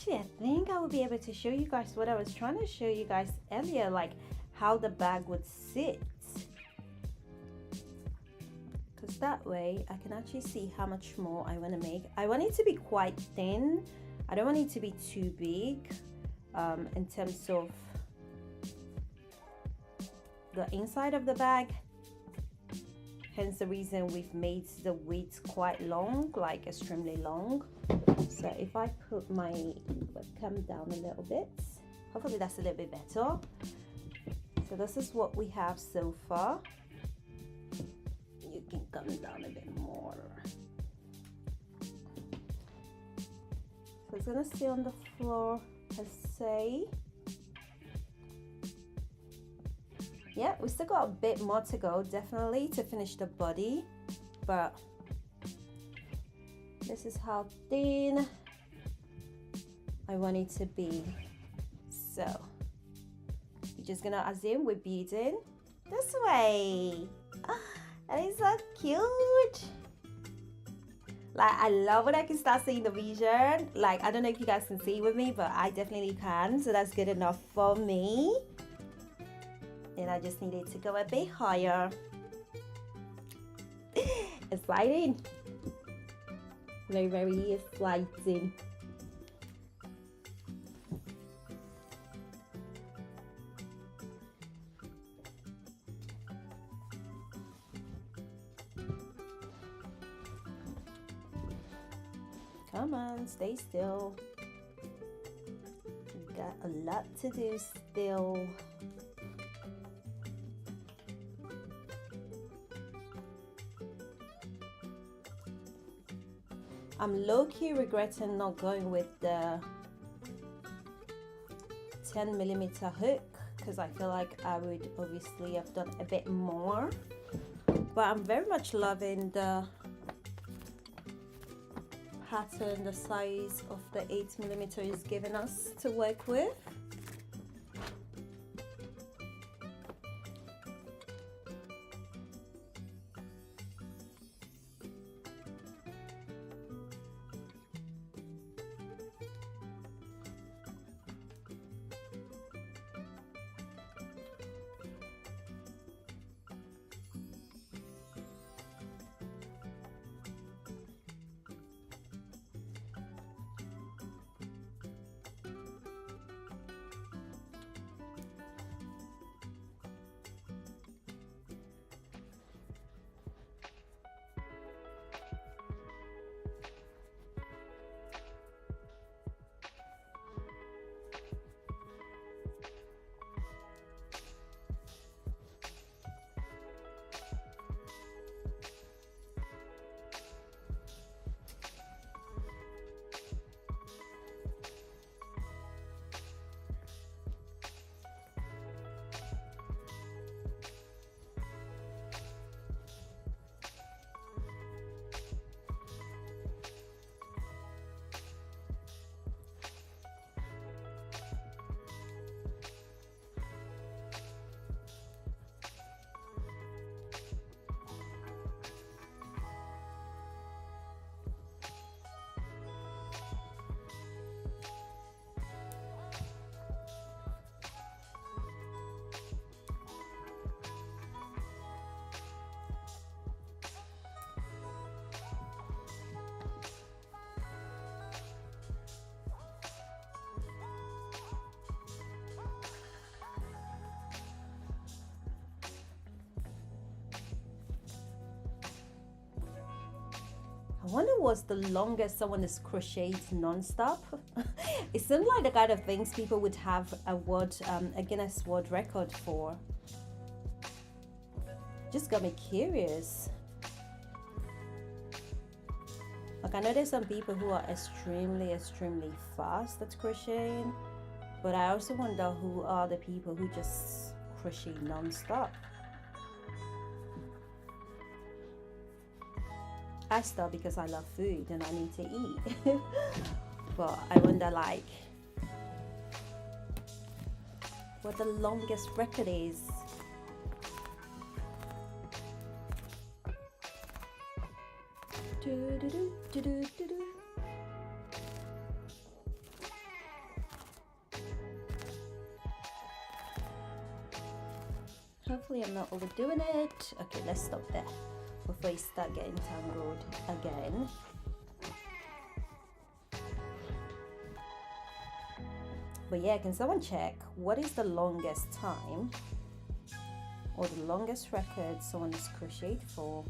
Actually, I think I will be able to show you guys what I was trying to show you guys earlier, like how the bag would sit. Because that way I can actually see how much more I want to make. I want it to be quite thin. I don't want it to be too big in terms of the inside of the bag. Hence the reason we've made the width quite long, like extremely long. So if I put my webcam down a little bit, hopefully that's a little bit better. So this is what we have so far. You can come down a bit more. So it's gonna stay on the floor per se. Yeah, we still got a bit more to go, definitely, to finish the body, but this is how thin I want it to be. So you're just gonna assume we're beading this way. And it's so cute. Like, I love when I can start seeing the vision. Like, I don't know if you guys can see with me, but I definitely can, so that's good enough for me. And I just needed to go a bit higher. Exciting. Very, very exciting. Come on, stay still. We've got a lot to do still. I'm low-key regretting not going with the 10mm hook, because I feel like I would obviously have done a bit more, but I'm very much loving the pattern, the size of the 8mm is giving us to work with. I wonder what's the longest someone has crocheted non-stop. It seems like the kind of things people would have a Guinness World Record for. Just got me curious. Like, I know there's some people who are extremely fast at crocheting, but I also wonder who are the people who just crochet non-stop. I start because I love food and I need to eat. But I wonder, like, what the longest record is. Hopefully I'm not overdoing it. Okay, let's stop there before I start getting tangled again. But yeah, can someone check what is the longest time or the longest record someone has crocheted for?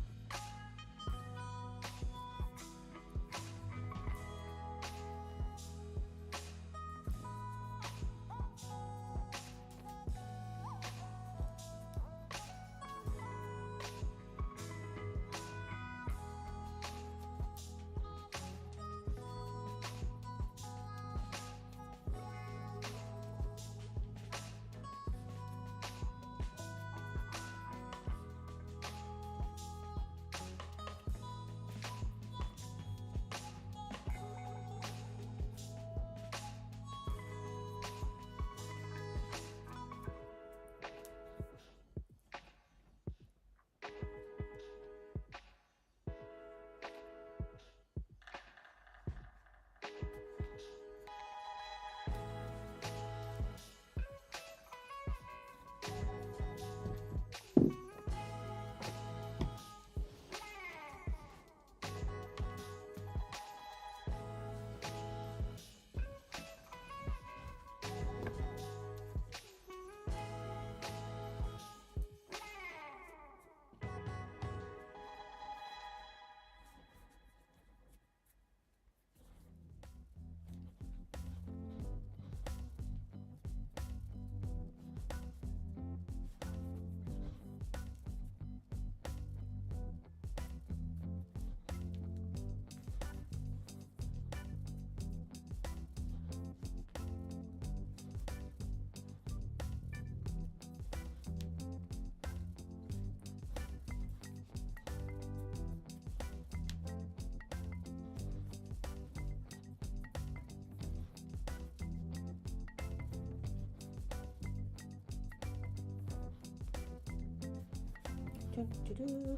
Doo-doo-doo.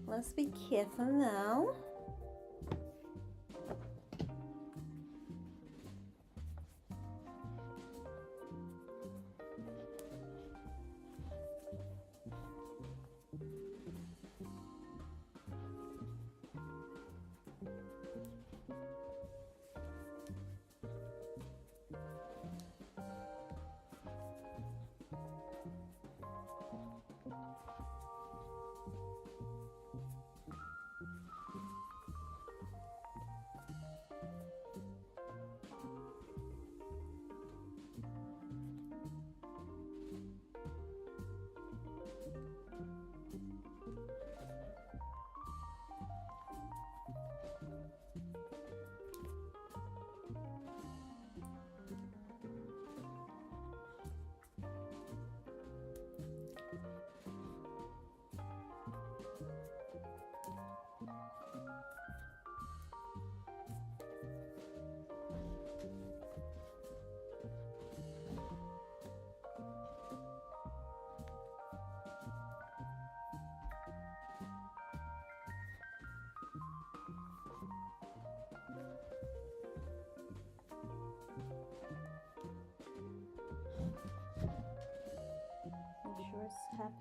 Let's be careful now.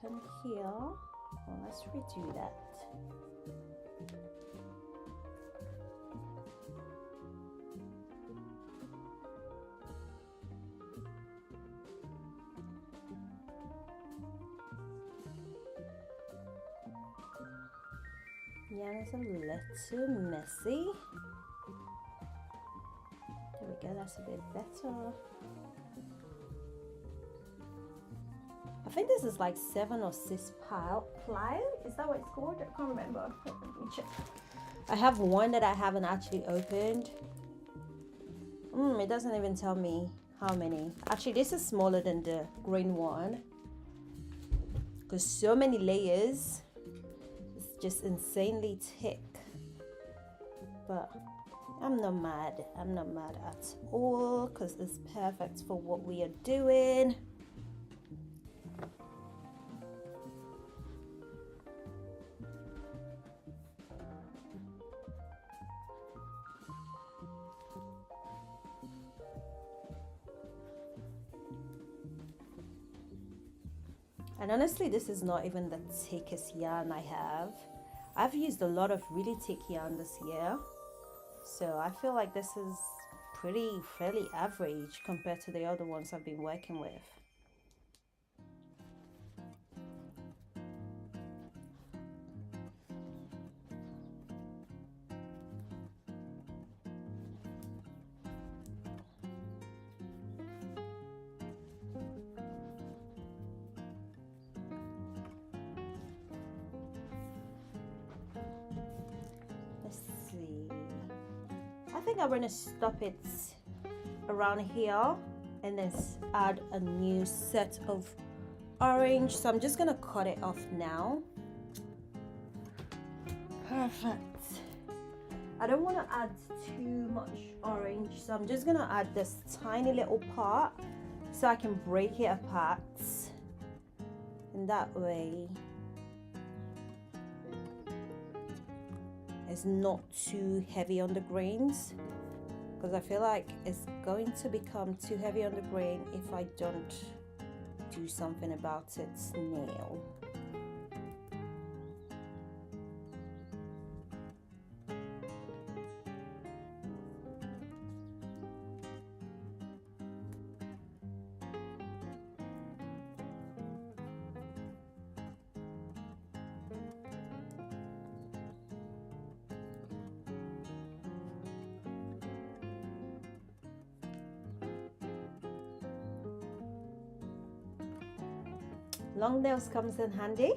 open here. Well, let's redo that. Yeah, it's a little messy. There we go, that's a bit better. I think this is like 7 or 6 ply. Is that what it's called? I can't remember. Let me check. I have one that I haven't actually opened. It doesn't even tell me how many. Actually, this is smaller than the green one because so many layers. It's just insanely thick. But I'm not mad. I'm not mad at all because it's perfect for what we are doing. And honestly, this is not even the thickest yarn I have. I've used a lot of really thick yarn this year. So I feel like this is fairly average compared to the other ones I've been working with. Let's see. I think I'm gonna stop it around here and then add a new set of orange. So I'm just gonna cut it off now. Perfect. I don't want to add too much orange, so I'm just gonna add this tiny little part so I can break it apart, and that way it's not too heavy on the grains, because I feel like it's going to become too heavy on the grain if I don't do something about it now. Long nails comes in handy.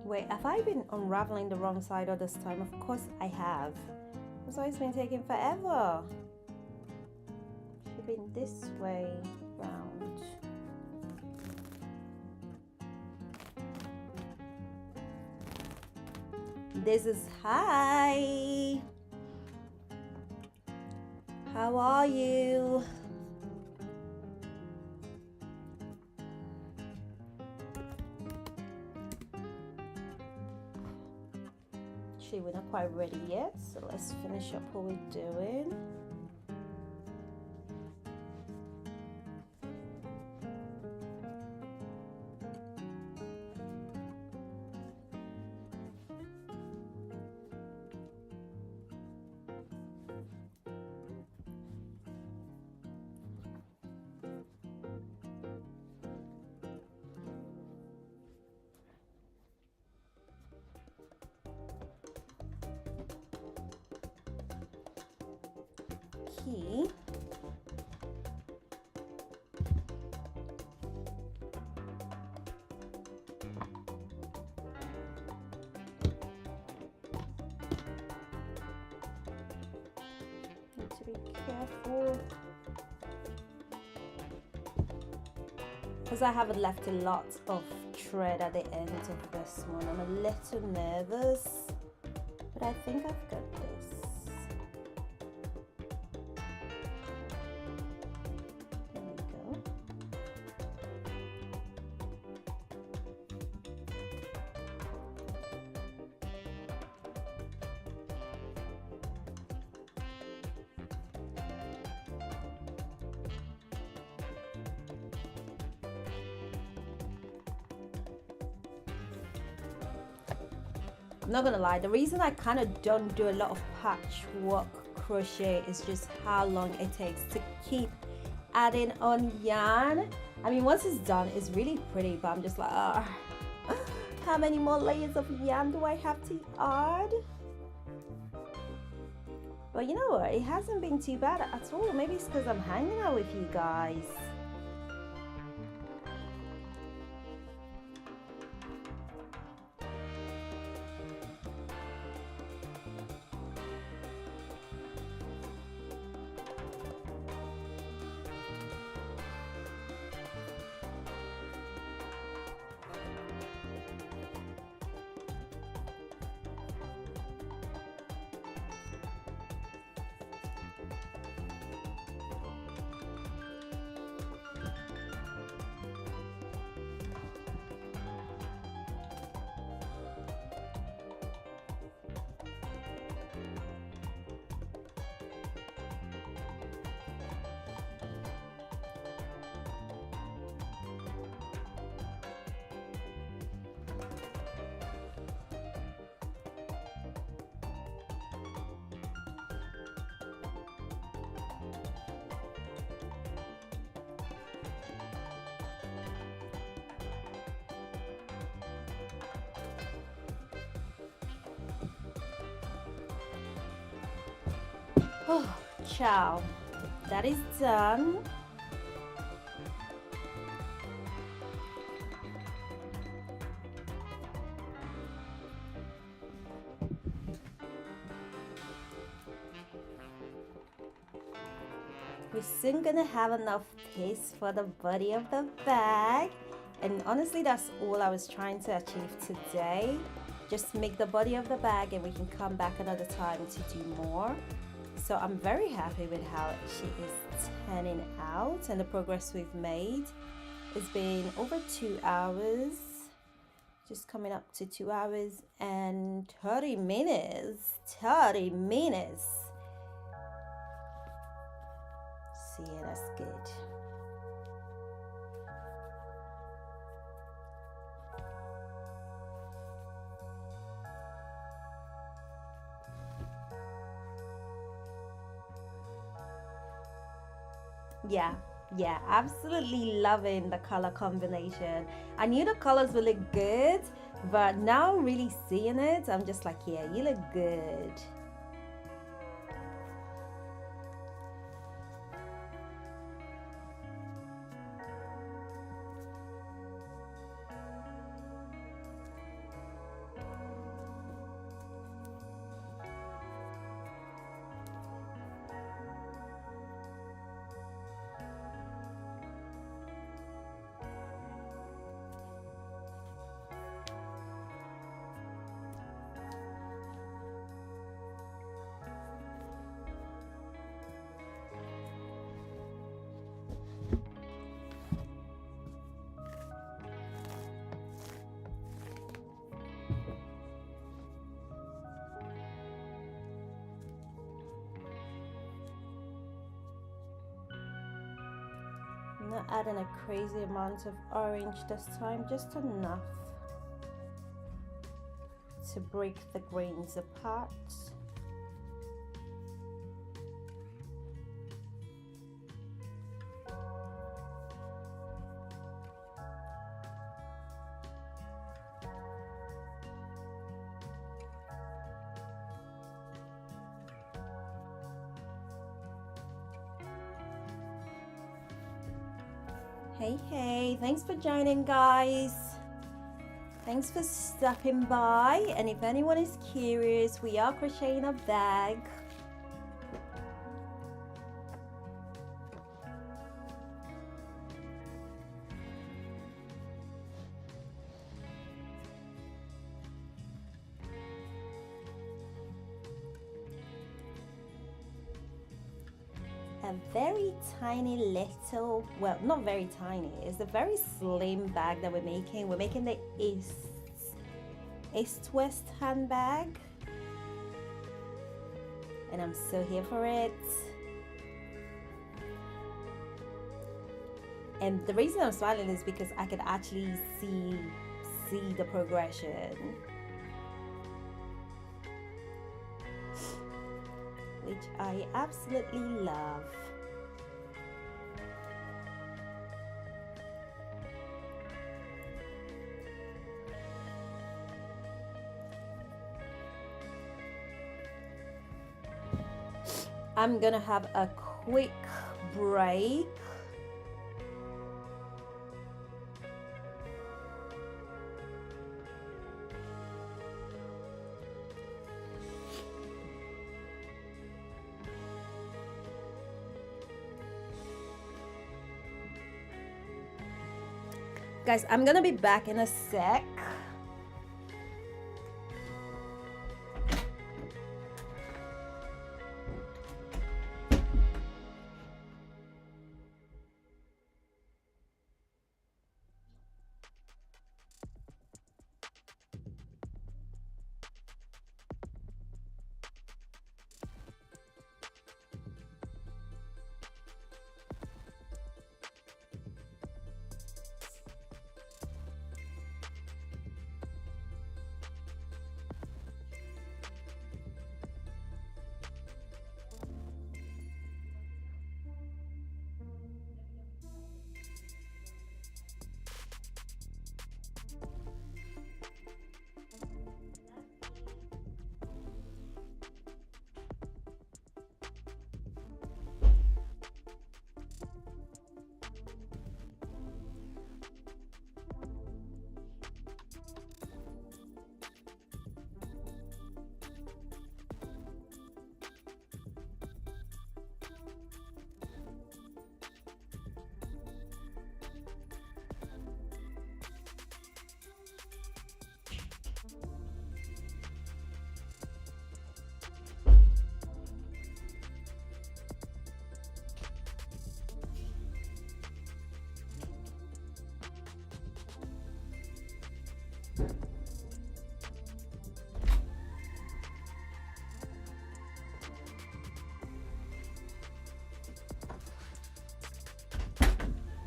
Wait, have I been unraveling the wrong side all this time? Of course I have. That's why it's been taking forever. Should have been this way round. This is hi. How are you? We're not quite ready yet, so let's finish up what we're doing. Key. Need to be careful because I haven't left a lot of thread at the end of this one. I'm a little nervous, but I think I've got this. I'm not gonna lie, the reason I kind of don't do a lot of patchwork crochet is just how long it takes to keep adding on yarn. I mean, once it's done, it's really pretty, but I'm just like, how many more layers of yarn do I have to add? But you know what, it hasn't been too bad at all. Maybe it's because I'm hanging out with you guys. Oh, ciao. That is done. We're soon gonna have enough space for the body of the bag. And honestly, that's all I was trying to achieve today. Just make the body of the bag and we can come back another time to do more. So I'm very happy with how she is turning out and the progress we've made. It's been over 2 hours, just coming up to 2 hours and 30 minutes. 30 minutes. So yeah, that's good. Yeah, absolutely loving the color combination. I knew the colors would look good, but now really seeing it, I'm just like, yeah, you look good. I'm not adding a crazy amount of orange this time, just enough to break the grains apart. Hey, thanks for joining, guys. Thanks for stopping by. And if anyone is curious, we are crocheting a bag. A very tiny little, well, not very tiny, it's a very slim bag that we're making. We're making the East-West handbag, and I'm so here for it. And the reason I'm smiling is because I could actually see the progression. which I absolutely love. I'm gonna have a quick break. Guys, I'm gonna be back in a sec.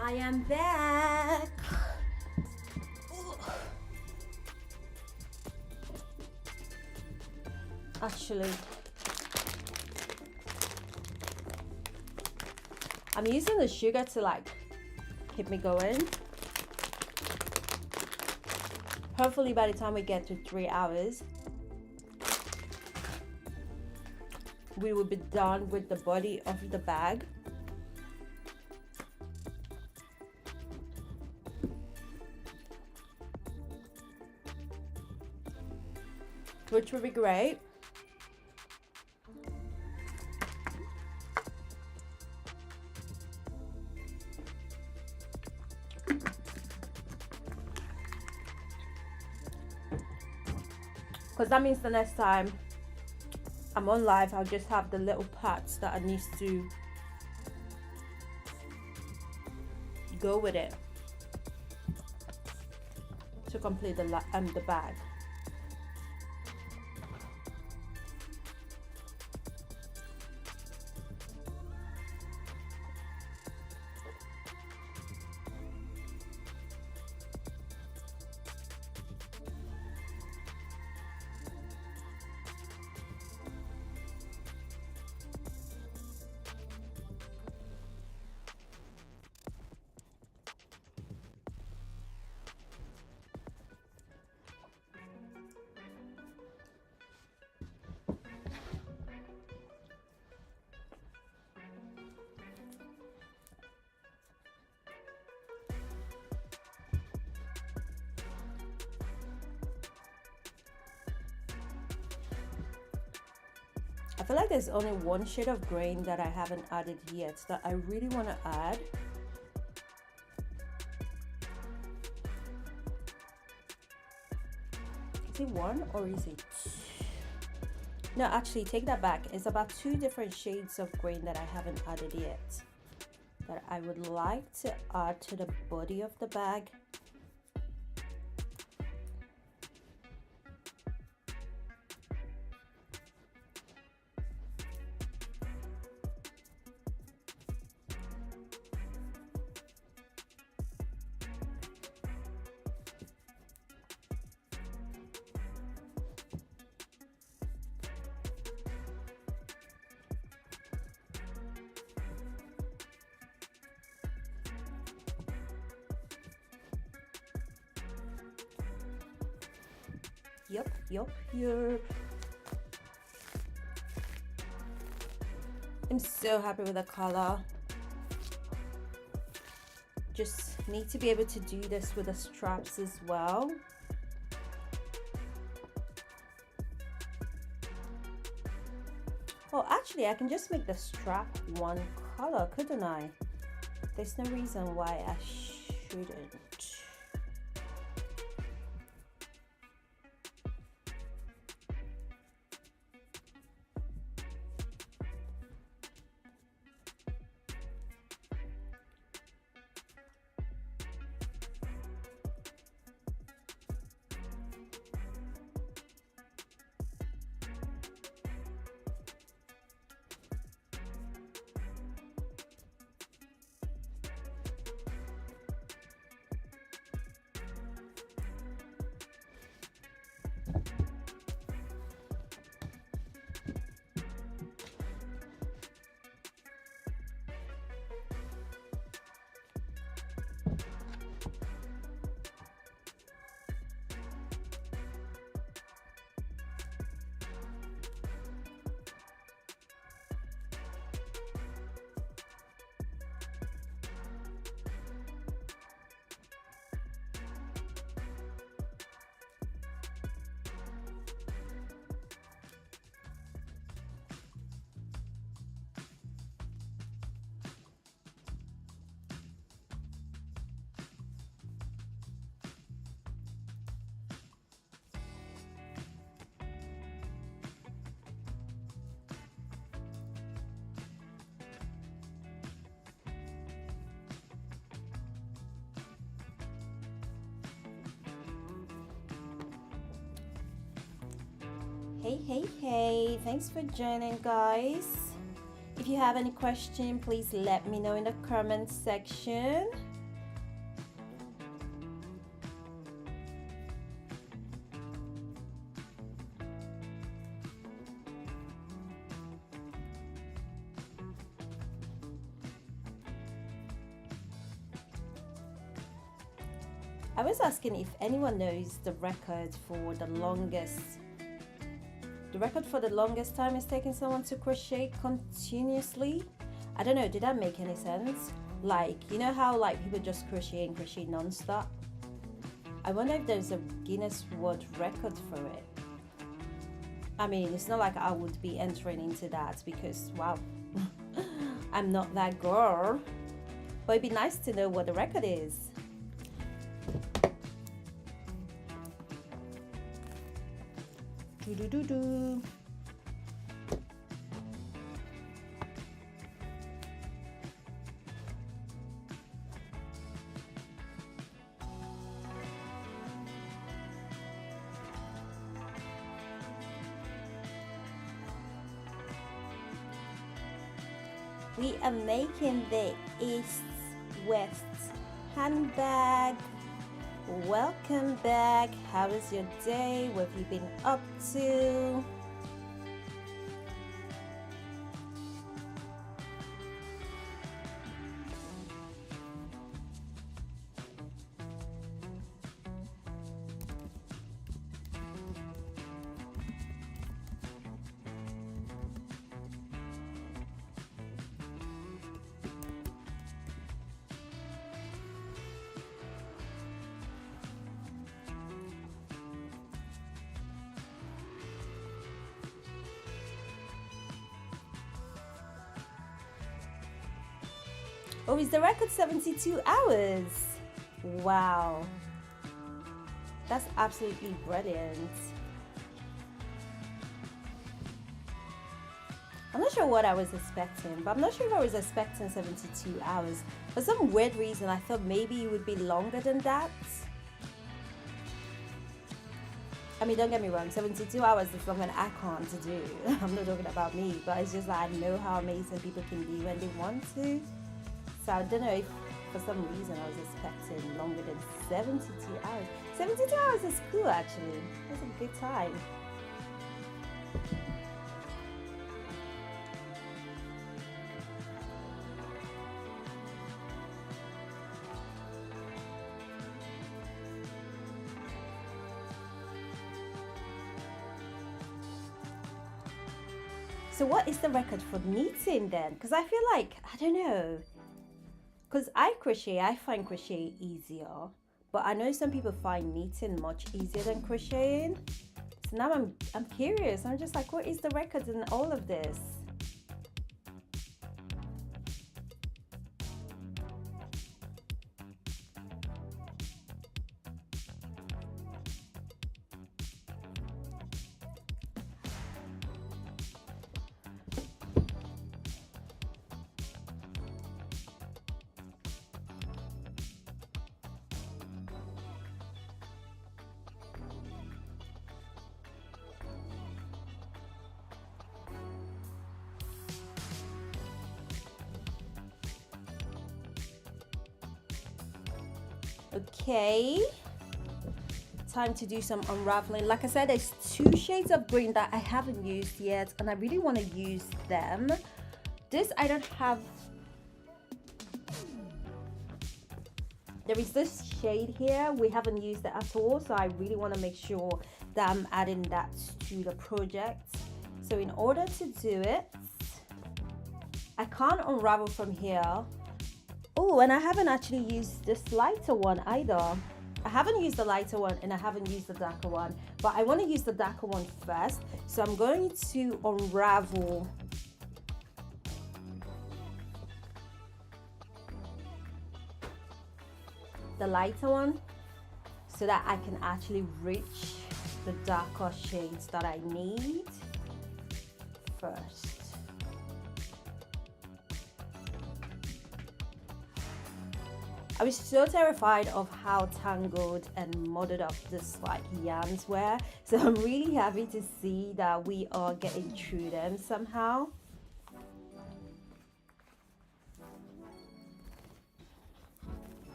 I am back. Actually, I'm using the sugar to like keep me going. Hopefully by the time we get to 3 hours, we will be done with the body of the bag. Which would be great. Because that means the next time I'm on live, I'll just have the little parts that I need to go with it to complete the bag. I feel like there's only one shade of green that I haven't added yet that I really want to add. Is it one or is it two? No, actually, take that back. It's about 2 different shades of green that I haven't added yet, that I would like to add to the body of the bag. Yup. I'm so happy with the color. Just need to be able to do this with the straps as well. Oh, actually, I can just make the strap one color, couldn't I? There's no reason why I shouldn't. Hey, thanks for joining, guys. If you have any question, please let me know in the comment section. I was asking if anyone knows the record for the longest time it's taking someone to crochet continuously. I don't know, did that make any sense? Like, you know how like people just crochet non-stop? I wonder if there's a Guinness World Record for it. I mean, it's not like I would be entering into that because, wow, I'm not that girl. But it'd be nice to know what the record is. Do. We are making the East-West handbag. Welcome back. How was your day? What have you been up to? Oh, is the record 72 hours? Wow. That's absolutely brilliant. I'm not sure what I was expecting, but I'm not sure if I was expecting 72 hours. For some weird reason, I thought maybe it would be longer than that. I mean, don't get me wrong, 72 hours is something I can't do. I'm not talking about me, but it's just that I know how amazing people can be when they want to. So I don't know if for some reason I was expecting longer than 72 hours. 72 hours is cool, actually. That's a good time. So what is the record for knitting then? Because I feel like, I don't know. Because I find crochet easier. But I know some people find knitting much easier than crocheting. So now I'm curious. I'm just like, what is the record in all of this? Okay, time to do some unraveling. Like I said, there's 2 shades of green that I haven't used yet, and I really want to use them. This I don't have. There is this shade here, we haven't used it at all, so I really want to make sure that I'm adding that to the project. So in order to do it, I can't unravel from here. Oh, and I haven't actually used this lighter one either. I haven't used the lighter one and I haven't used the darker one, but I want to use the darker one first. So I'm going to unravel the lighter one so that I can actually reach the darker shades that I need first. I was so terrified of how tangled and muddled up this like yarns were, so I'm really happy to see that we are getting through them somehow.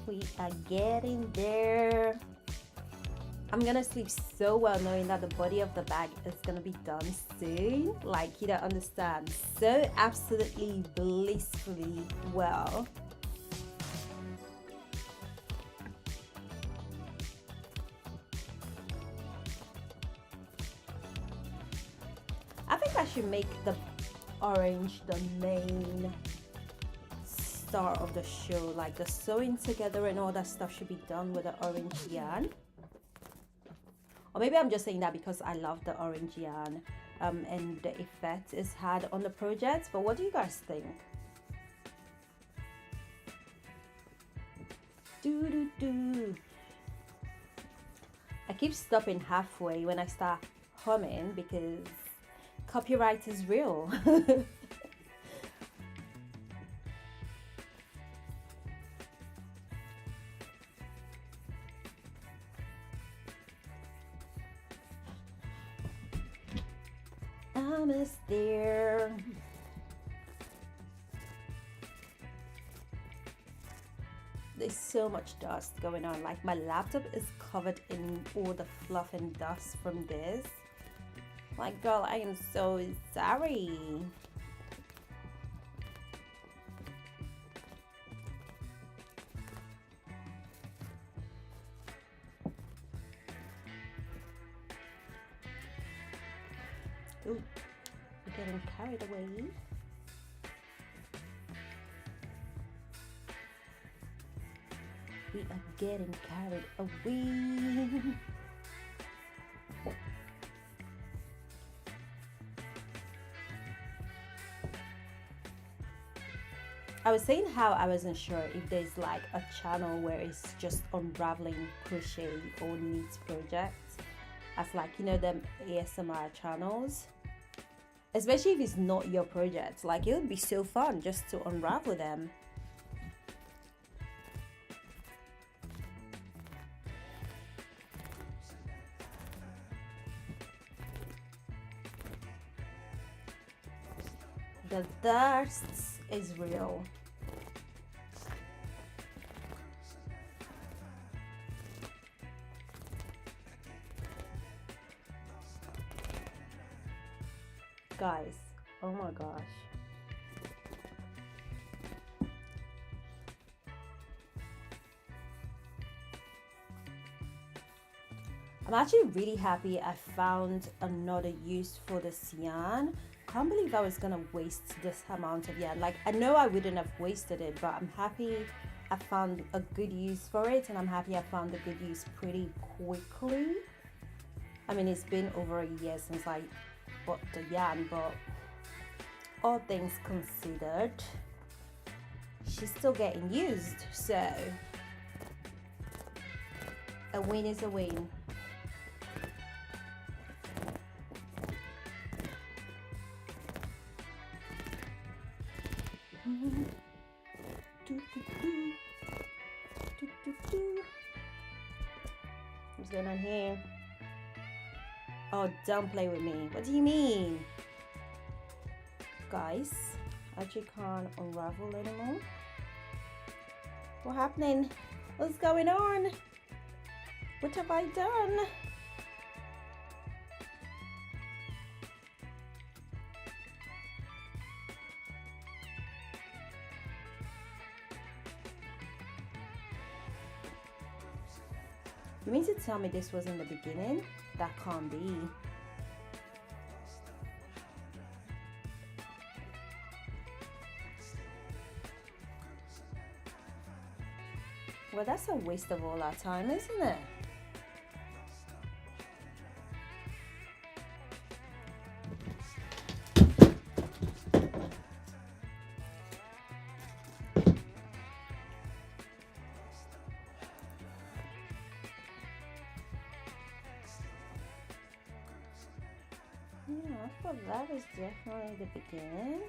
We are getting there. I'm gonna sleep so well knowing that the body of the bag is gonna be done soon. Like, you don't understand. So absolutely blissfully well. I think I should make the orange the main star of the show. Like the sewing together and all that stuff should be done with the orange yarn. Or maybe I'm just saying that because I love the orange yarn and the effect it's had on the project. But what do you guys think? I keep stopping halfway when I start humming because copyright is real. Almost there. There's so much dust going on. Like my laptop is covered in all the fluff and dust from this. Like, girl, I am so sorry. Ooh, we're getting carried away. We are getting carried away. I was saying how I wasn't sure if there's like a channel where it's just unraveling crochet or knit projects as like, you know, them ASMR channels, especially if it's not your project. Like, it would be so fun just to unravel them. The dust is real. Guys, Oh my gosh. I'm actually really happy I found another use for this yarn. Can't believe I was gonna waste this amount of yarn. Like, I know I wouldn't have wasted it, but I'm happy I found a good use for it, and I'm happy I found a good use pretty quickly. I mean, it's been over a year since I bought the yarn, but all things considered, she's still getting used, so a win is a win. What's going on here? Oh, don't play with me. What do you mean? Guys, I actually can't unravel anymore. What's happening? What's going on? What have I done? You mean to tell me this was in the beginning? That can't be. Well, that's a waste of all our time, isn't it? Yeah, I thought that was definitely the beginning.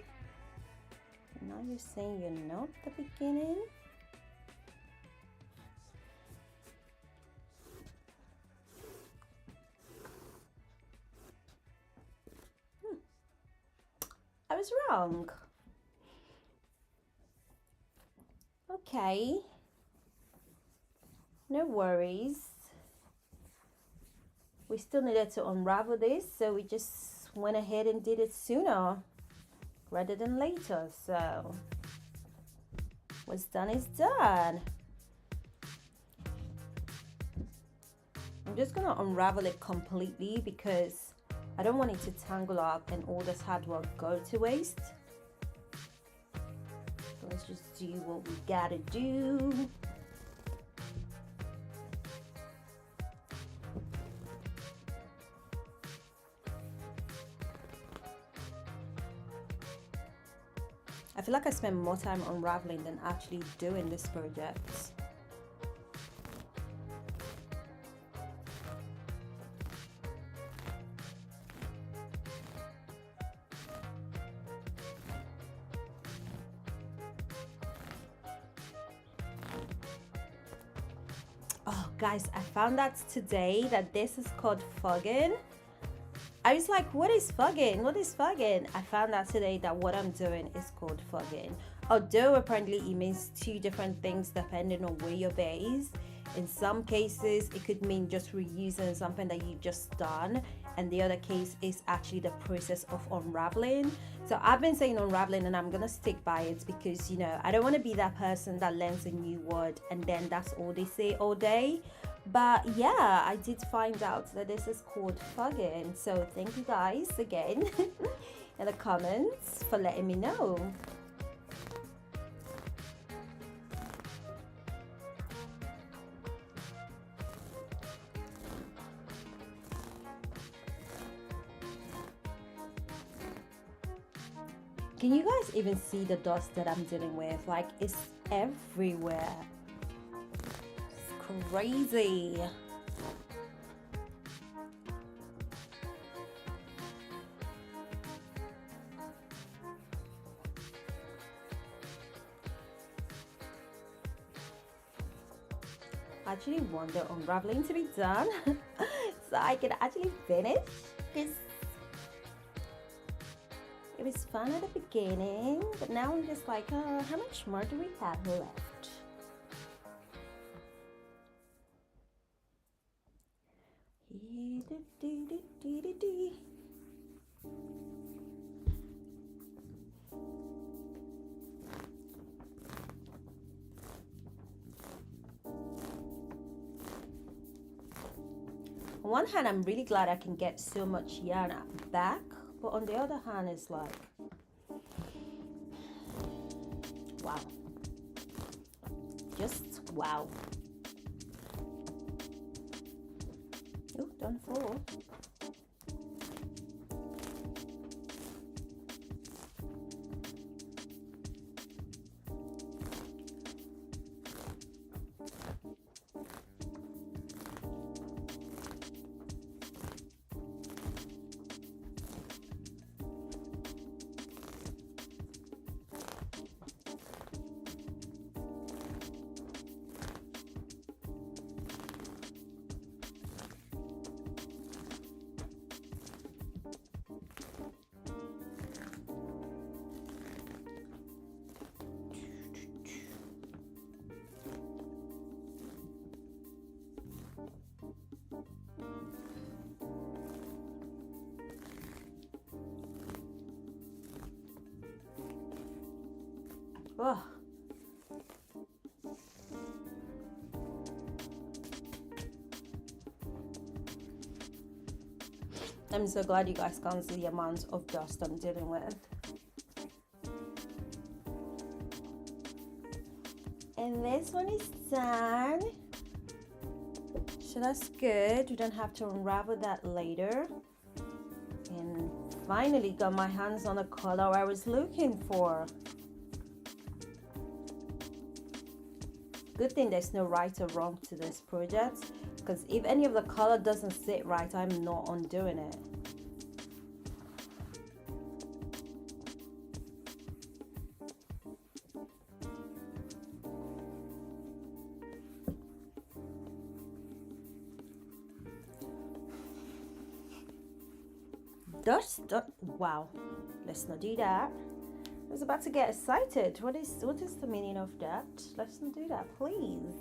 Now you're saying you're not the beginning? I was wrong. Okay. No worries. We still needed to unravel this, so we just went ahead and did it sooner rather than later. So what's done is done. I'm just gonna unravel it completely because I don't want it to tangle up and all this hard work go to waste. So let's just do what we gotta do. I feel like I spend more time unraveling than actually doing this project. Oh guys, I found out today that this is called fogging. I was like, what is fogging? What is fogging? I found out today that what I'm doing is called fogging. Although apparently it means two different things depending on where you're based. In some cases, it could mean just reusing something that you just done, and the other case is actually the process of unraveling. So I've been saying unraveling, and I'm gonna stick by it because, you know, I don't want to be that person that learns a new word and then that's all they say all day. But yeah, I did find out that this is called fogging. So thank you guys again in the comments for letting me know. Can you guys even see the dust that I'm dealing with? Like, it's everywhere. It's crazy. I actually want the unraveling to be done so I can actually finish, because it was fun at the beginning, but now I'm just like, how much more do we have left? On one hand, I'm really glad I can get so much yarn back, but on the other hand, it's like, wow, just wow. Oh, don't fall. Oh. I'm so glad you guys can't see the amount of dust I'm dealing with. And this one is done. So that's good. We don't have to unravel that later. And finally got my hands on the color I was looking for. Good thing there's no right or wrong to this project, because if any of the color doesn't sit right, I'm not undoing it. Dust, wow, let's not do that. I was about to get excited. What is the meaning of that? Let's not do that, please.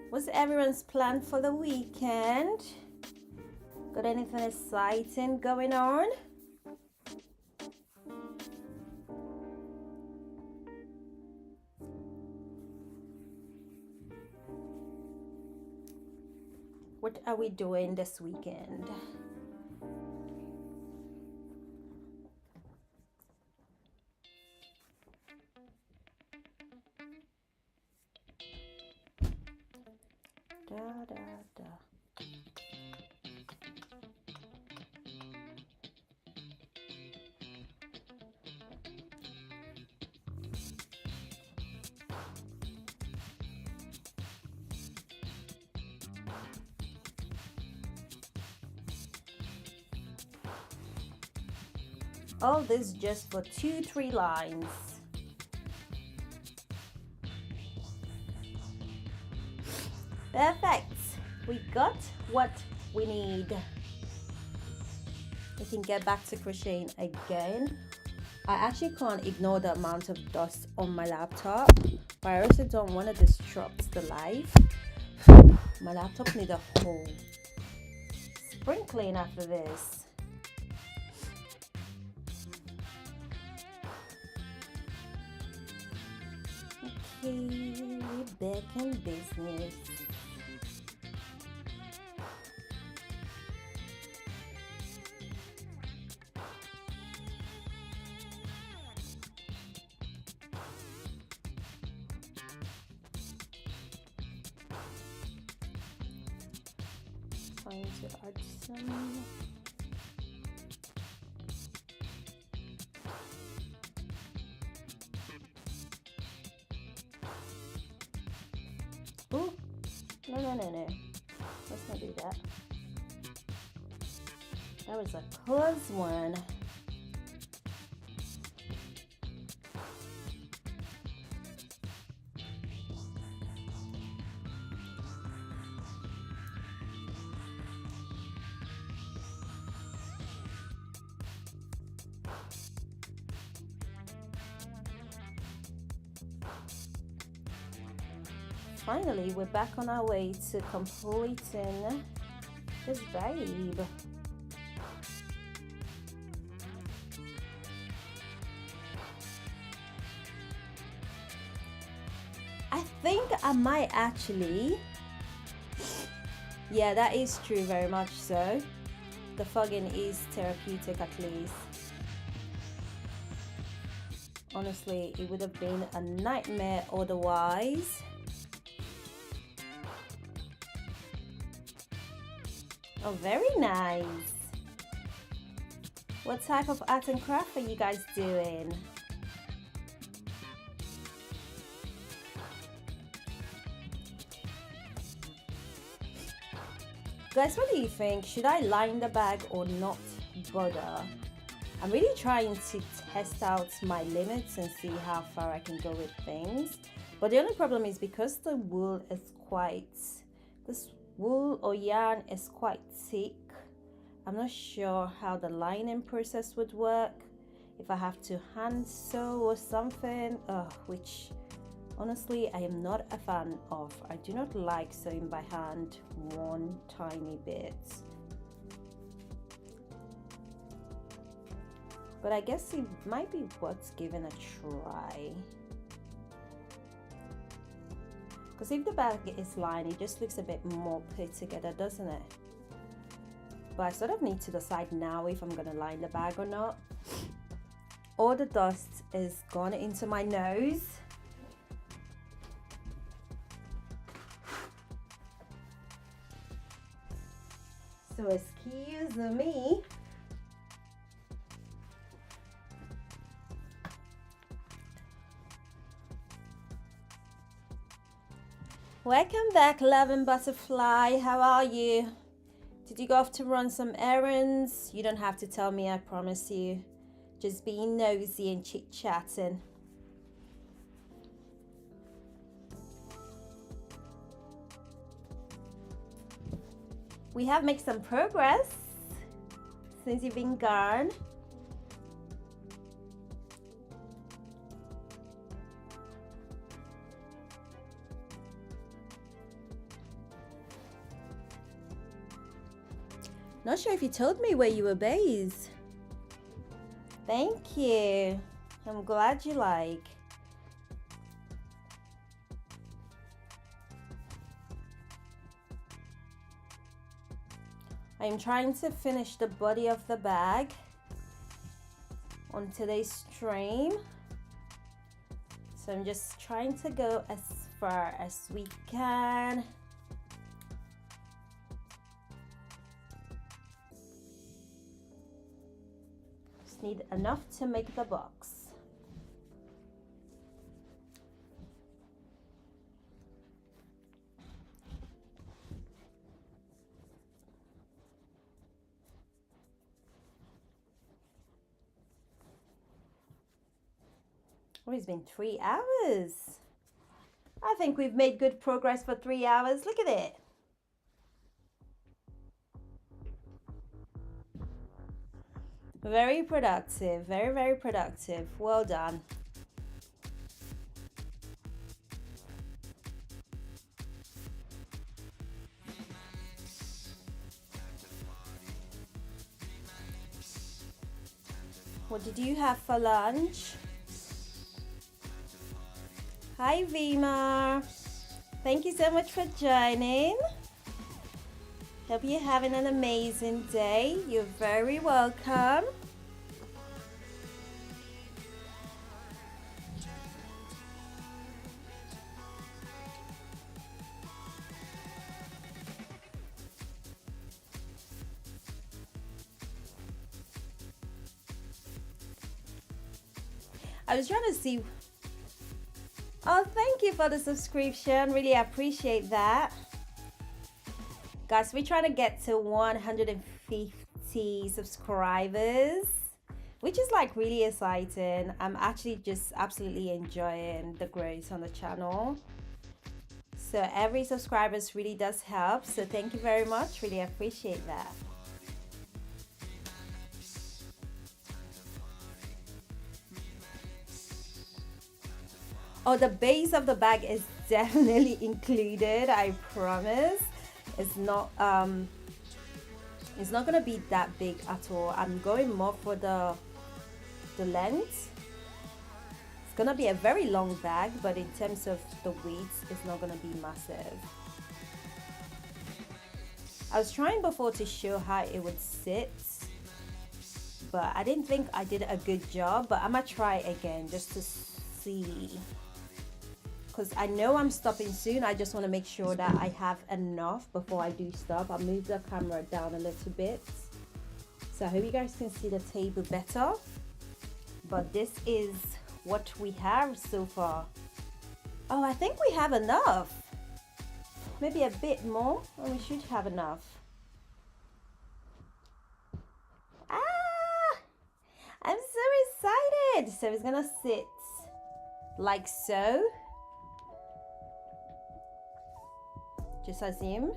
What's everyone's plan for the weekend? Got anything exciting going on? What are we doing this weekend? Da, da, da. All this just for 2-3 lines. Perfect. We got what we need. We can get back to crocheting again. I actually can't ignore the amount of dust on my laptop, but I also don't want to disrupt the life. My laptop needs a whole sprinkling after this. Okay, we're back in business. Trying to add some. Ooh, no. Let's not do that. That was a close one. Finally, we're back on our way to completing this babe. I might actually. Yeah, that is true, very much so. The fogging is therapeutic at least. Honestly, it would have been a nightmare otherwise. Oh, very nice. What type of art and craft are you guys doing? Guys, what do you think? Should I line the bag or not bother? I'm really trying to test out my limits and see how far I can go with things. But the only problem is because the wool is this wool or yarn is quite thick. I'm not sure how the lining process would work. If I have to hand sew or something, which honestly I am not a fan of. I do not like sewing by hand one tiny bit. But I guess it might be worth giving a try. Because if the bag is lined, it just looks a bit more put together, doesn't it? But I sort of need to decide now if I'm gonna line the bag or not. All the dust is gone into my nose. So excuse me. Welcome back, love and butterfly. How are you? Did you go off to run some errands? You don't have to tell me, I promise you. Just being nosy and chit-chatting. We have made some progress since you've been gone. Not sure if you told me where you were based. Thank you. I'm glad you like. I'm trying to finish the body of the bag on today's stream. So I'm just trying to go as far as we can. Just need enough to make the box. Oh, it's been 3 hours. I think we've made good progress for 3 hours. Look at it. Very productive. Very, very productive. Well done. What did you have for lunch? Hi Vima, thank you so much for joining. Hope you're having an amazing day. You're very welcome. I was trying to see. Oh, thank you for the subscription. Really appreciate that. Guys, we're trying to get to 150 subscribers, which is like really exciting. I'm actually just absolutely enjoying the growth on the channel. So every subscriber really does help. So thank you very much. Really appreciate that. Oh, the base of the bag is definitely included, I promise. It's not gonna be that big at all. I'm going more for the length. It's gonna be a very long bag, but in terms of the weight, it's not gonna be massive. I was trying before to show how it would sit, but I didn't think I did a good job, but I'm gonna try again just to see, because I know I'm stopping soon. I just want to make sure that I have enough before I do stop. I'll move the camera down a little bit, so I hope you guys can see the table better. But this is what we have so far. Oh, I think we have enough. Maybe a bit more, and we should have enough. Ah, I'm so excited. So it's gonna sit like so. Just assume.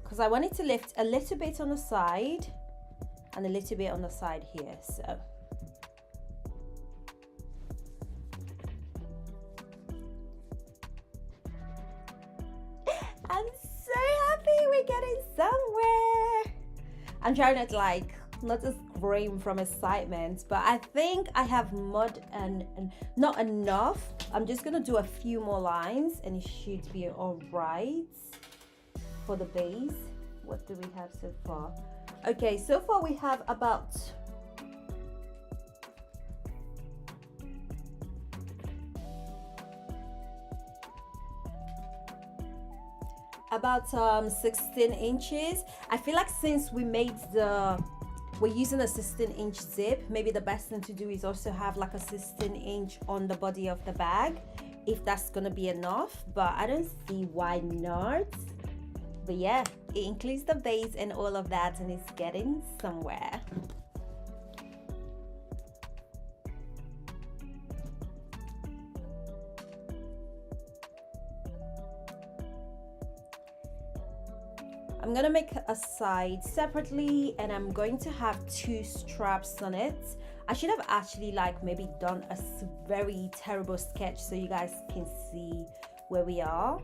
Because I want it to lift a little bit on the side and a little bit on the side here, so. I'm so happy we're getting somewhere. I'm trying not to not to scream from excitement, but I think I have mud and not enough. I'm just gonna do a few more lines and it should be all right for the base. What do we have so far? Okay, so far we have about about 16 inches. I feel like since we're using a 16-inch zip, maybe the best thing to do is also have like a 16-inch on the body of the bag, if that's gonna be enough, but I don't see why not. But yeah, it includes the base and all of that, and it's getting somewhere. I'm gonna make a side separately, and I'm going to have 2 straps on it. I should have actually maybe done a very terrible sketch so you guys can see where we are.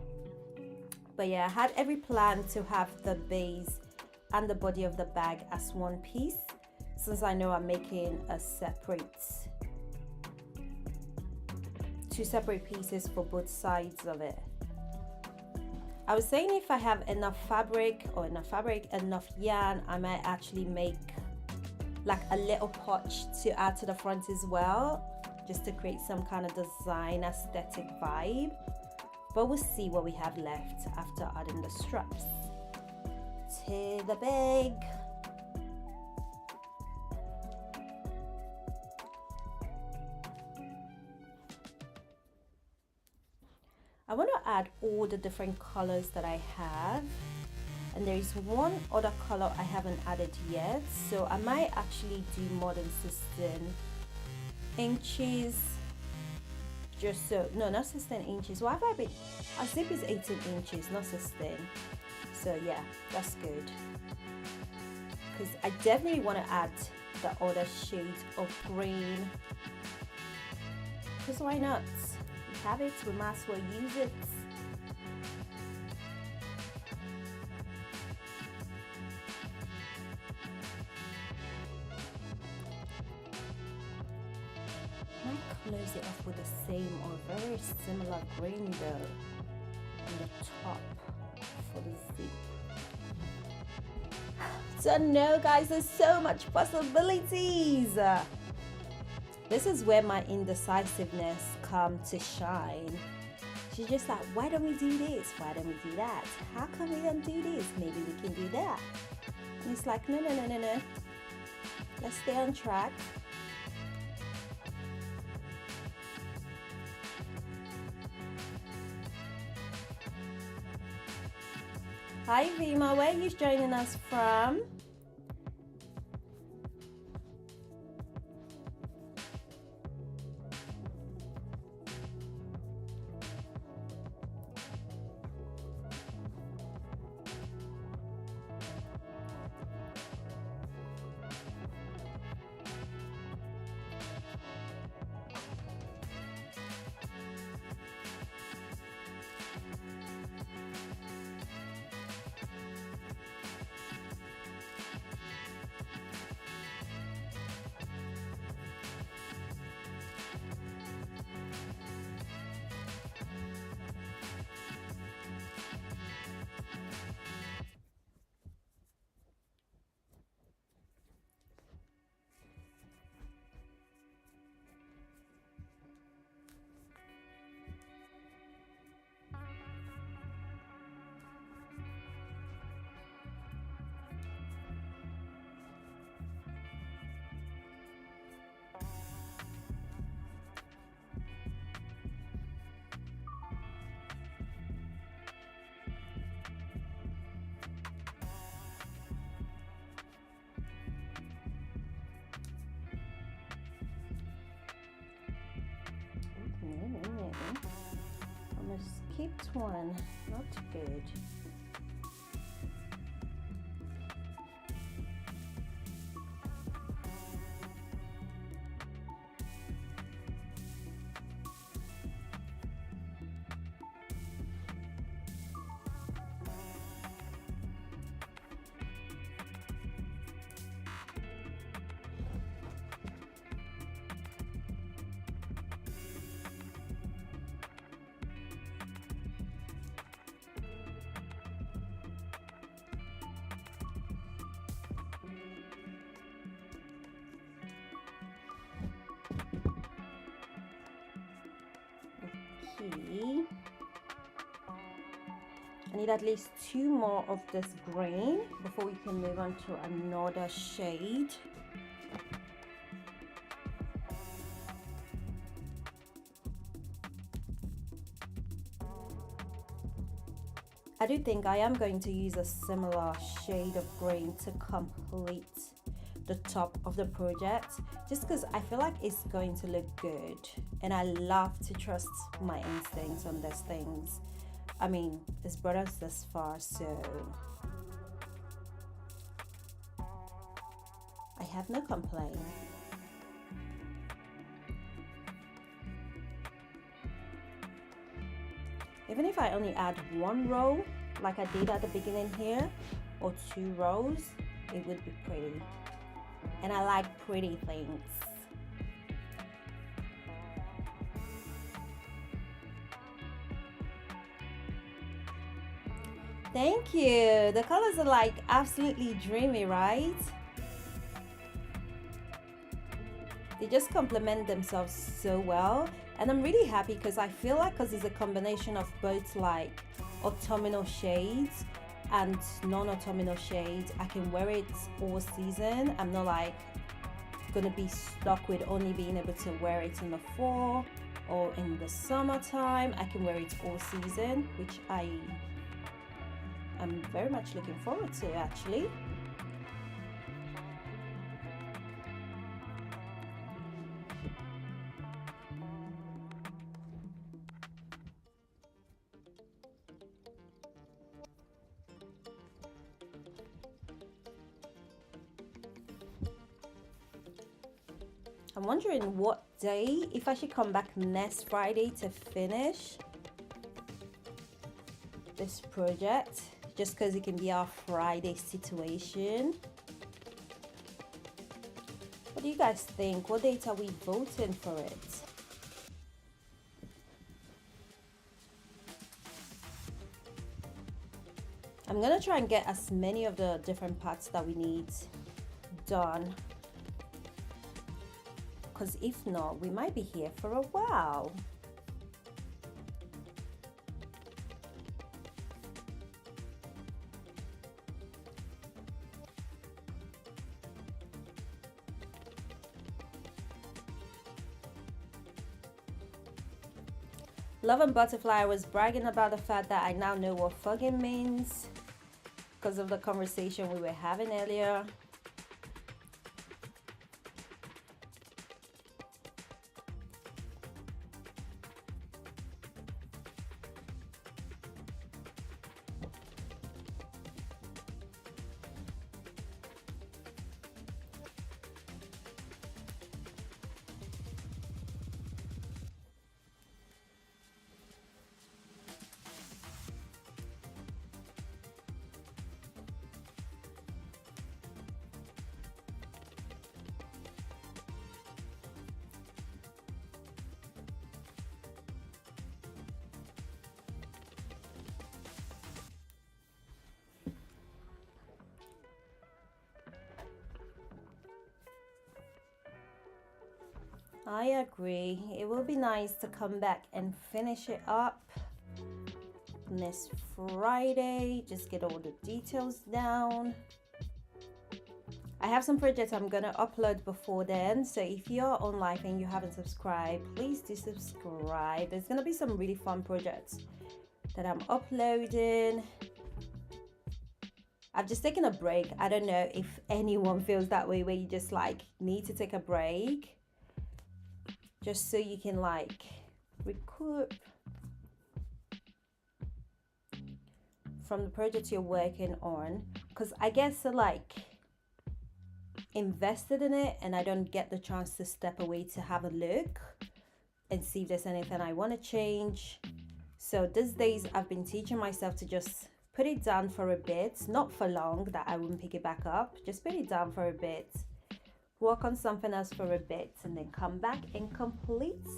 But yeah, I had every plan to have the base and the body of the bag as one piece, since I know I'm making a two separate pieces for both sides of it. I was saying if I have enough fabric, enough yarn, I might actually make like a little pouch to add to the front as well, just to create some kind of design aesthetic vibe. But we'll see what we have left after adding the straps to the bag. I want to add all the different colors that I have, and there is one other color I haven't added yet, so I might actually do more than 16 inches. Just so, no, not 16 inches. Why have I been, our zip is 18 inches, not 16. So yeah, that's good, because I definitely want to add the other shade of green, because why not? We have it, we might as well use it. Close it off with the same or very similar green though on the top for the zip. So no guys, there's so much possibilities. This is where my indecisiveness come to shine. She's just like, why don't we do this? Why don't we do that? How come we don't do this? Maybe we can do that. And it's like, no. Let's stay on track. Hi Vima, where are you joining us from? one, not good. I need at least 2 more of this green before we can move on to another shade. I do think I am going to use a similar shade of green to complete the top of the project, just because I feel like it's going to look good, and I love to trust my instincts on these things. I mean, it's brought us this far, so I have no complaint. Even if I only add 1 row, like I did at the beginning here, or 2 rows, it would be pretty. And I like pretty things. Thank you. The colors are like absolutely dreamy, right? They just complement themselves so well. And I'm really happy because I feel like because it's a combination of both like autumnal shades and non-autumnal shades, I can wear it all season. I'm not like gonna be stuck with only being able to wear it in the fall or in the summertime. I can wear it all season, which I'm very much looking forward to actually. I'm wondering what day, if I should come back next Friday to finish this project, just because it can be our Friday situation. What do you guys think? What date are we voting for it? I'm gonna try and get as many of the different parts that we need done, because if not, we might be here for a while. Love and Butterfly was bragging about the fact that I now know what fugging means because of the conversation we were having earlier. I agree. It will be nice to come back and finish it up next Friday. Just get all the details down. I have some projects I'm gonna upload before then, so if you're on live and you haven't subscribed, please do subscribe. There's gonna be some really fun projects that I'm uploading. I've just taken a break. I don't know if anyone feels that way, where you just like need to take a break just so you can like recoup. from the project you're working on, because I get so like invested in it and I don't get the chance to step away to have a look and see if there's anything I want to change. So these days I've been teaching myself to just put it down for a bit, not for long that I wouldn't pick it back up, just put it down for a bit, work on something else for a bit, and then come back and complete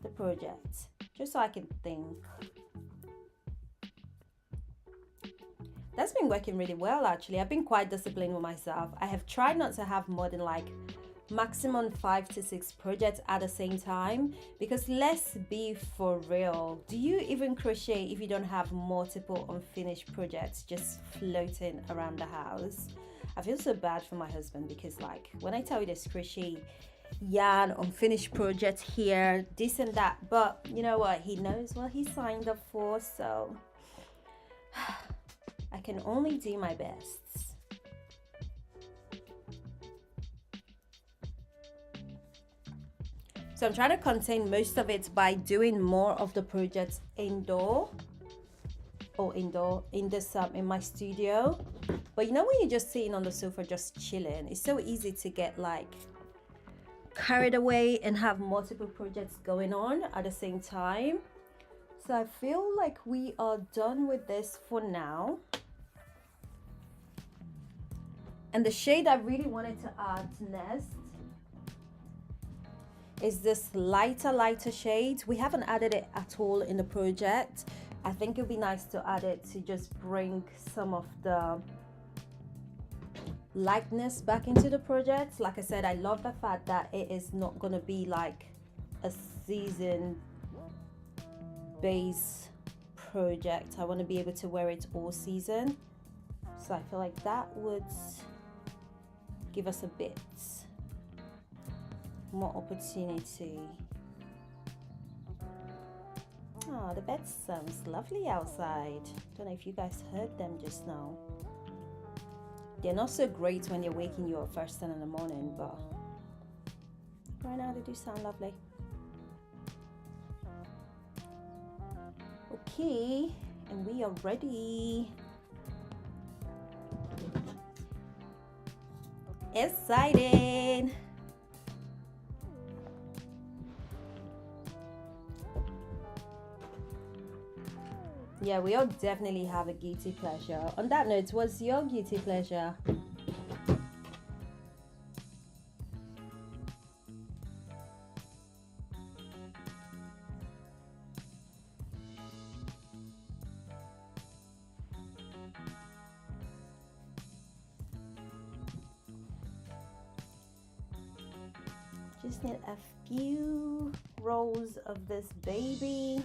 the project, just so I can think. That's been working really well actually. I've been quite disciplined with myself. I have tried not to have more than like maximum 5 to 6 projects at the same time, because let's be for real, do you even crochet if you don't have multiple unfinished projects just floating around the house? I feel so bad for my husband, because like when I tell you this crochet yarn, unfinished project here, this and that, but you know what, he knows what he signed up for, so I can only do my best. So I'm trying to contain most of it by doing more of the projects indoor in this in my studio. But you know, when you're just sitting on the sofa just chilling, it's so easy to get like carried away and have multiple projects going on at the same time. So I feel like we are done with this for now. And the shade I really wanted to add next is this lighter shade. We haven't added it at all in the project. I think it would be nice to add it to just bring some of the lightness back into the project. Like I said, I love the fact that it is not going to be like a season base project. I want to be able to wear it all season, so I feel like that would give us a bit more opportunity. Oh, the bed sounds lovely outside. Don't know if you guys heard them just now. They're not so great when they're waking you up first thing in the morning, but right now they do sound lovely. Okay, and we are ready. Excited! Yeah, we all definitely have a guilty pleasure. On that note, what's your guilty pleasure? Just need a few rows of this baby.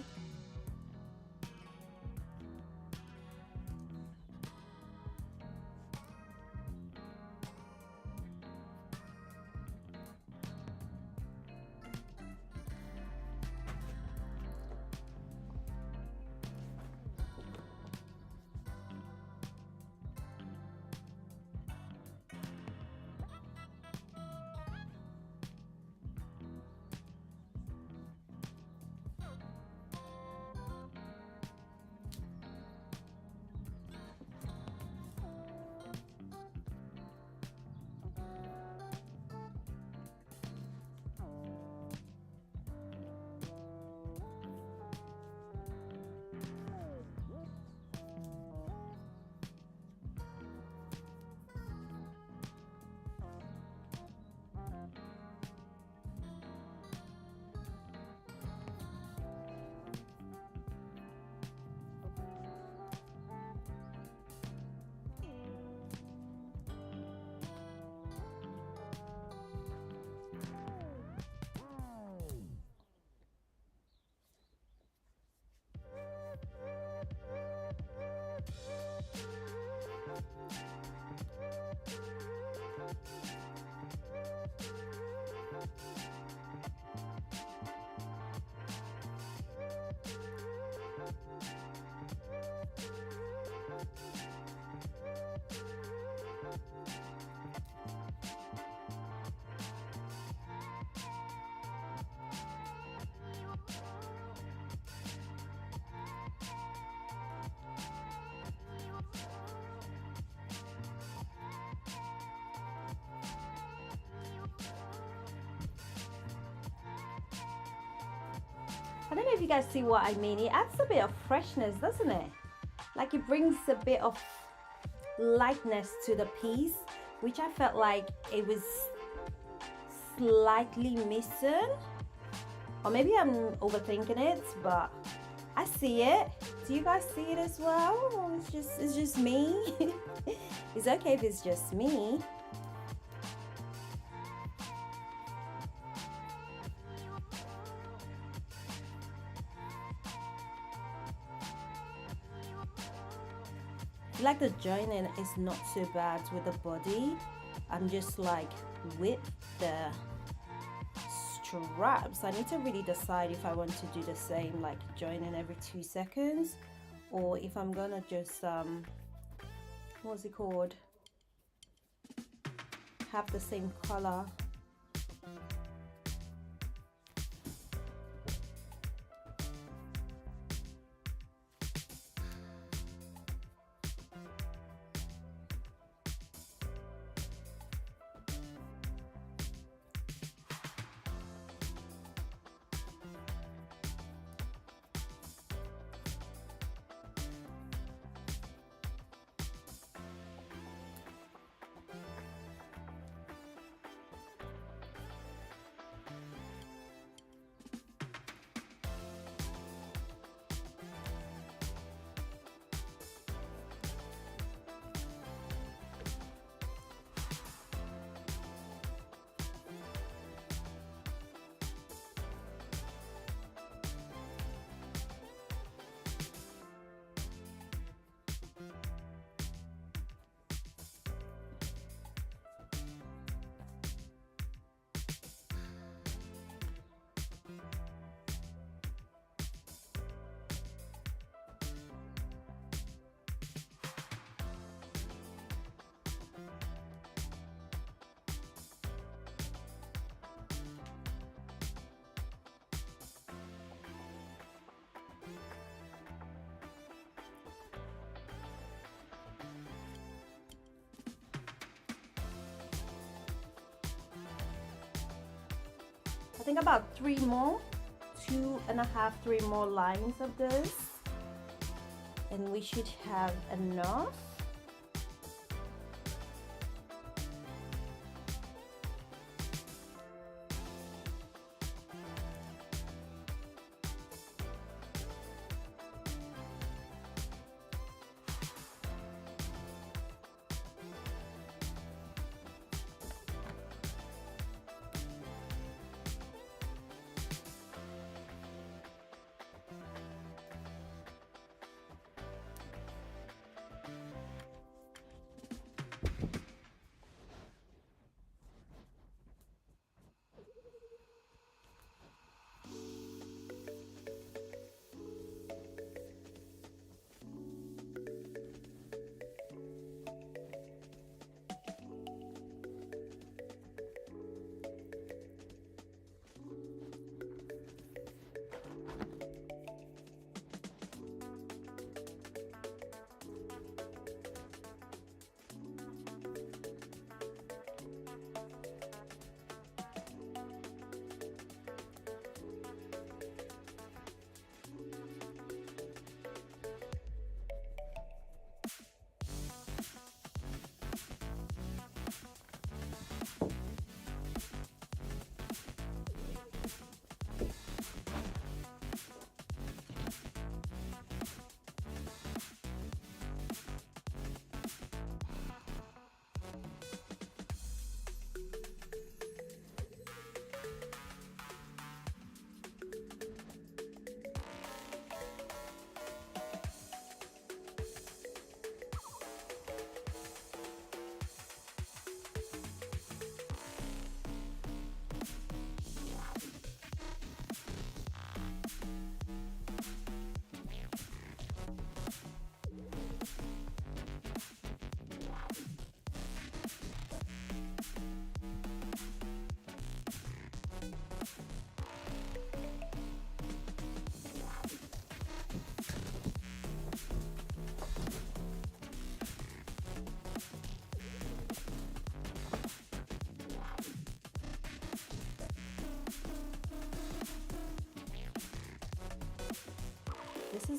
I don't know if you guys see what I mean. It adds a bit of freshness, doesn't it? Like it brings a bit of lightness to the piece, which I felt like it was slightly missing. Or maybe I'm overthinking it, but I see it. Do you guys see it as well? Or it's just me. It's okay if it's just me. Like the joining is not too bad with the body. I'm just like with the straps. I need to really decide if I want to do the same, like joining every 2 seconds, or if I'm gonna just what's it called, have the same color. I think about 3 more, 2.5, 3 more lines of this, and we should have enough.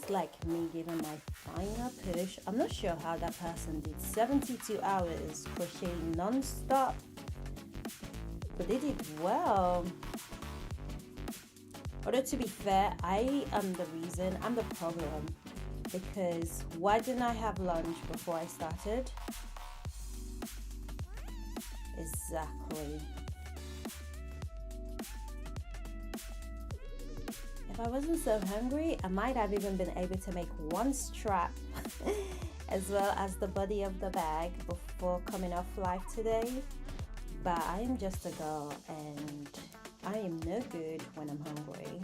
is like me giving my final push. I'm not sure how that person did 72 hours crocheting non-stop, but they did well. Although to be fair, I am the reason, I'm the problem, because why didn't I have lunch before I started? Exactly. If I wasn't so hungry, I might have even been able to make one strap as well as the body of the bag before coming off live today. But I am just a girl and I am no good when I'm hungry.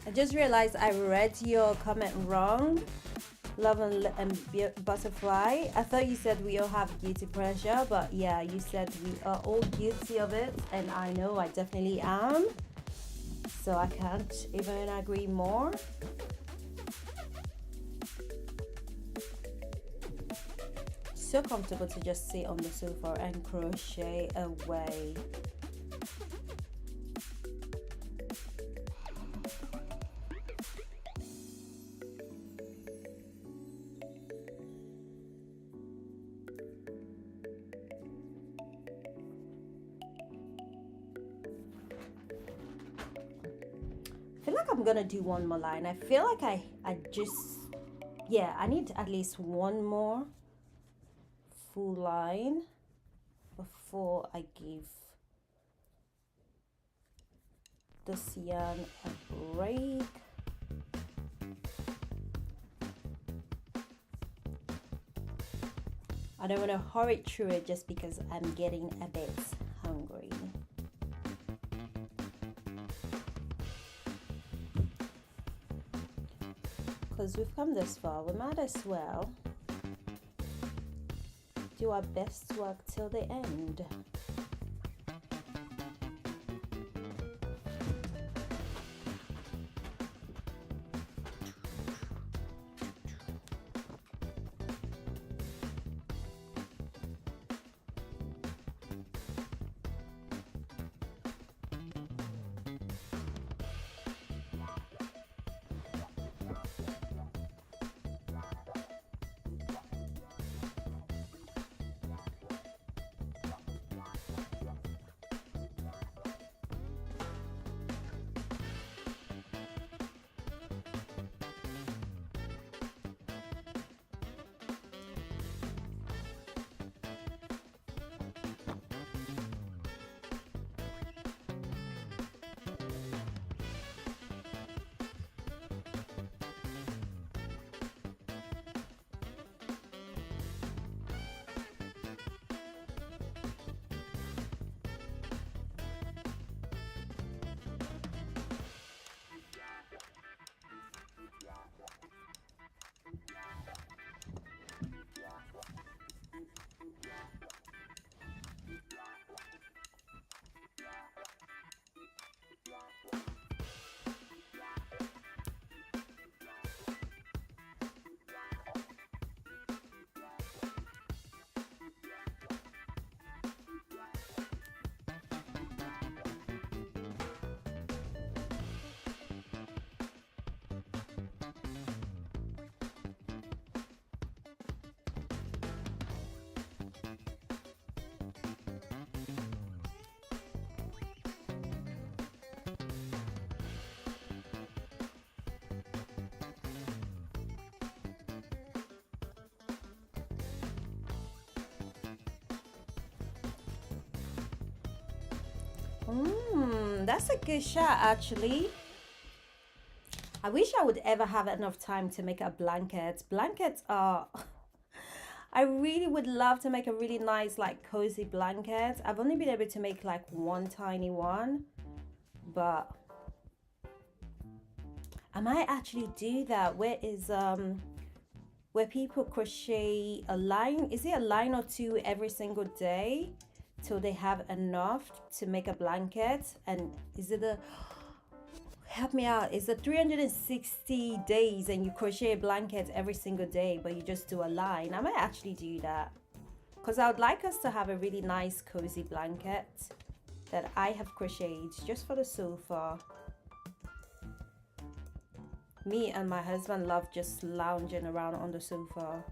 I just realized I read your comment wrong. Love and butterfly. I thought you said we all have guilty pleasure, but yeah, you said we are all guilty of it, and I know I definitely am. So I can't even agree more. So comfortable to just sit on the sofa and crochet away. I feel like I'm gonna do one more line. I feel like I need at least one more full line before I give this yarn a break. I don't want to hurry through it just because I'm getting a bit hungry. Because we've come this far, we might as well do our best work till the end. That's a good shot actually. I wish I would ever have enough time to make a blanket. Blankets are I really would love to make a really nice like cozy blanket. I've only been able to make like one tiny one, but I might actually do that. Where people crochet a line, is it a line or two every single day till they have enough to make a blanket? And is it a, help me out, is it 360 days and you crochet a blanket every single day, but you just do a line? I might actually do that because I would like us to have a really nice cozy blanket that I have crocheted just for the sofa. Me and my husband love just lounging around on the sofa.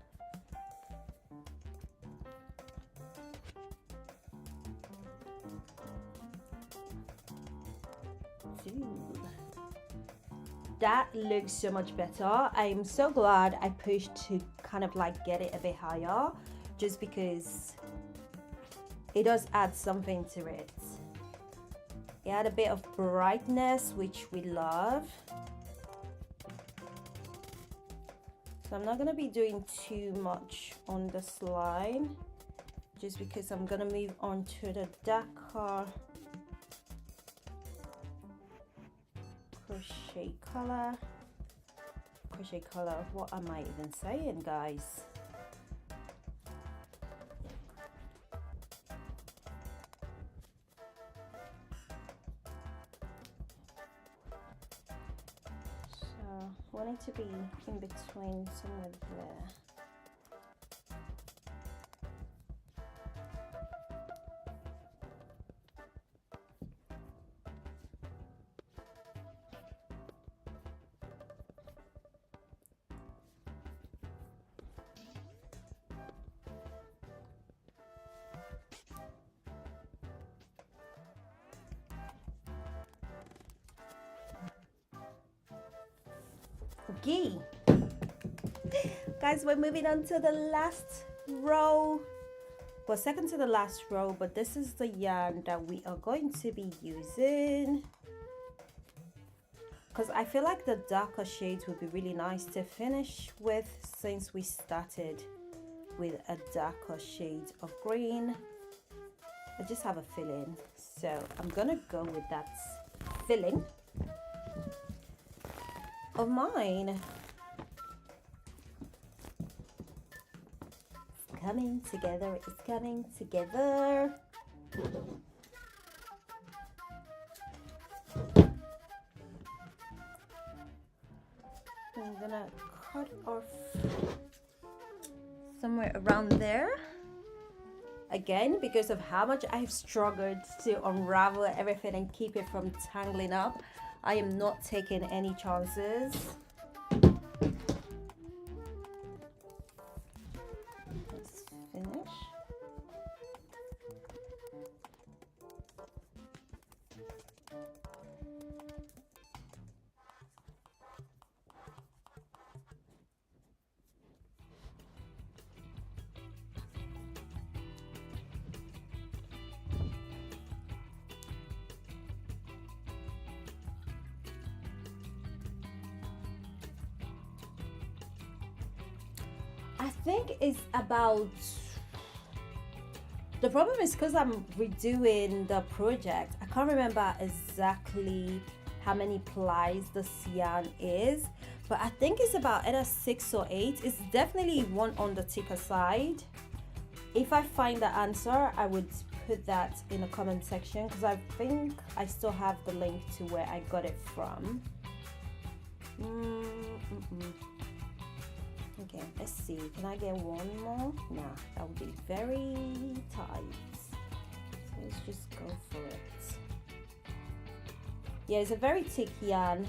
That looks so much better. I'm so glad I pushed to kind of like get it a bit higher, just because it does add something to it. It had a bit of brightness, which we love. So I'm not going to be doing too much on this line, just because I'm going to move on to the darker crochet color. What am I even saying, guys? Want it to be in between, somewhere there. Okay, guys, we're moving on to the last row, well, second to the last row, but this is the yarn that we are going to be using, because I feel like the darker shades would be really nice to finish with, since we started with a darker shade of green. I just have a feeling, so I'm gonna go with that feeling of mine. It's coming together, it's coming together. I'm gonna cut off somewhere around there. Again, because of how much I've struggled to unravel everything and keep it from tangling up, I am not taking any chances. Let's finish. I think it's about, the problem is because I'm redoing the project, I can't remember exactly how many plies the yarn is, but I think it's about either 6 or 8. It's definitely one on the thicker side. If I find the answer, I would put that in the comment section, because I think I still have the link to where I got it from. Okay, let's see, can I get one more? Nah, that would be very tight, so let's just go for it. Yeah, it's a very thick yarn,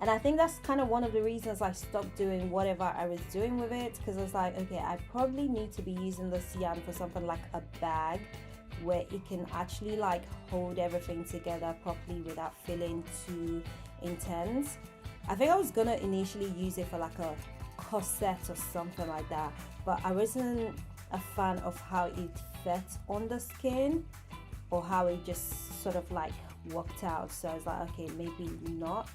and I think that's kind of one of the reasons I stopped doing whatever I was doing with it, because I was like, okay, I probably need to be using this yarn for something like a bag, where it can actually like hold everything together properly without feeling too intense. I think I was gonna initially use it for like a corset or something like that, but I wasn't a fan of how it fit on the skin or how it just sort of like worked out, so I was like, okay, maybe not.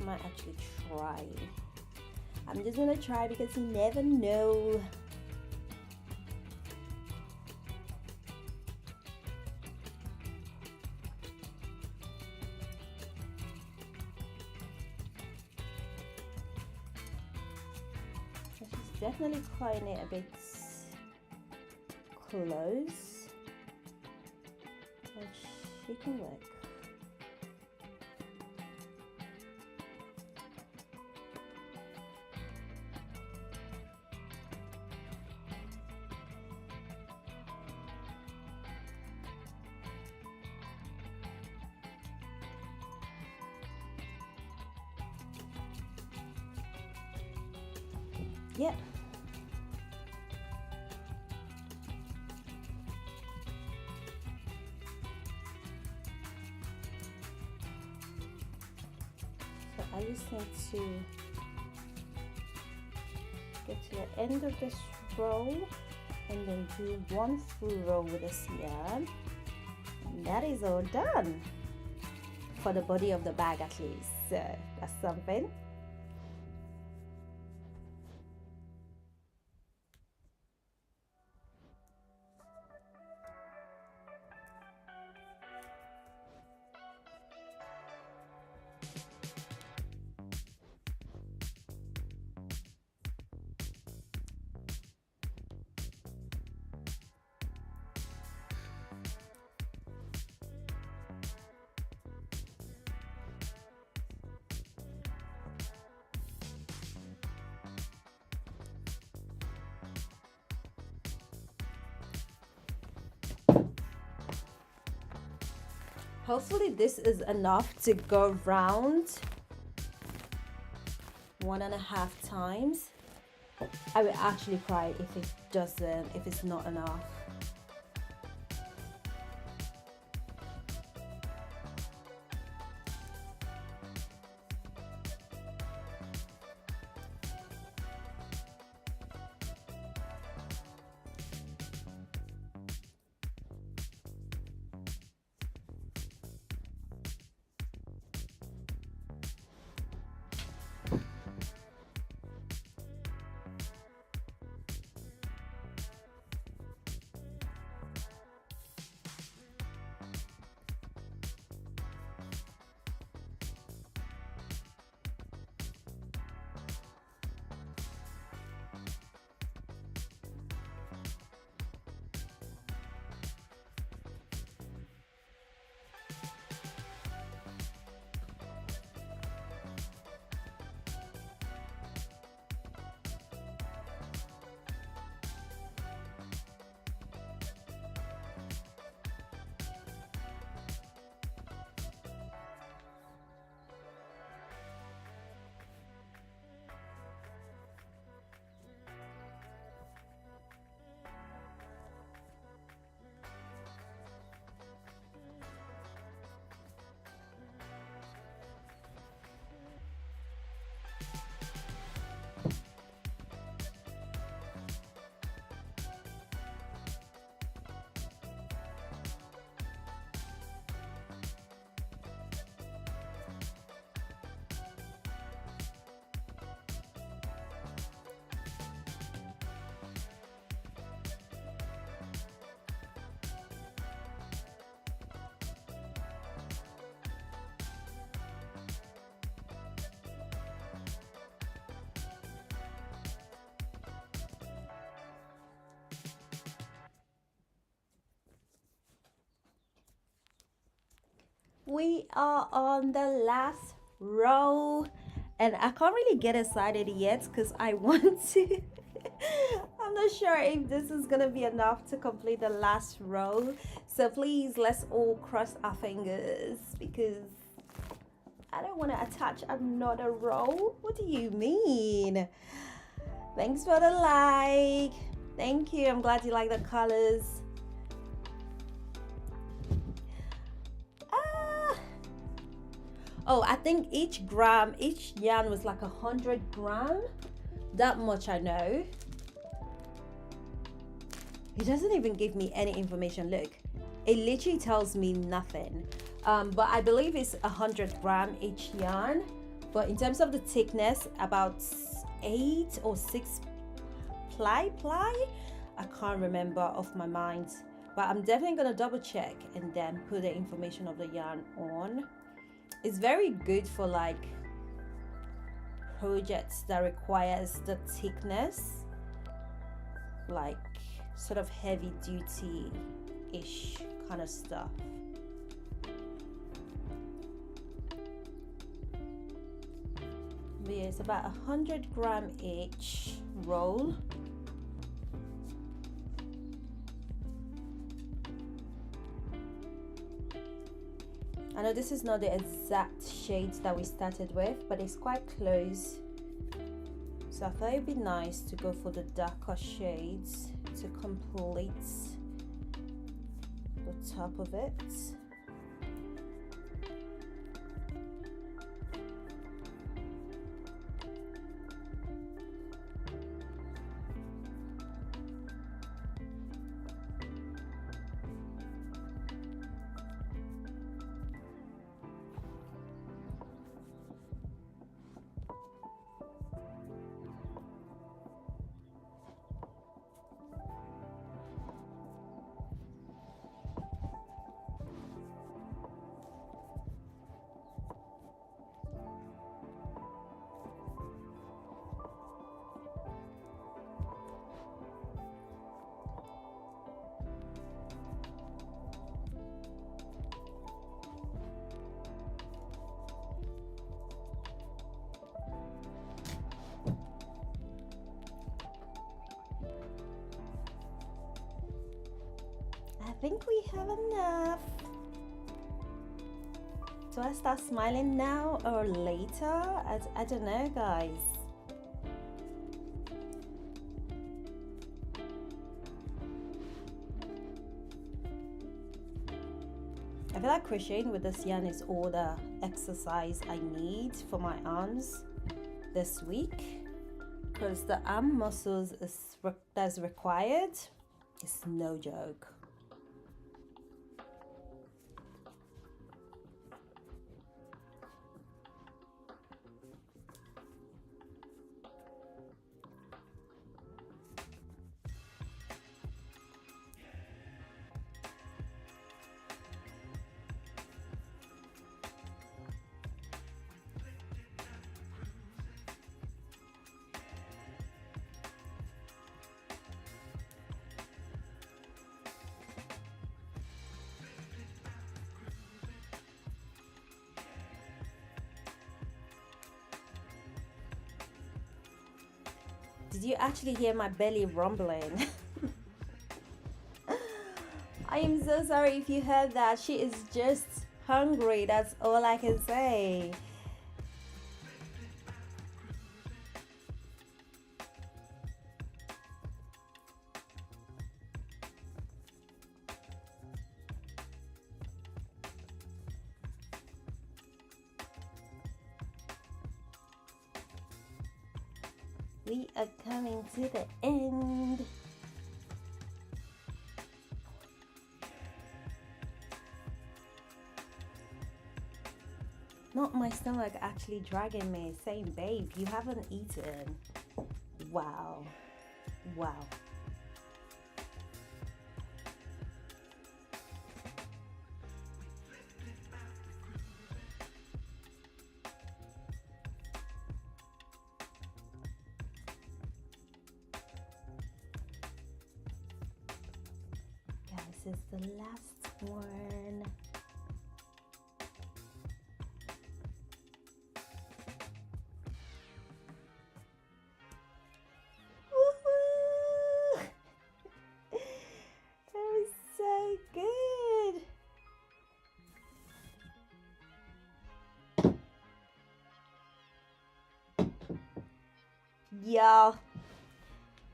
might actually try. I'm just gonna try because you never know. She's definitely cutting it a bit close, but she can work. Yep. So I just need to get to the end of this row and then do one full row with this yarn. And that is all done for the body of the bag, at least. So that's something. Hopefully this is enough to go round 1.5 times. I will actually cry if it's not enough. We are on the last row and I can't really get excited yet because I want to I'm not sure if this is gonna be enough to complete the last row, so please let's all cross our fingers because I don't want to attach another row. What do you mean? Thanks for the like. Thank you. I'm glad you like the colors. Oh, I think each yarn was like 100 grams. That much I know. It doesn't even give me any information. Look, it literally tells me nothing. But I believe it's 100 grams each yarn But in terms of the thickness, about 8 or 6 ply. I can't remember off my mind, but I'm definitely gonna double check and then put the information of the yarn on. It's very good for like projects that requires the thickness, like sort of heavy duty ish kind of stuff. But yeah, it's about 100 gram each roll. I know this is not the exact shades that we started with, but it's quite close. So I thought it'd be nice to go for the darker shades to complete the top of it. I think we have enough. Do I start smiling now or later? I don't know, guys. I feel like crocheting with this yarn is all the exercise I need for my arms this week, because the arm muscles that's required is no joke. Did you actually hear my belly rumbling? I am so sorry if you heard that. She is just hungry, that's all I can say. We are coming to the end. Not my stomach actually dragging me, saying, babe, you haven't eaten. Wow. Wow. This is the last one. Woohoo! That was so good. Y'all.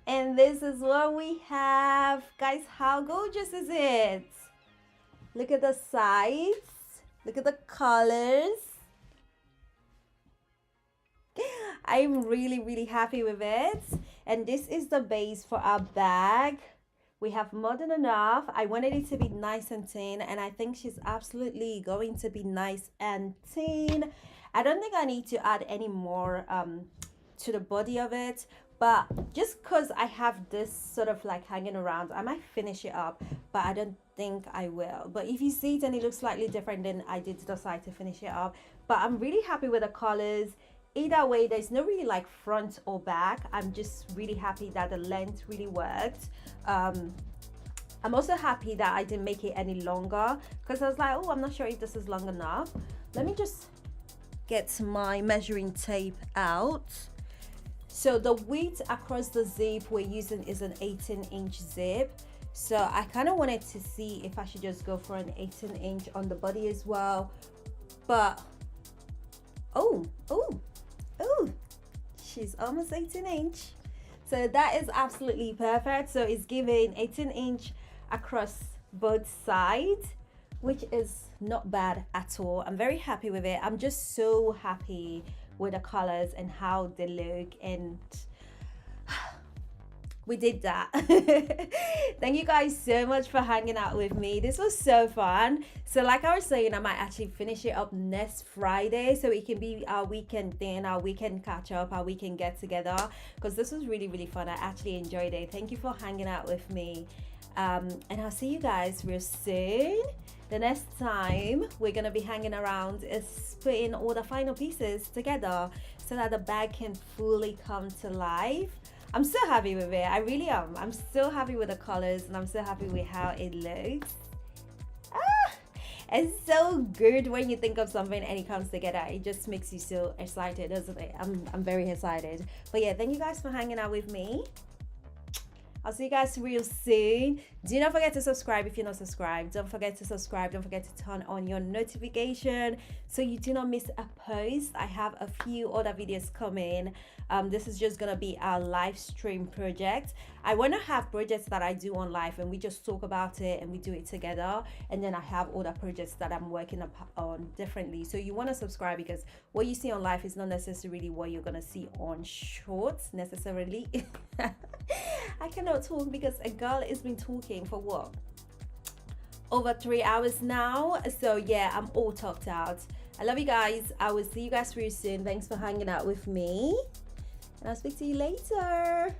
And this is what we have. Guys, how gorgeous is it? Look at the sides. Look at the colors. I'm really happy with it. And this is the base for our bag. We have more than enough. I wanted it to be nice and thin, and I think she's absolutely going to be nice and thin. I don't think I need to add any more to the body of it, but just because I have this sort of like hanging around, I might finish it up, but I don't think I will. But if you see it and it looks slightly different, then I did decide to finish it up. But I'm really happy with the colors. Either way, there's no really like front or back. I'm just really happy that the length really worked. I'm also happy that I didn't make it any longer, because I was like, oh, I'm not sure if this is long enough. Let me just get my measuring tape out. So the width across the zip we're using is an 18-inch zip. So I kind of wanted to see if I should just go for an 18-inch on the body as well. But oh, she's almost 18-inch. So that is absolutely perfect. So it's giving 18-inch across both sides, which is not bad at all. I'm very happy with it. I'm just so happy with the colors and how they look, and we did that. Thank you guys so much for hanging out with me. This was so fun. So like I was saying, I might actually finish it up next Friday, so it can be our weekend thing, our weekend catch up, our weekend get together, because this was really, really fun. I actually enjoyed it. Thank you for hanging out with me. And I'll see you guys real soon. The next time we're gonna be hanging around is putting all the final pieces together so that the bag can fully come to life. I'm so happy with it. I really am. I'm so happy with the colors, and I'm so happy with how it looks. It's so good when you think of something and it comes together. It just makes you so excited, doesn't it? I'm very excited. But yeah, thank you guys for hanging out with me. I'll see you guys real soon. Do not forget to subscribe if you're not subscribed. Don't forget to subscribe. Don't forget to turn on your notification so you do not miss a post. I have a few other videos coming. This is just gonna be our live stream project. I want to have projects that I do on live and we just talk about it and we do it together. And then I have other projects that I'm working on differently. So you want to subscribe, because what you see on live is not necessarily what you're gonna see on shorts necessarily. I cannot talk because a girl has been talking for what? Over 3 hours now. So yeah, I'm all talked out. I love you guys. I will see you guys real soon. Thanks for hanging out with me. And I'll speak to you later.